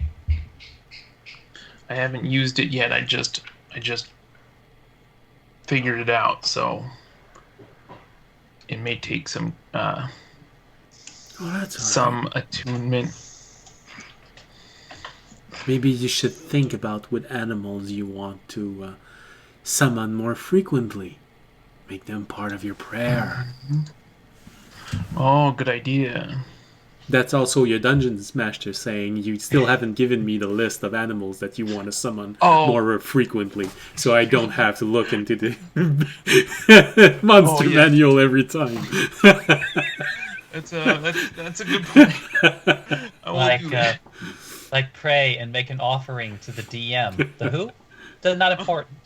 I haven't used it yet. I just figured it out, so it may take some Oh, that's all some right. attunement. Maybe you should think about what animals you want to summon more frequently. Make them part of your prayer. Oh, good idea. That's also your dungeons master saying you still haven't given me the list of animals that you want to summon Oh, more frequently, so I don't have to look into the monster yeah. manual every time. That's a good point. I won't do that. Like pray and make an offering to the DM. The who? They're not important.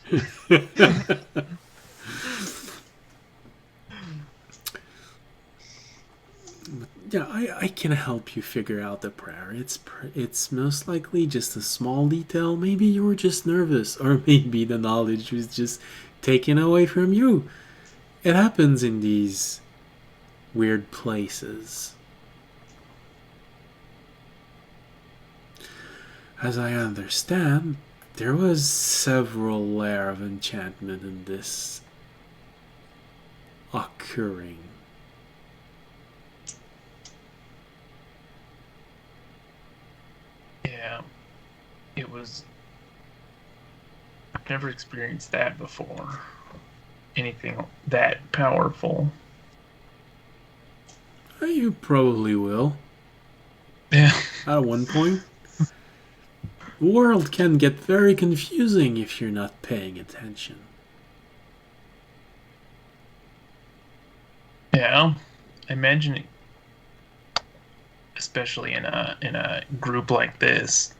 Yeah, I can help you figure out the prayer. It's most likely just a small detail. Maybe you were just nervous, or maybe the knowledge was just taken away from you. It happens in these weird places. As I understand, there was several layer of enchantment in this occurring. Yeah, it was. I've never experienced that before. Anything that powerful. You probably will. Yeah. At one point. The world can get very confusing if you're not paying attention. Yeah. Imagine it, especially in a group like this.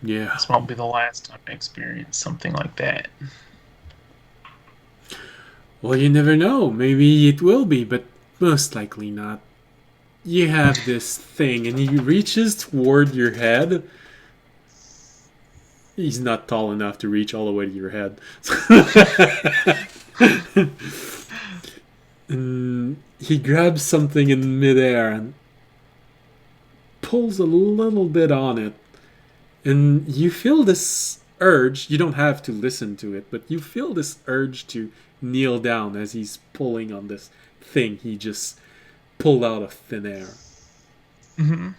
Yeah. This won't be the last time I experience something like that. Well, you never know. Maybe it will be, but most likely not. You have this thing, and he reaches toward your head. He's not tall enough to reach all the way to your head. And he grabs something in midair and pulls a little bit on it. And you feel this urge. You don't have to listen to it, but you feel this urge to kneel down as he's pulling on this thing he just pulled out of thin air. Mm-hmm.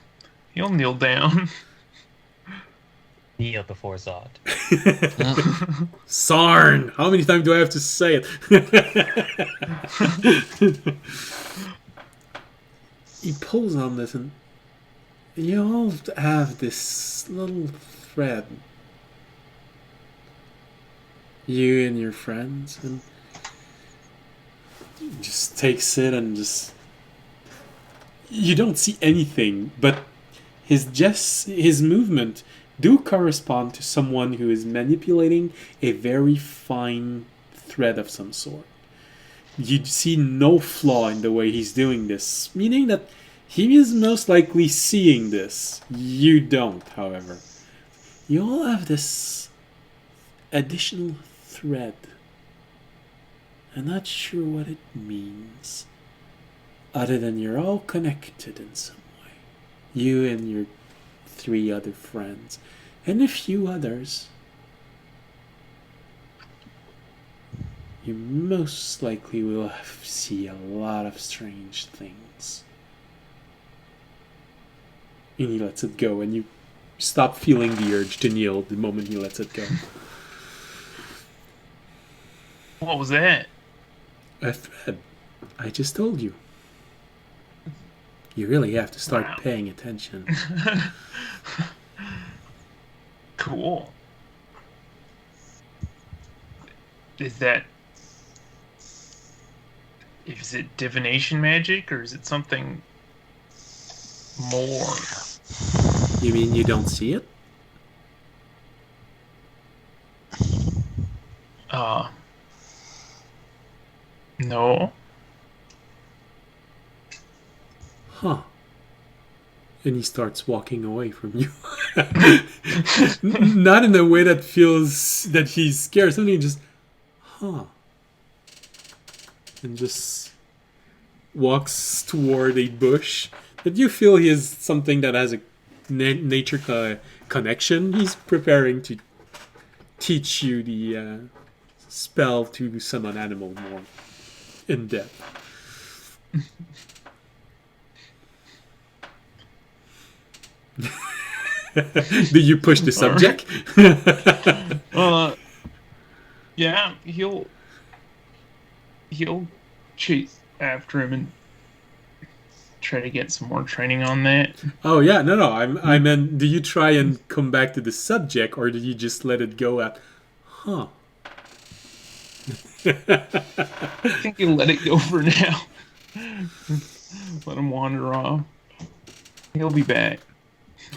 He'll kneel down. Kneel before Zod. Sarn! How many times do I have to say it? He pulls on this, and you all have this little thread. You and your friends, and he just takes it and just. You don't see anything, but his movement do correspond to someone who is manipulating a very fine thread of some sort. You see no flaw in the way he's doing this, meaning that he is most likely seeing this. You don't, however. You all have this additional thread. I'm not sure what it means, other than you're all connected in some way. You and your 3 other friends, and a few others. You most likely will see a lot of strange things. And he lets it go, and you stop feeling the urge to kneel the moment he lets it go. What was that? A thread. I just told you. You really have to start paying attention. Cool. Is it divination magic, or is it something more? You mean you don't see it? No. Huh. And he starts walking away from you. Not in a way that feels that he's scared. Something just, huh. And just walks toward a bush that you feel he is something that has a nature connection. He's preparing to teach you the spell to summon animal more in depth. Do you push the subject? Yeah, he'll chase after him and try to get some more training on that. Oh yeah, no. I meant, do you try and come back to the subject, or do you just let it go at, huh? I think he'll let it go for now. Let him wander off. He'll be back.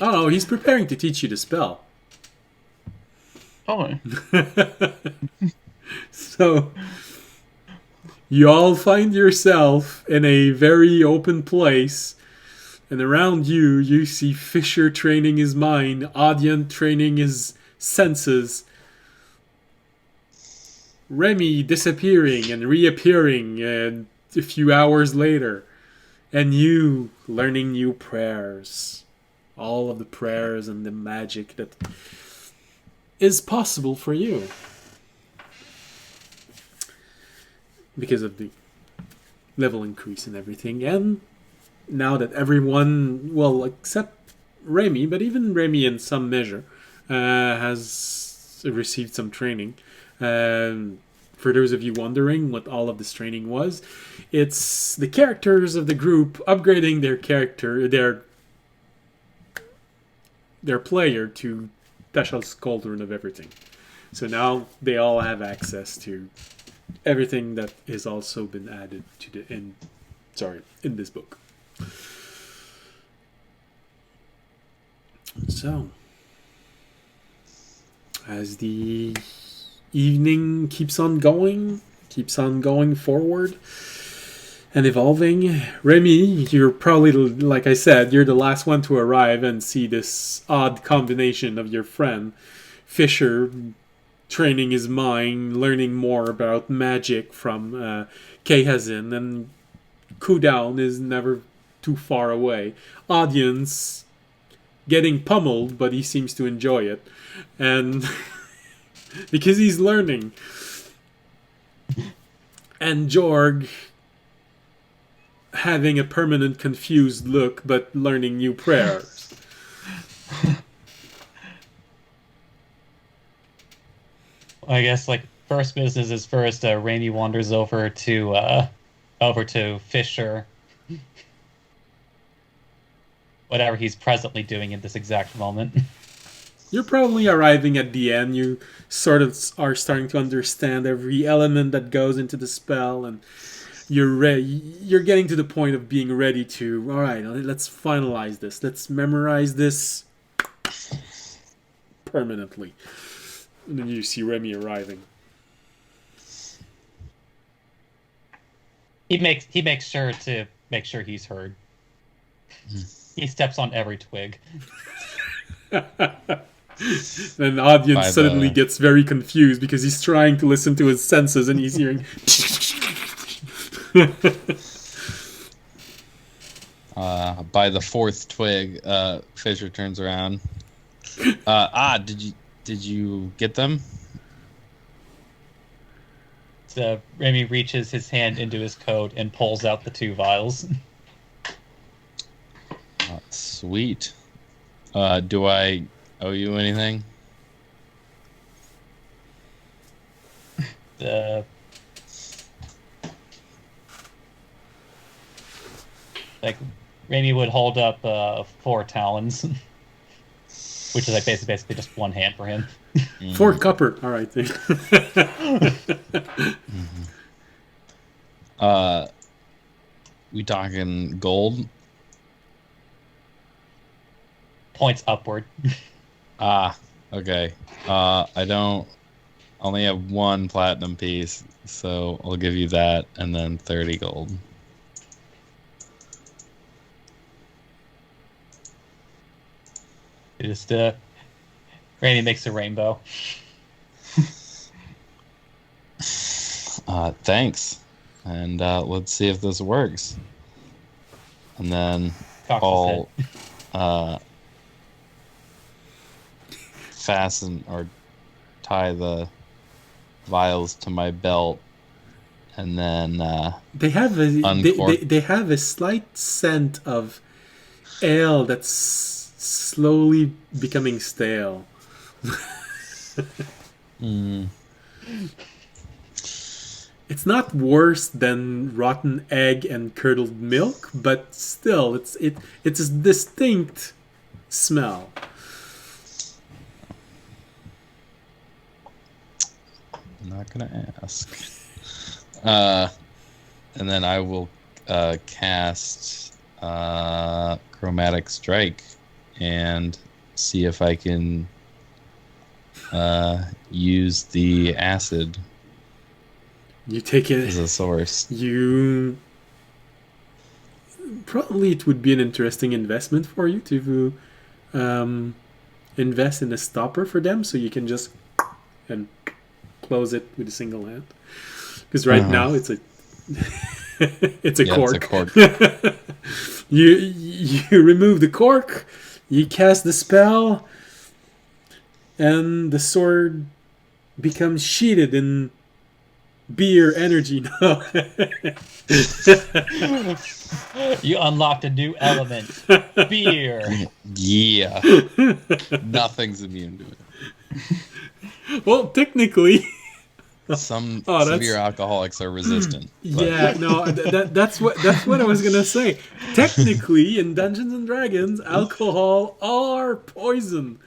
Oh no, he's preparing to teach you the spell. Oh, So you all find yourself in a very open place, and around you, you see Fisher training his mind, Audion training his senses, Remy disappearing and reappearing a few hours later, and you learning new prayers. All of the prayers and the magic that is possible for you. Because of the level increase and everything. And now that everyone, well, except Remy, but even Remy in some measure, has received some training. For those of you wondering what all of this training was, it's the characters of the group upgrading their player to Tashal's Cauldron of everything. So now they all have access to everything that has also been added to the in this book. So as the evening keeps on going forward and evolving, Remy, you're probably, like I said, you're the last one to arrive and see this odd combination of your friend Fisher training his mind, learning more about magic from Kehazin, and Kudown is never too far away. Audience getting pummeled, but he seems to enjoy it, and because he's learning. And Jorg having a permanent confused look, but learning new prayers. I guess like first business is first. Rainy wanders over to Fisher. Whatever he's presently doing at this exact moment. You're probably arriving at the end. You sort of are starting to understand every element that goes into the spell, and you're getting to the point of being ready to, all right, let's finalize this. Let's memorize this permanently. And then you see Remy arriving. He makes sure to make sure he's heard. He steps on every twig. Then the audience suddenly gets very confused because he's trying to listen to his senses and he's hearing. By the fourth twig, Fisher turns around. Did you get them? So Remy reaches his hand into his coat and pulls out the 2 vials. Sweet. Do I owe you anything? Like Remy would hold up 4 talons, which is like basically just 1 hand for him. 4 copper. All right. We talking gold? Points upward. Okay. I only have 1 platinum piece, so I'll give you that and then 30 gold. Just Randy makes a rainbow. Thanks. And let's see if this works. And then Cocks I'll fasten or tie the vials to my belt, and then they have they have a slight scent of ale that's slowly becoming stale. It's not worse than rotten egg and curdled milk, but still, it's a distinct smell. I'm not gonna ask. And then I will cast Chromatic Strike and see if I can use the acid You take it as a source. You probably it would be an interesting investment for you to invest in a stopper for them, so you can just and close it with a single hand. Because right now it's a it's a cork. It's a cork. You remove the cork, you cast the spell, and the sword becomes sheeted in beer energy now. You unlocked a new element. Beer. Yeah. Nothing's immune to it. Well, technically, Some that's- severe alcoholics are resistant. but- yeah, no, that's what I was gonna say. Technically, in Dungeons and Dragons, alcohol are poison.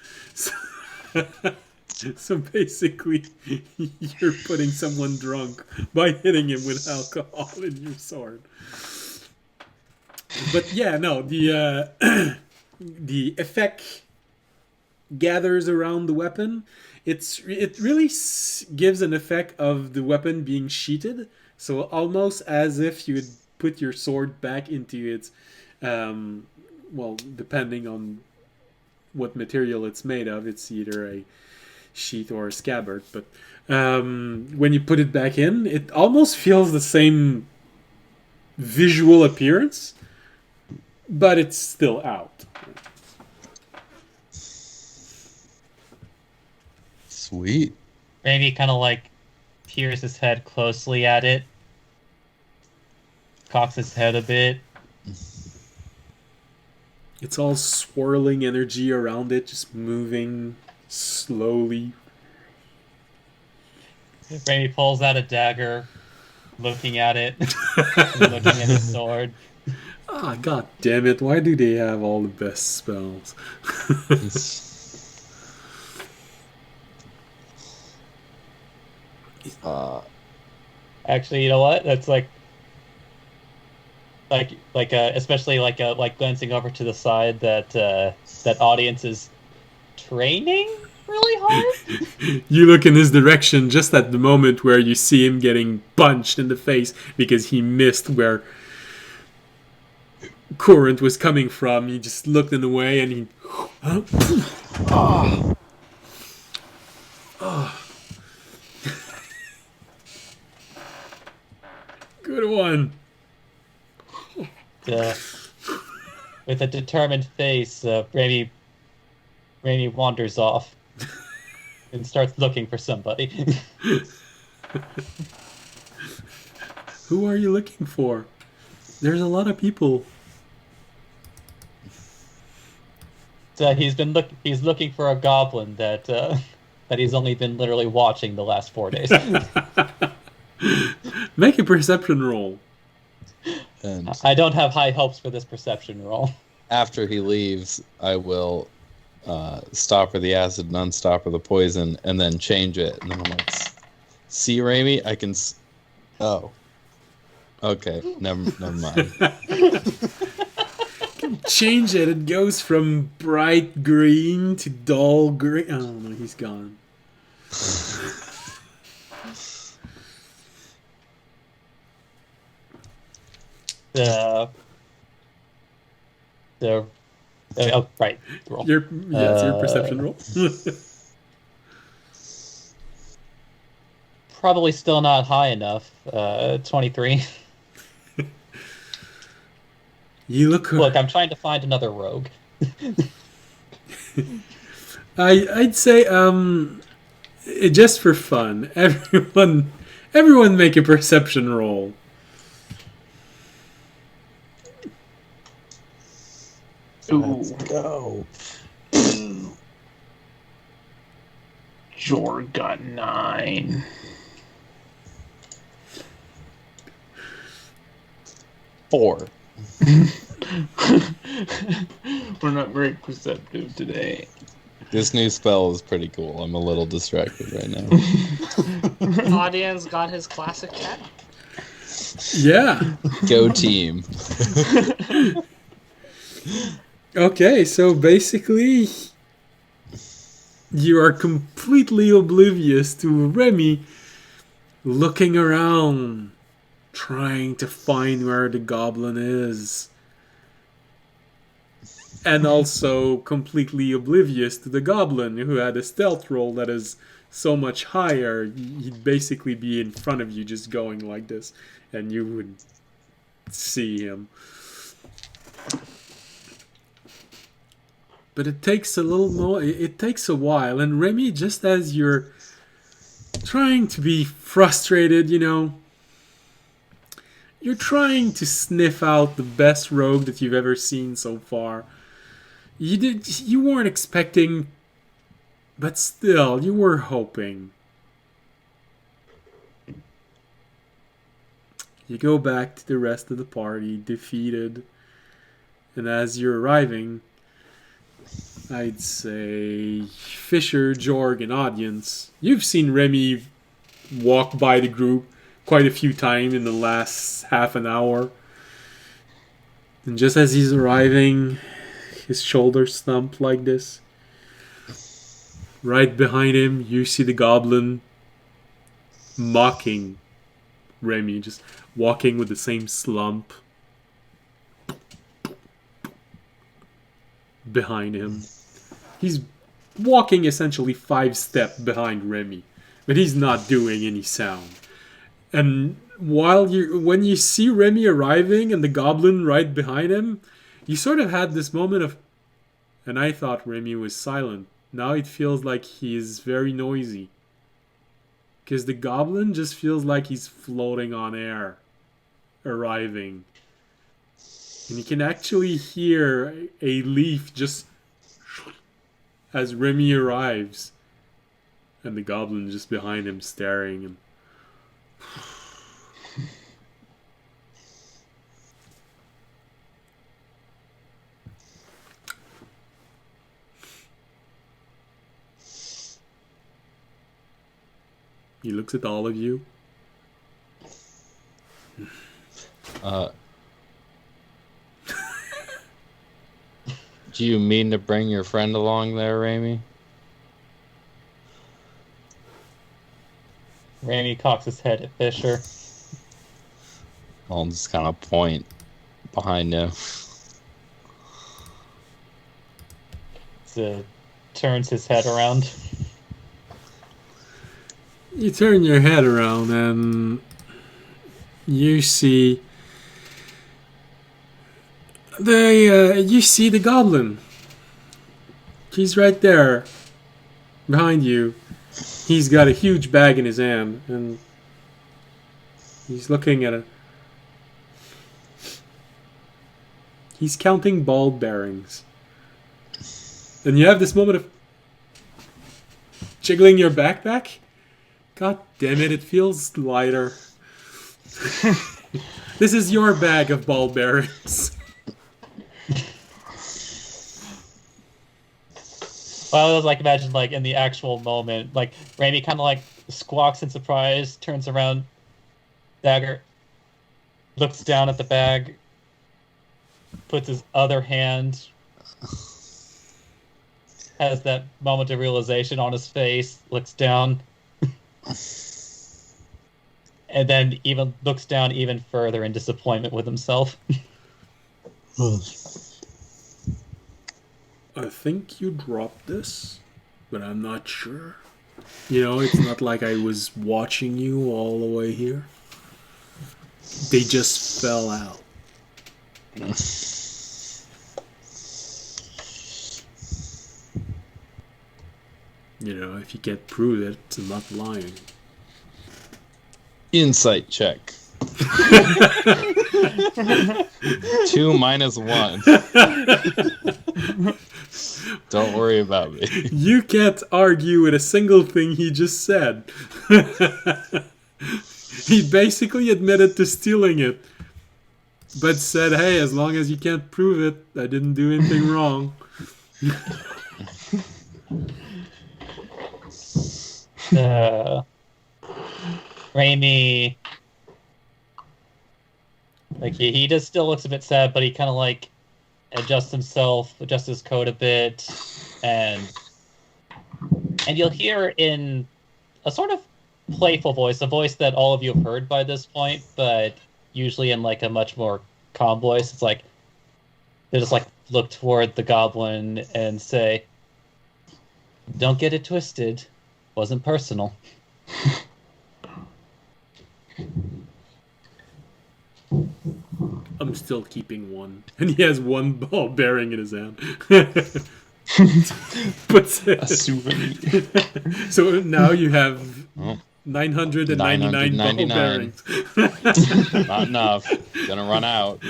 So basically, you're putting someone drunk by hitting him with alcohol in your sword. But yeah, no, the the effect gathers around the weapon. It really gives an effect of the weapon being sheeted, so almost as if you would put your sword back into its, well, depending on what material it's made of, it's either a sheath or a scabbard. But when you put it back in, it almost feels the same visual appearance, but it's still out. Sweet. Maybe kind of like peers his head closely at it, cocks his head a bit. It's all swirling energy around it, just moving slowly. Maybe pulls out a dagger, looking at it, looking at his sword. Ah, god damn it! Why do they have all the best spells? Actually, you know what? That's especially like glancing over to the side that audience is training really hard. You look in his direction just at the moment where you see him getting punched in the face because he missed where current was coming from. He just looked in the way and he... Oh. Oh. Good one. With a determined face, Raimi wanders off and starts looking for somebody. Who are you looking for? There's a lot of people. So he's looking for a goblin that he's only been literally watching the last 4 days. Make a perception roll. And I don't have high hopes for this perception roll. after he leaves, I will stopper the acid and unstopper the poison, and then change it. And then I'm like, "See, Raimi, I can." Oh, okay. Never mind. Change it. It goes from bright green to dull green. Oh no, he's gone. Oh, right. Roll. It's your perception roll. Probably still not high enough. 23. You look. Look, I'm trying to find another rogue. I'd say just for fun, everyone make a perception roll. Let's Ooh. go. Jorg got 9. Four. We're not very perceptive today. This new spell is pretty cool. I'm a little distracted right now. Audience got his classic 10. Yeah. Go team. Okay, so basically, you are completely oblivious to Remy looking around, trying to find where the goblin is. And also completely oblivious to the goblin, who had a stealth roll that is so much higher. He'd basically be in front of you just going like this, and you would see him. But it takes a little more, it takes a while, and Remy, just as you're trying to be frustrated, you're trying to sniff out the best rogue that you've ever seen so far. You weren't expecting, but still, you were hoping. You go back to the rest of the party, defeated, and as you're arriving, I'd say Fisher, Jorg, and audience. You've seen Remy walk by the group quite a few times in the last half an hour. And just as he's arriving, his shoulders thump like this. Right behind him, you see the goblin mocking Remy, just walking with the same slump behind him. He's walking essentially 5 steps behind Remy, but he's not doing any sound. And when you see Remy arriving and the goblin right behind him, you sort of had this moment of, and I thought Remy was silent. Now it feels like he is very noisy. Because the goblin just feels like he's floating on air, arriving. And you can actually hear a leaf just as Remy arrives. And the goblin just behind him staring. And he looks at all of you. Do you mean to bring your friend along there, Ramy? Ramy cocks his head at Fisher. I'll just kind of point behind him. Turns his head around. You turn your head around and you see the goblin. He's right there behind you. He's got a huge bag in his hand and he's looking at it. He's counting ball bearings. And you have this moment of jiggling your backpack. God damn it, it feels lighter. This is your bag of ball bearings. Well, I was imagine in the actual moment, Ramy kind of squawks in surprise, turns around, dagger, looks down at the bag, puts his other hand, has that moment of realization on his face, looks down, and then even looks down even further in disappointment with himself. I think you dropped this, but I'm not sure. It's not like I was watching you all the way here. They just fell out. If you can't prove it, I'm not lying. Insight check. 2 minus 1. Don't worry about me. You can't argue with a single thing he just said. He basically admitted to stealing it, but said, hey, as long as you can't prove it, I didn't do anything wrong. Raimi, like he just still looks a bit sad, but he kind of like adjusts his coat a bit, and you'll hear in a sort of playful voice, a voice that all of you have heard by this point, but usually in like a much more calm voice. It's like they just like look toward the goblin and say, "Don't get it twisted. Wasn't personal." I'm still keeping one. And he has one ball bearing in his hand. But, A souvenir. so now you have 999 ball 999. bearings. Not enough. Gonna run out.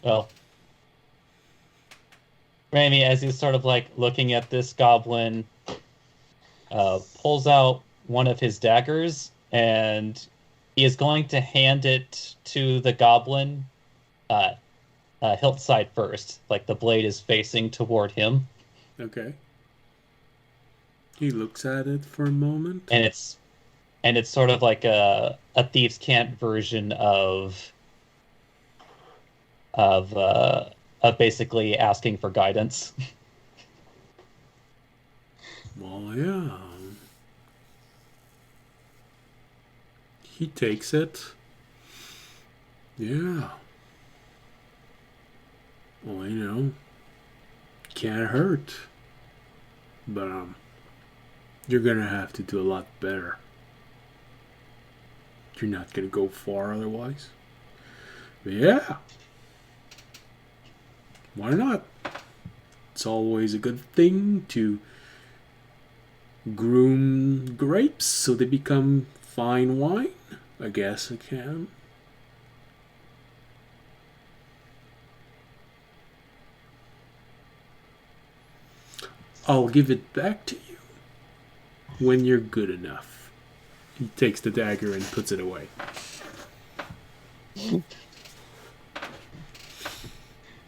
Well, Raimi, as he's sort of like looking at this goblin, pulls out one of his daggers, and he is going to hand it to the goblin, hilt side first. Like the blade is facing toward him, Okay. He looks at it for a moment. and it's sort of like a thieves' cant version of basically asking for guidance. Well, yeah. He takes it. Yeah. Well, can't hurt. But, you're gonna have to do a lot better. You're not gonna go far otherwise. But yeah. Why not? It's always a good thing to groom grapes so they become fine wine. I guess I can. I'll give it back to you when you're good enough. He takes the dagger and puts it away.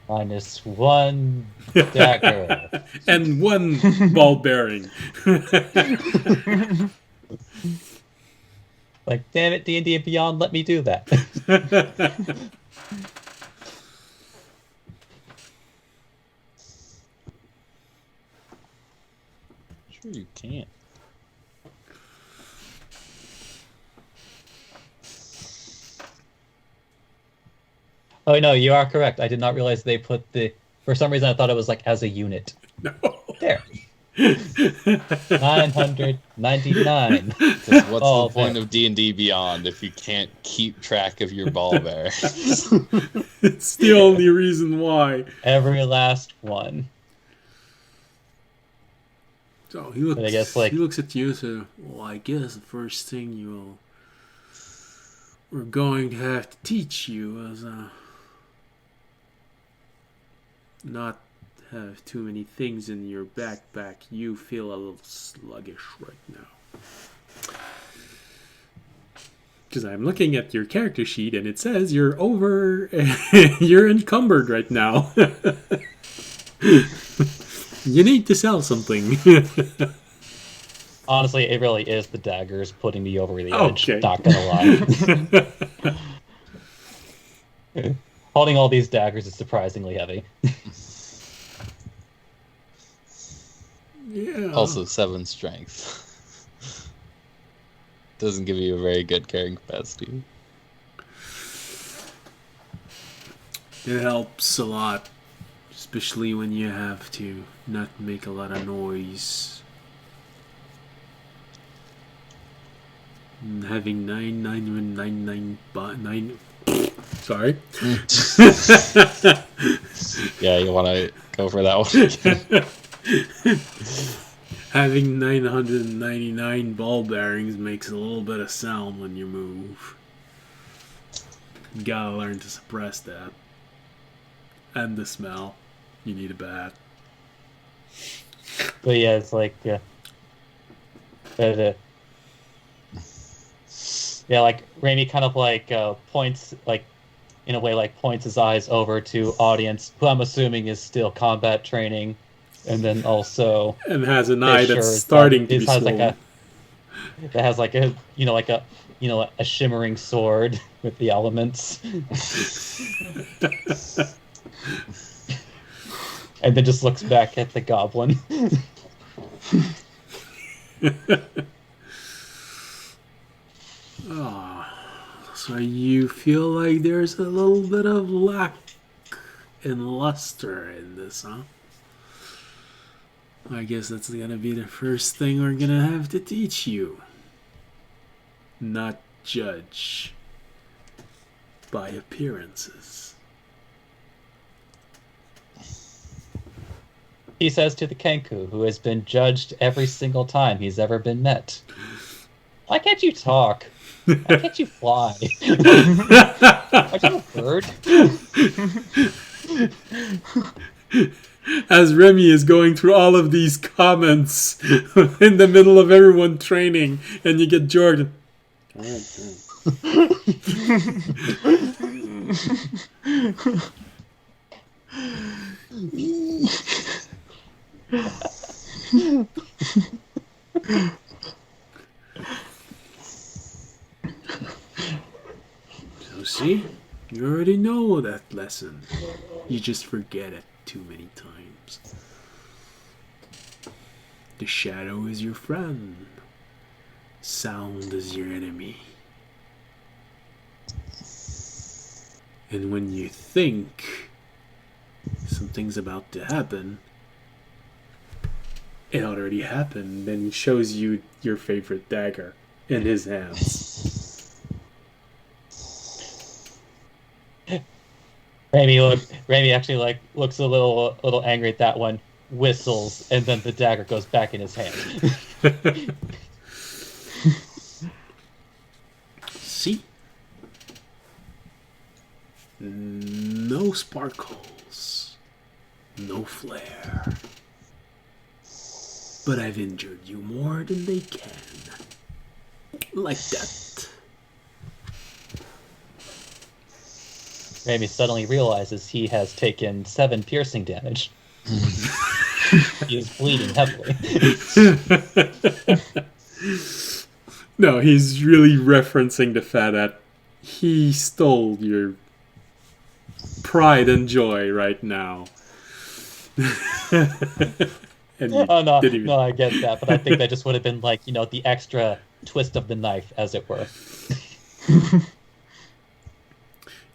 Minus one dagger. And one ball bearing. Like, damn it, D&D and Beyond, let me do that. Sure you can. Oh, no, you are correct. I did not realize they put for some reason I thought it was like as a unit. No. There. 999. Because what's Oh, the point there. of D&D Beyond if you can't keep track of your ball bearings? It's the only reason why. Every last one. So he looks. But I guess, like- he looks at you. So, well, I guess the first thing we're going to have to teach you is not have too many things in your backpack. You feel a little sluggish right now. Because I'm looking at your character sheet and it says you're you're encumbered right now. You need to sell something. Honestly, it really is the daggers putting me over the edge. Okay. Not gonna lie. Holding all these daggers is surprisingly heavy. Yeah. Also 7 strength. Doesn't give you a very good carrying capacity. It helps a lot, especially when you have to not make a lot of noise. And having 999 sorry. Yeah, you want to go for that one? Having 999 ball bearings makes a little bit of sound when you move. You gotta learn to suppress that. And the smell. You need a bat. But yeah, it's like uh, yeah, like Raimi kind of like points like in a way like points his eyes over to audience who I'm assuming is still combat training, and then also And has an eye that's Fisher starting to be has like swollen. that has like a a shimmering sword with the elements, and then just looks back at the goblin. So you feel like there's a little bit of lack in luster in this, huh? I guess that's gonna be the first thing we're gonna have to teach you. Not judge by appearances. He says to the Kenku, who has been judged every single time he's ever been met. Why can't you talk? Why can't you fly? Are you a bird? As Remy is going through all of these comments in the middle of everyone training, and you get Jordan. So see, you already know that lesson. You just forget it too many times. The shadow is your friend. Sound is your enemy. And when you think something's about to happen, it already happened. Then he shows you your favorite dagger in his hands. Raimi actually like looks a little angry at that one, whistles, and then the dagger goes back in his hand. See? No sparkles. No flare. But I've injured you more than they can. Like that. Raimi suddenly realizes he has taken 7 piercing damage. He is bleeding heavily. No, he's really referencing the fact that he stole your pride and joy right now. And you Oh no, didn't even... no, I get that, but I think that just would have been like, the extra twist of the knife, as it were.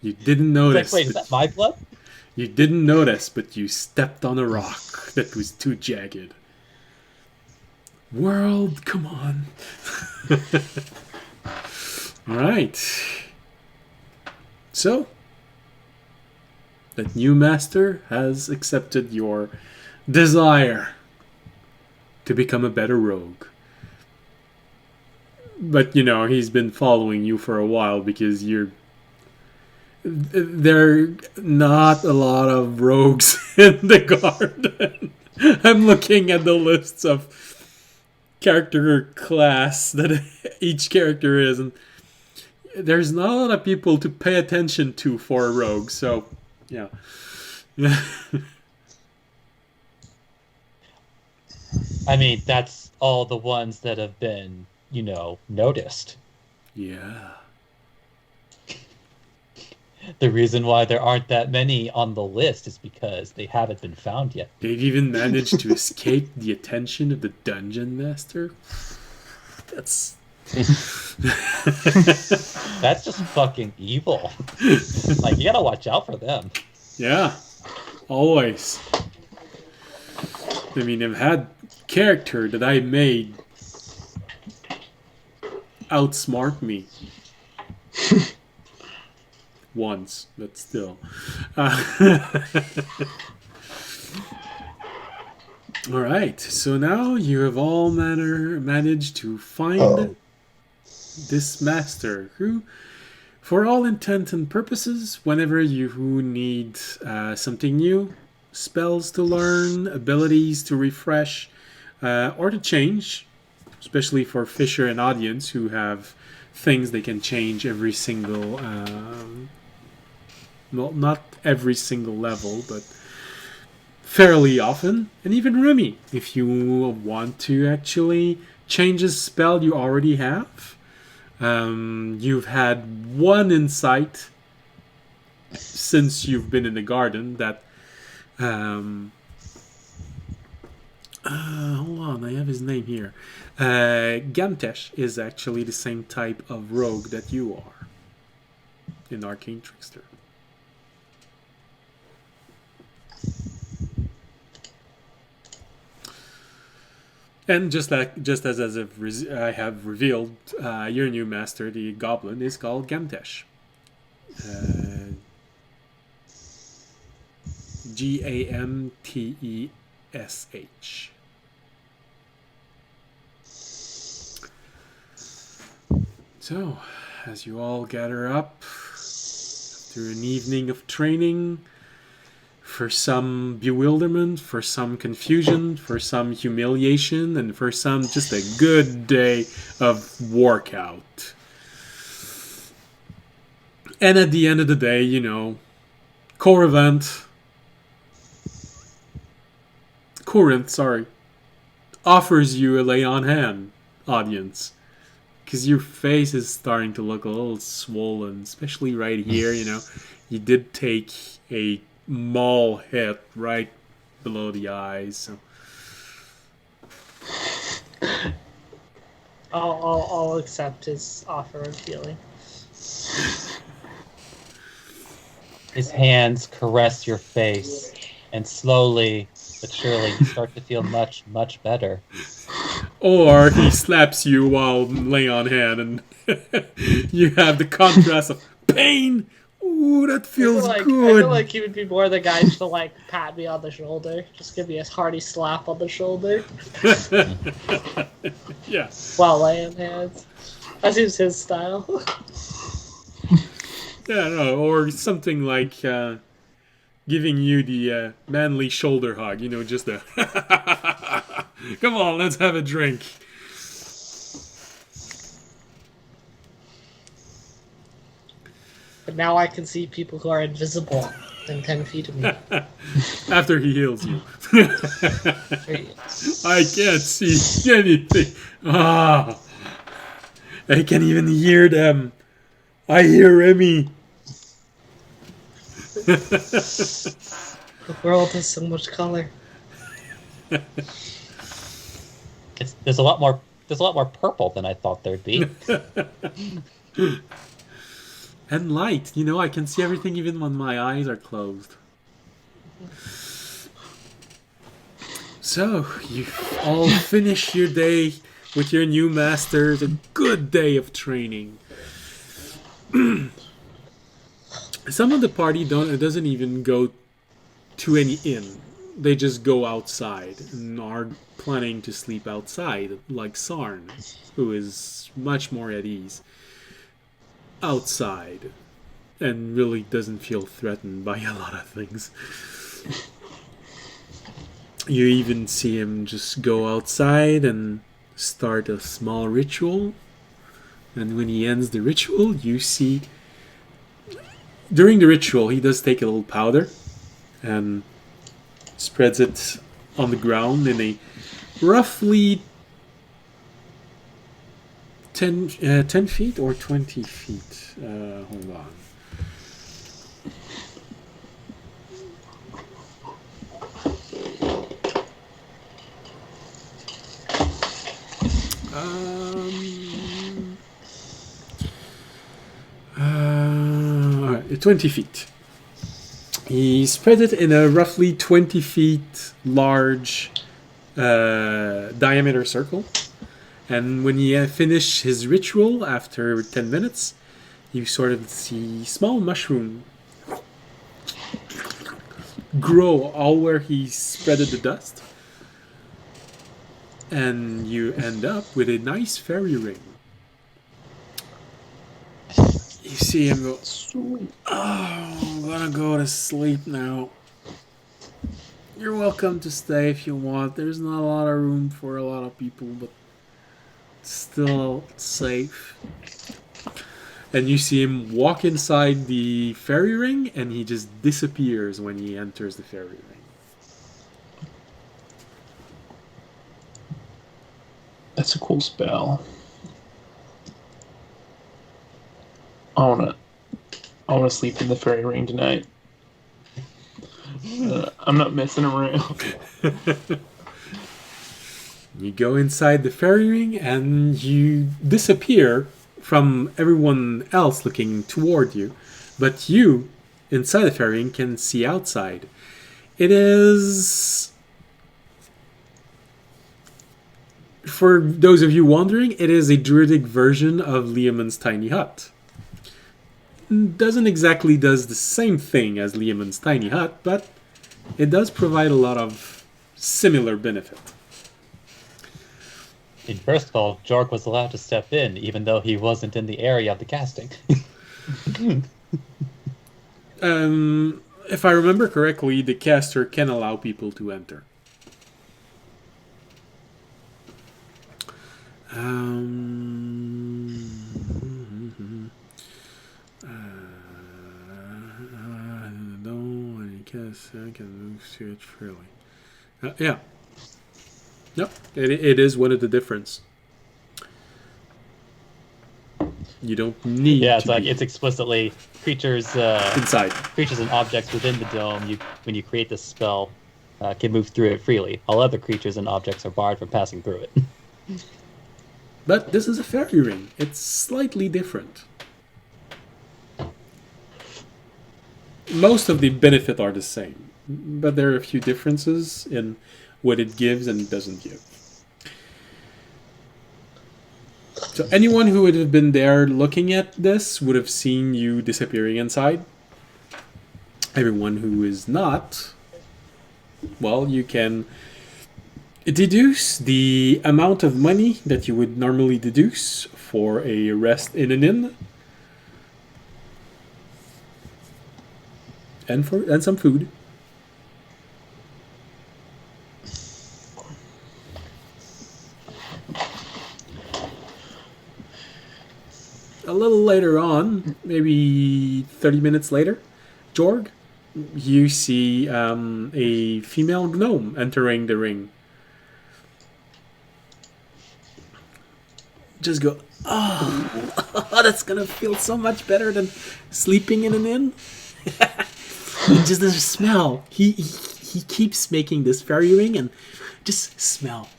You didn't notice. It's like, wait, is that my blood? You didn't notice, but you stepped on a rock that was too jagged. World, come on. Alright. So, that new master has accepted your desire to become a better rogue. But, he's been following you for a while because there are not a lot of rogues in the garden. I'm looking at the lists of character class that each character is, and there's not a lot of people to pay attention to for a rogue, so, yeah. I mean, that's all the ones that have been, noticed. Yeah. The reason why there aren't that many on the list is because they haven't been found yet. They've even managed to escape the attention of the dungeon master. That's That's just fucking evil. Like, you gotta watch out for them. Yeah, always. I mean, I've had character that I made outsmart me. Once, but still. Alright, so now you have all managed to find this master who, For all intents and purposes, whenever you need something new, spells to learn, abilities to refresh, or to change, especially for Fisher and audience who have things they can change every single, well, not every single level, but fairly often. And even Remy, if you want to actually change a spell you already have. You've had one insight since you've been in the garden that hold on, I have his name here. Gantesh is actually the same type of rogue that you are in Arcane Trickster. And just as I have revealed, your new master, the goblin, is called Gantesh. Gamtesh. So, as you all gather up after an evening of training, for some bewilderment, for some confusion, for some humiliation, and for some just a good day of workout. And at the end of the day, you know, Corinth, offers you a lay on hand, audience. Because your face is starting to look a little swollen, especially right here, you know. You did take a maul hit right below the eyes. So. I'll accept his offer of healing. His hands caress your face, and slowly but surely you start to feel much, much better. Or he slaps you while laying on hand, and you have the contrast of pain. Ooh, that feels I good. feel like he would be more the guy to like pat me on the shoulder, just give me a hearty slap on the shoulder. Yeah. While laying hands. That seems his style. Yeah, no, or something like giving you the manly shoulder hug. You know, just a come on, let's have a drink. But now I can see people who are invisible within 10 feet of me. After he heals you. I can't see anything. Ah, I can't even hear them. I hear Remy. The world has so much color. There's a lot more purple than I thought there'd be. And light, you know, I can see everything even when my eyes are closed. So, you all finish your day with your new masters. A good day of training. Some of the party doesn't even go to any inn. They just go outside and are planning to sleep outside, like Sarn, who is much more at ease outside and really doesn't feel threatened by a lot of things. You even see him just go outside and start a small ritual, and when he ends the ritual, you see during the ritual he does take a little powder and spreads it on the ground in a roughly 10 feet or 20 feet. Hold on. All right, 20 feet. He spread it in a roughly 20 feet large diameter circle. And when he finished his ritual after 10 minutes, you sort of see small mushroom grow all where he spreaded the dust. And you end up with a nice fairy ring. You see him go, Sweet. oh, I'm gonna go to sleep now. You're welcome to stay if you want. There's not a lot of room for a lot of people, but still safe. And you see him walk inside the fairy ring, and he just disappears when he enters the fairy ring. That's a cool spell. I wanna sleep in the fairy ring tonight. I'm not messing around. You go inside the fairy ring, and you disappear from everyone else looking toward you. But you, inside the fairy ring, can see outside. It is... For those of you wondering, it is a druidic version of Liamon's tiny hut. Doesn't exactly does the same thing as Liamon's tiny hut, but it does provide a lot of similar benefit. And first of all, Jorg was allowed to step in, even though he wasn't in the area of the casting. If I remember correctly, the caster can allow people to enter. I can move to it freely. Yeah. Yep. It is one of the difference. You don't need. Yeah, it's to like be it's explicitly creatures inside. creatures and objects within the dome. When you create this spell, can move through it freely. All other creatures and objects are barred from passing through it. But this is a fairy ring. It's slightly different. Most of the benefit are the same, but there are a few differences in what it gives and doesn't give. So anyone who would have been there looking at this would have seen you disappearing inside. Everyone who is not, well, you can deduce the amount of money that you would normally deduce for a rest in an inn. And some food. A little later on, maybe 30 minutes later, Jorg, you see a female gnome entering the ring. Just go, oh, that's gonna feel so much better than sleeping in an inn. Just the smell. He keeps making this fairy ring, and just smell.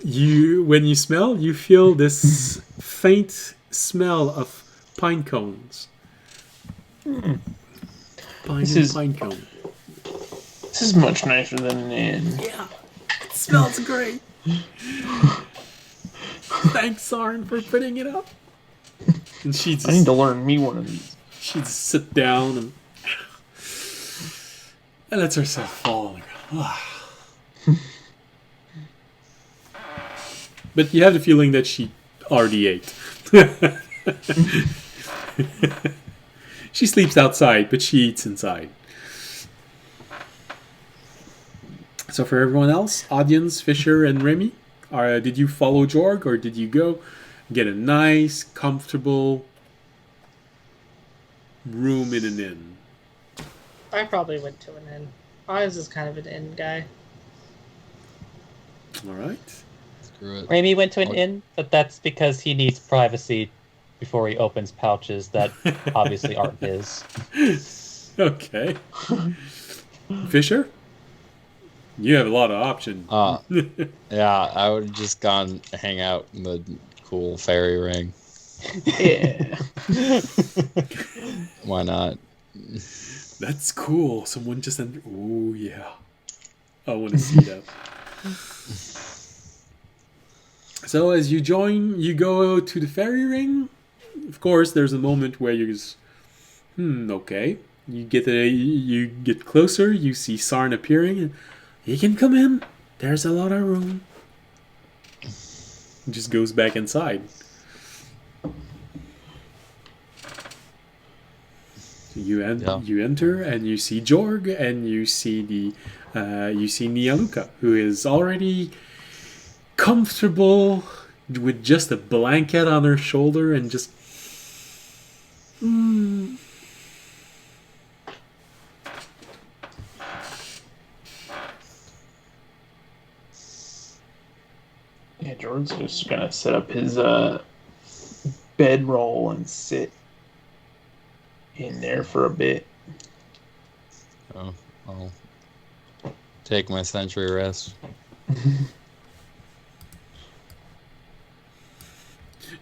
When you smell, you feel this faint smell of pine cones. Pine cone. This is much nicer than an inn. Yeah, it smells great. Thanks, Sarn, for putting it up. And she just, I need to learn me one of these. She just sit down and lets herself fall. But you have the feeling that she already ate. She sleeps outside, but she eats inside. So for everyone else, audience, Fisher, and Remy, did you follow Jorg, or did you go get a nice, comfortable room in an inn? I probably went to an inn. I was just kind of an inn guy. All right. Screw it. Remy went to an inn, but that's because he needs privacy before he opens pouches that obviously aren't his. Okay. Fisher? You have a lot of options. Yeah, I would have just gone hang out in the cool fairy ring. Yeah. Why not? That's cool. Someone just entered. Oh, yeah. I want to see that. So as you go to the fairy ring. Of course, there's a moment where you just, okay. You get closer. You see Sarn appearing, and you can come in. There's a lot of room. He just goes back inside. So you Yeah. you enter and you see Jorg and you see Nialuka, who is already comfortable with just a blanket on her shoulder and just. Yeah, Jordan's just gonna set up his bedroll and sit in there for a bit. So I'll take my sentry rest.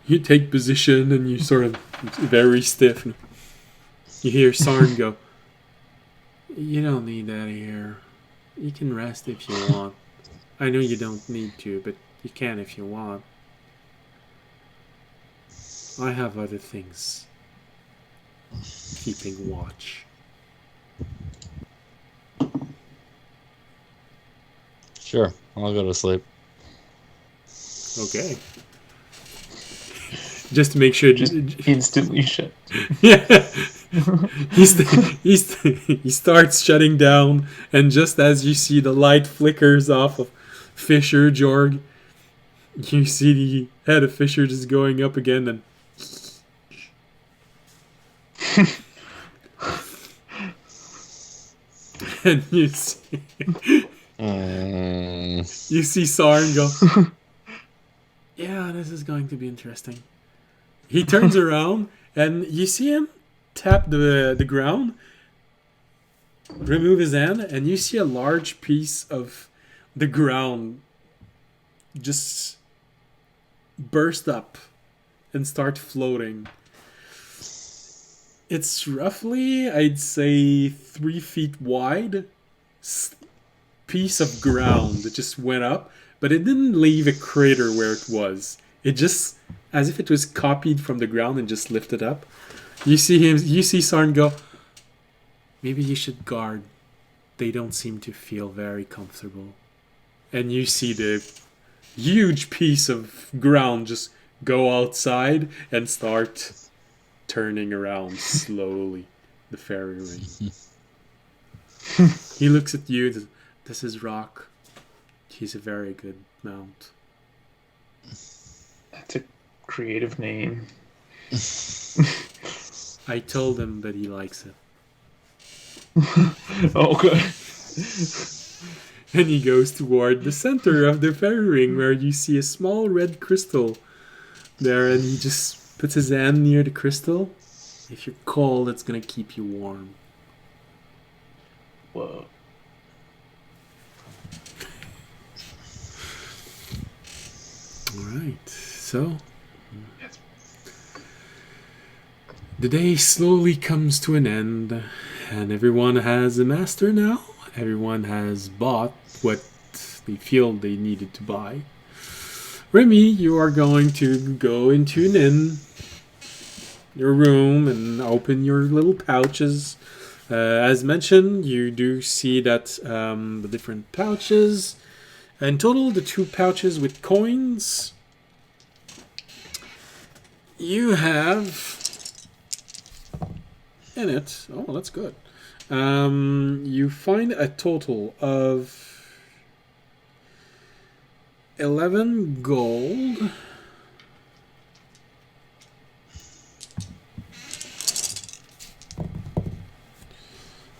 You take position and you sort of very stiff. You hear Sarn go, "You don't need that here. You can rest if you want. I know you don't need to, but you can if you want. I have other things keeping watch." Sure, I'll go to sleep. Okay. Just to make sure. Just instantly shut. Yeah. He starts shutting down, and just as you see the light flickers off of Fisher, Jorg, you see the head of Fisher just going up again, and and you see Sarn go, "Yeah, this is going to be interesting." He turns around, and you see him tap the ground, remove his hand, and you see a large piece of the ground just burst up and start floating. It's roughly, I'd say, 3 feet wide piece of ground that just went up, but it didn't leave a crater where it was. It just, as if it was copied from the ground and just lifted up. You see Sarn go, "Maybe you should guard. They don't seem to feel very comfortable." And you see the huge piece of ground just go outside and start turning around slowly, the fairy ring. He looks at you. "This is Rock. He's a very good mount." That's a creative name. I told him that he likes it. Okay. And he goes toward the center of the fairy ring where you see a small red crystal there, and he just puts his hand near the crystal. "If you're cold, it's gonna keep you warm." Whoa. Alright, so the day slowly comes to an end, and everyone has a master now. Everyone has bought what they feel they needed to buy. Remy, you are going to go into an inn, your room, and open your little pouches. As mentioned, you do see that the different pouches. In total, the 2 pouches with coins, you have in it. Oh, that's good. You find a total of 11 gold.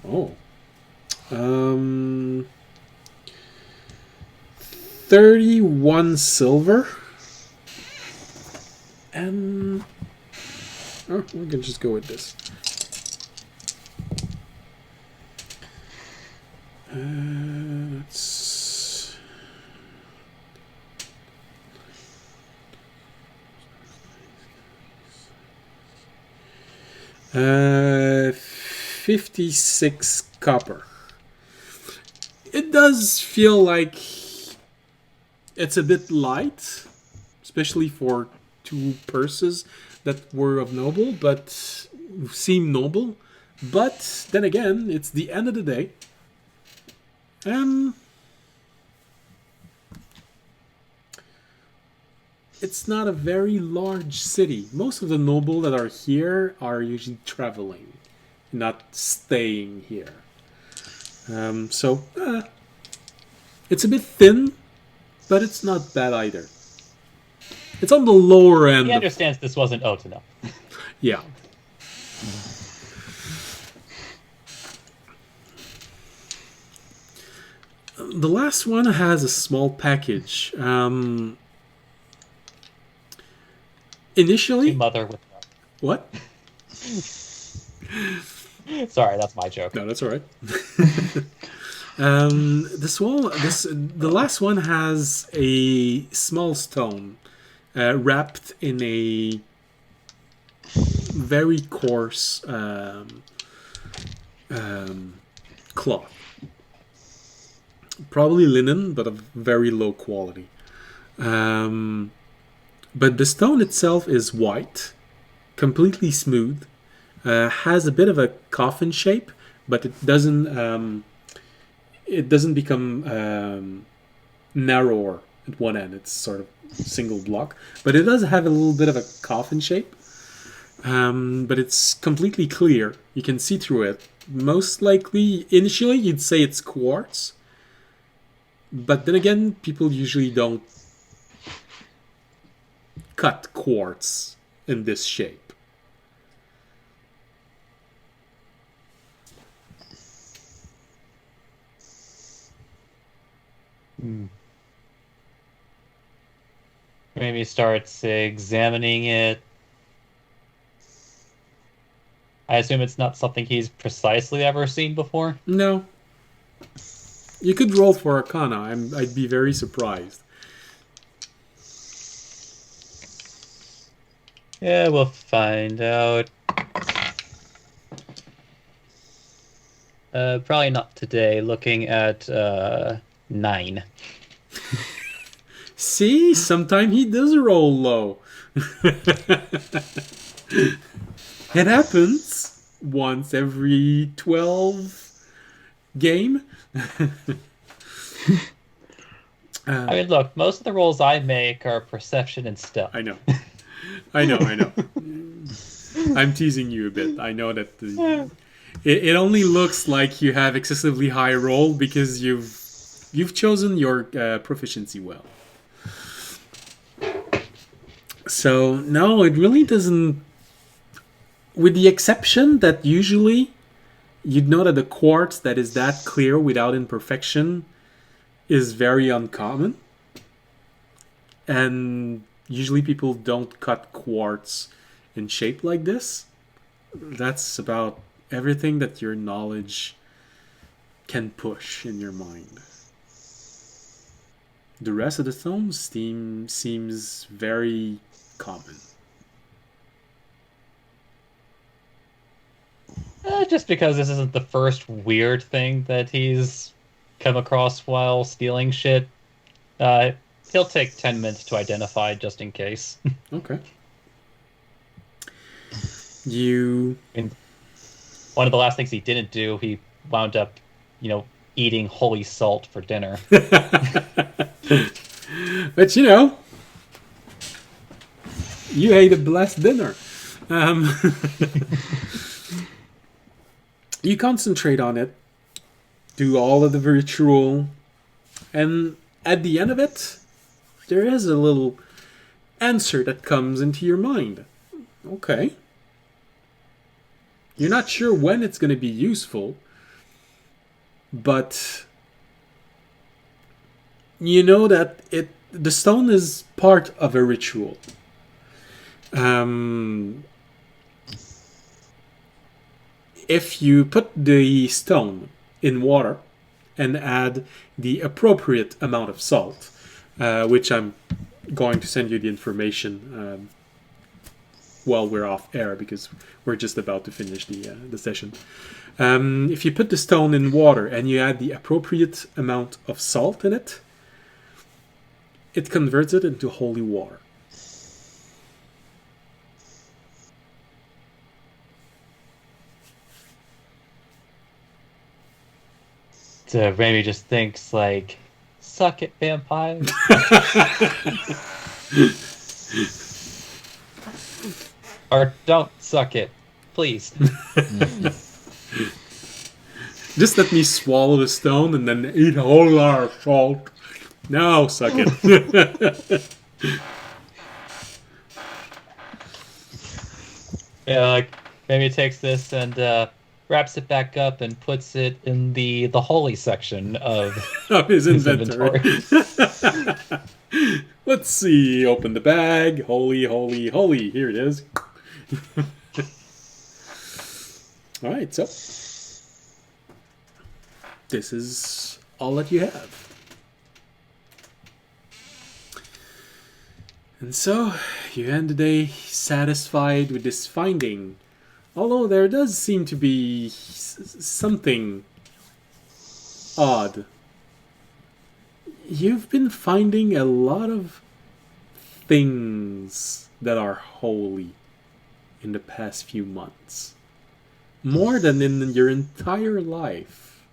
Oh. 31 silver. And oh, we can just go with this. It's 56 copper. It does feel like it's a bit light, especially for 2 purses that were of noble, but seem noble. But then again, it's the end of the day. It's not a very large city. Most of the noble that are here are usually traveling. not staying here. So it's a bit thin, but it's not bad either. It's on the lower end. He understands this wasn't Otano. Yeah. The last one has a small package. Initially, Mother with what? Sorry, that's my joke. No, that's all right. The last one has a small stone wrapped in a very coarse cloth. Probably linen, but of very low quality. But the stone itself is white, completely smooth, has a bit of a coffin shape, but it doesn't become narrower at one end. It's sort of single block, but it does have a little bit of a coffin shape. But it's completely clear. You can see through it. Most likely, initially, you'd say it's quartz. But then again, people usually don't cut quartz in this shape. Maybe starts examining it. I assume it's not something he's precisely ever seen before? No. You could roll for Arcana. I'd be very surprised. Yeah, we'll find out. Probably not today. Looking at 9. See? Sometimes he does roll low. It happens once every 12 game. I mean, look, most of the rolls I make are perception and stealth. I know. I'm teasing you a bit. I know that it only looks like you have excessively high roll because you've chosen your proficiency well. So no, it really doesn't. With the exception that usually you'd know that the quartz that is that clear without imperfection is very uncommon. And usually people don't cut quartz in shape like this. That's about everything that your knowledge can push in your mind. The rest of the stones seems very common. Just because this isn't the first weird thing that he's come across while stealing shit, he'll take 10 minutes to identify just in case. Okay. You... And one of the last things he didn't do, he wound up, eating holy salt for dinner. But you ate a blessed dinner. You concentrate on it, do all of the ritual, and at the end of it, there is a little answer that comes into your mind. Okay. You're not sure when it's going to be useful, but you know that the stone is part of a ritual. If you put the stone in water and add the appropriate amount of salt, which I'm going to send you the information while we're off air because we're just about to finish the session. If you put the stone in water and you add the appropriate amount of salt in it, it converts it into holy water. So Remy just thinks like, suck it, vampire. Or don't suck it, please. Just let me swallow the stone and then eat a whole lot of salt. Now suck it. Yeah, like maybe it takes this and wraps it back up and puts it in the holy section of Of his his inventory. Let's see. Open the bag. Holy, holy, holy. Here it is. Alright, so this is all that you have. And so you end the day satisfied with this finding. Although there does seem to be something odd. You've been finding a lot of things that are holy in the past few months. More than in your entire life.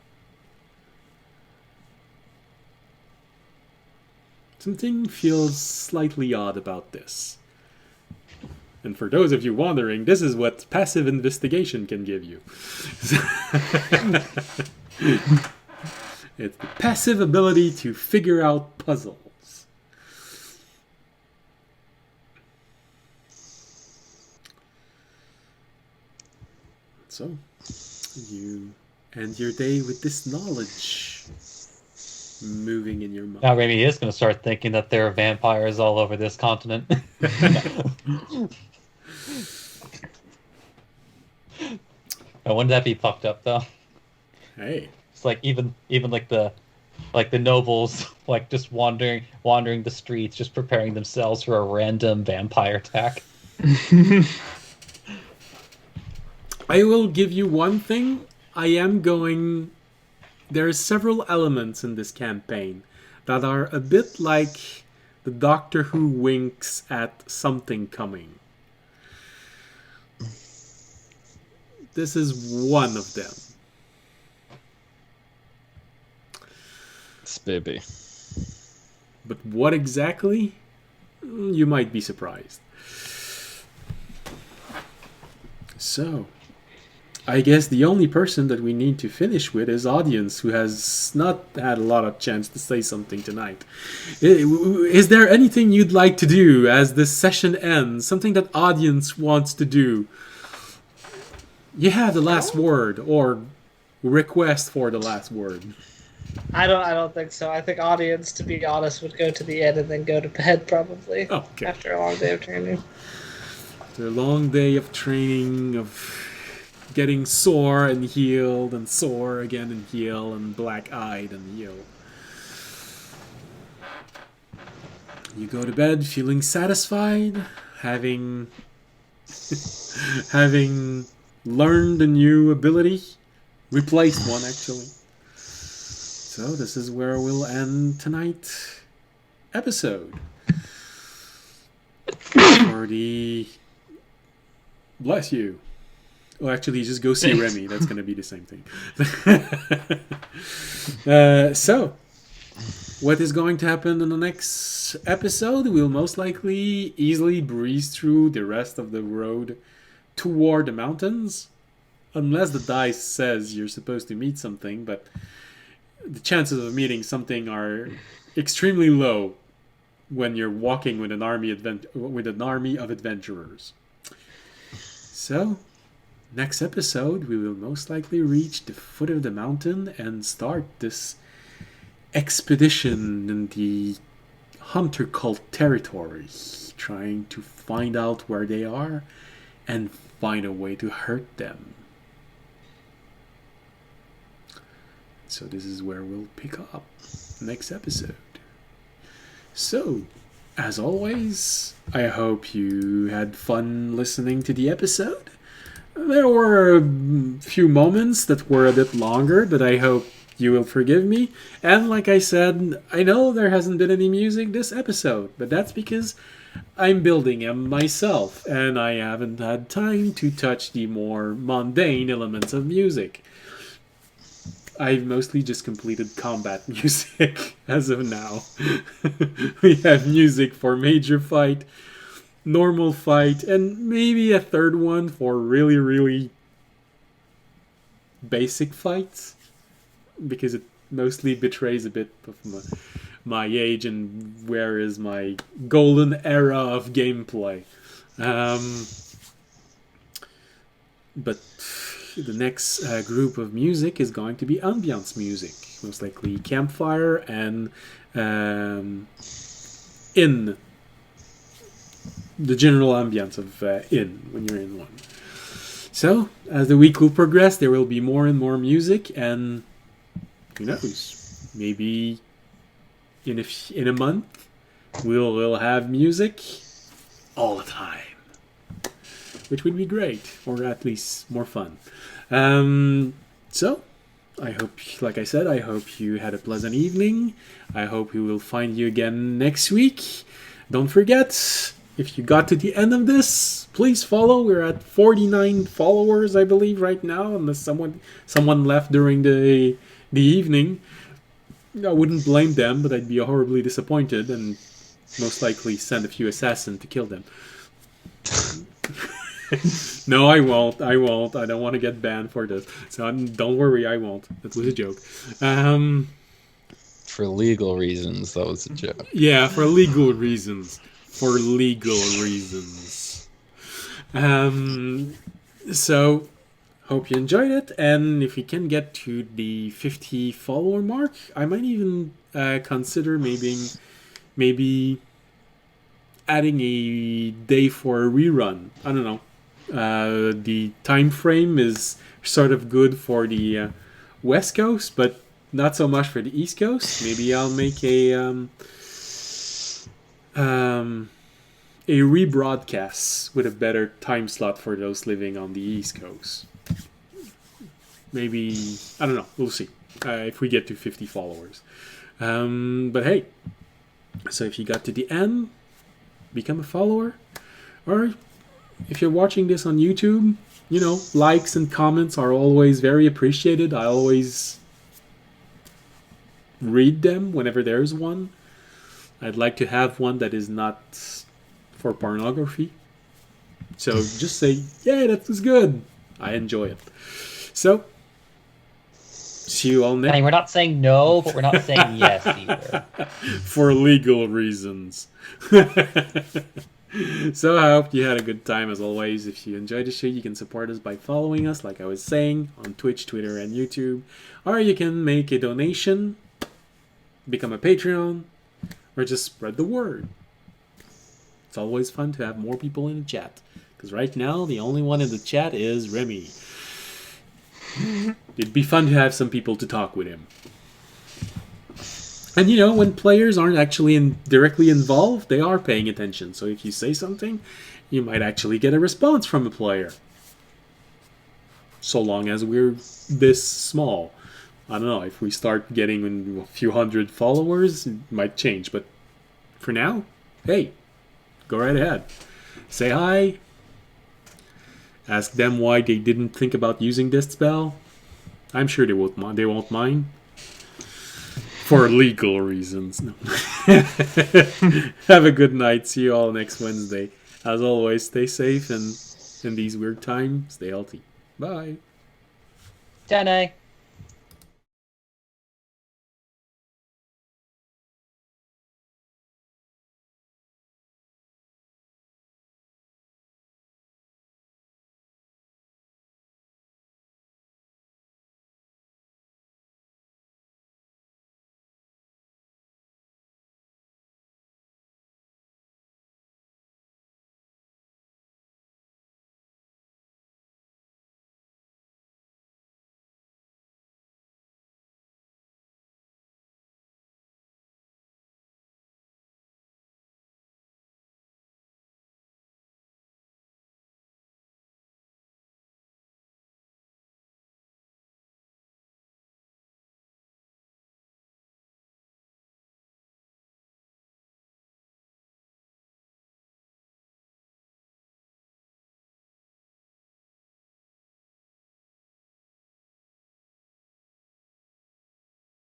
Something feels slightly odd about this. And for those of you wondering, this is what passive investigation can give you. It's the passive ability to figure out puzzles. So, you end your day with this knowledge moving in your mind. Now Remy is going to start thinking that there are vampires all over this continent. Now, wouldn't that be fucked up though? Hey. It's like even like the nobles like just wandering the streets, just preparing themselves for a random vampire attack. I will give you one thing. There are several elements in this campaign that are a bit like the Doctor Who winks at something coming. This is one of them. It's baby. But what exactly? You might be surprised. So, I guess the only person that we need to finish with is audience, who has not had a lot of chance to say something tonight. Is there anything you'd like to do as this session ends? Something that audience wants to do? You have the last word, or request for the last word. I don't think so. I think audience, to be honest, would go to the inn and then go to bed probably Okay. after a long day of training. After a long day of training, of getting sore and healed, and sore again and heal, and black-eyed and heal. You go to bed feeling satisfied, having learned a new ability, replaced one actually. So this is where we'll end tonight's episode. For the... Bless you. Well, actually, just go see Remy. That's going to be the same thing. So, what is going to happen in the next episode? We'll most likely easily breeze through the rest of the road toward the mountains. Unless the dice says you're supposed to meet something, but the chances of meeting something are extremely low when you're walking with an army of adventurers. So, next episode, we will most likely reach the foot of the mountain and start this expedition in the hunter cult territory, trying to find out where they are and find a way to hurt them. So this is where we'll pick up next episode. So, as always, I hope you had fun listening to the episode. There were a few moments that were a bit longer, but I hope you will forgive me. And like I said, I know there hasn't been any music this episode, but that's because I'm building them myself, and I haven't had time to touch the more mundane elements of music. I've mostly just completed combat music as of now. We have music for major fight, normal fight, and maybe a third one for really, really basic fights. because it mostly betrays a bit of my age and where is my golden era of gameplay. But the next group of music is going to be ambiance music, most likely campfire and in the general ambience of in when you're in one. So as the week will progress, there will be more and more music, and who knows, maybe in a month we'll have music all the time, which would be great, or at least more fun. So I hope, like I said, I hope you had a pleasant evening. I hope we will find you again next week. Don't forget, if you got to the end of this, please follow. We're at 49 followers, I believe, right now, unless someone left during the evening. I wouldn't blame them, but I'd be horribly disappointed and most likely send a few assassins to kill them. No, I won't. I don't want to get banned for this. So don't worry, I won't. That was a joke. For legal reasons, that was a joke. Yeah, for legal reasons. For legal reasons. So, hope you enjoyed it. And if we can get to the 50 follower mark, I might even consider maybe adding a day for a rerun. I don't know. The time frame is sort of good for the West Coast, but not so much for the East Coast. Maybe I'll make a rebroadcast with a better time slot for those living on the East Coast. Maybe, I don't know. We'll see if we get to 50 followers. But hey, so if you got to the end, become a follower, or if you're watching this on YouTube, likes and comments are always very appreciated. I always read them whenever there's one. I'd like to have one that is not for pornography. So just say, yeah, that was good. I enjoy it. So, see you all next. I mean, we're not saying no, but we're not saying yes either. For legal reasons. So I hope you had a good time as always. If you enjoyed the show, you can support us by following us, like I was saying, on Twitch, Twitter, and YouTube. Or you can make a donation, become a Patreon, or just spread the word. It's always fun to have more people in the chat. Because right now, the only one in the chat is Remy. It'd be fun to have some people to talk with him. And when players aren't actually directly involved, they are paying attention. So if you say something, you might actually get a response from a player. So long as we're this small. I don't know, if we start getting a few hundred followers, it might change. But for now, hey, go right ahead. Say hi. Ask them why they didn't think about using this spell. I'm sure they won't mind. For legal reasons. No. Have a good night. See you all next Wednesday. As always, stay safe and in these weird times, stay healthy. Bye. Dene.